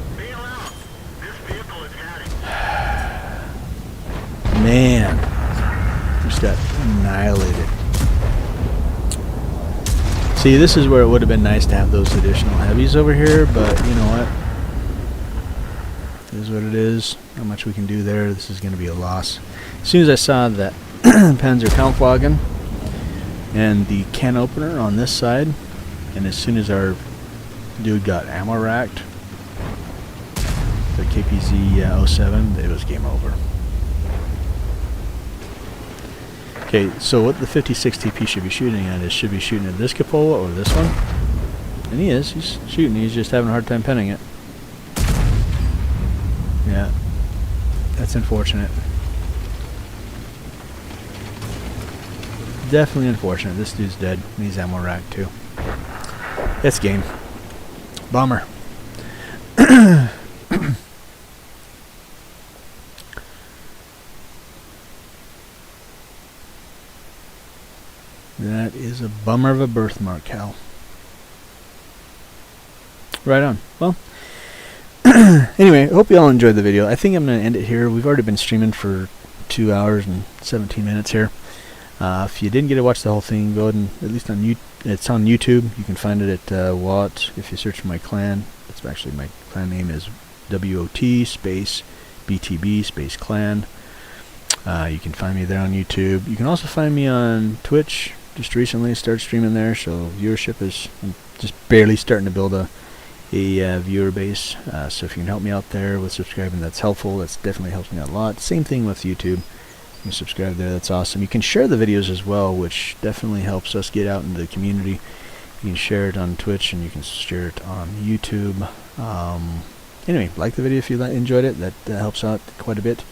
Man, just got annihilated. See, this is where it would have been nice to have those additional heavies over here, but you know what? It is what it is. Not much we can do there. This is going to be a loss. As soon as I saw that Panzer Kampfwagen and the can opener on this side, and as soon as our dude got ammo racked, the KPZ 07, it was game over. Okay, so what the 56 TP should be shooting at is should be shooting at this cupola or this one. And he is. He's shooting. He's just having a hard time pinning it. Yeah. That's unfortunate. Definitely unfortunate. This dude's dead. And he's ammo racked too. It's game. Bummer. That is a bummer of a birthmark, Cal. Right on. Well, anyway, I hope you all enjoyed the video. I think I'm going to end it here. We've already been streaming for 2 hours and 17 minutes here. If you didn't get to watch the whole thing, go ahead and, at least on it's on YouTube. You can find it at WOT. If you search for my clan, it's actually my clan name is WOT space BTB space clan. You can find me there on YouTube. You can also find me on Twitch. Just recently started streaming there, so viewership is just barely starting to build a viewer base. So if you can help me out there with subscribing, that's helpful. That's definitely helps me out a lot. Same thing with YouTube. You can subscribe there. That's awesome. You can share the videos as well, which definitely helps us get out into the community. You can share it on Twitch, and you can share it on YouTube. Anyway, like the video if you enjoyed it. That helps out quite a bit.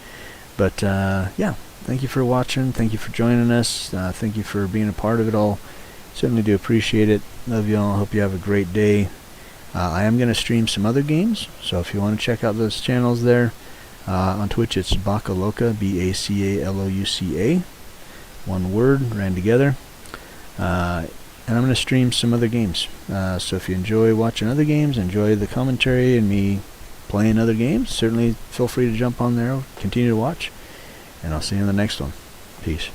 But yeah, thank you for watching. Thank you for joining us. Thank you for being a part of it all. Certainly do appreciate it. Love you all. Hope you have a great day. I am going to stream some other games, so if you want to check out those channels there, on Twitch it's Bacalouca, BACALOUCA, one word, ran together. And I'm going to stream some other games. So if you enjoy watching other games, enjoy the commentary and me playing other games, certainly feel free to jump on there, continue to watch, and I'll see you in the next one. Peace.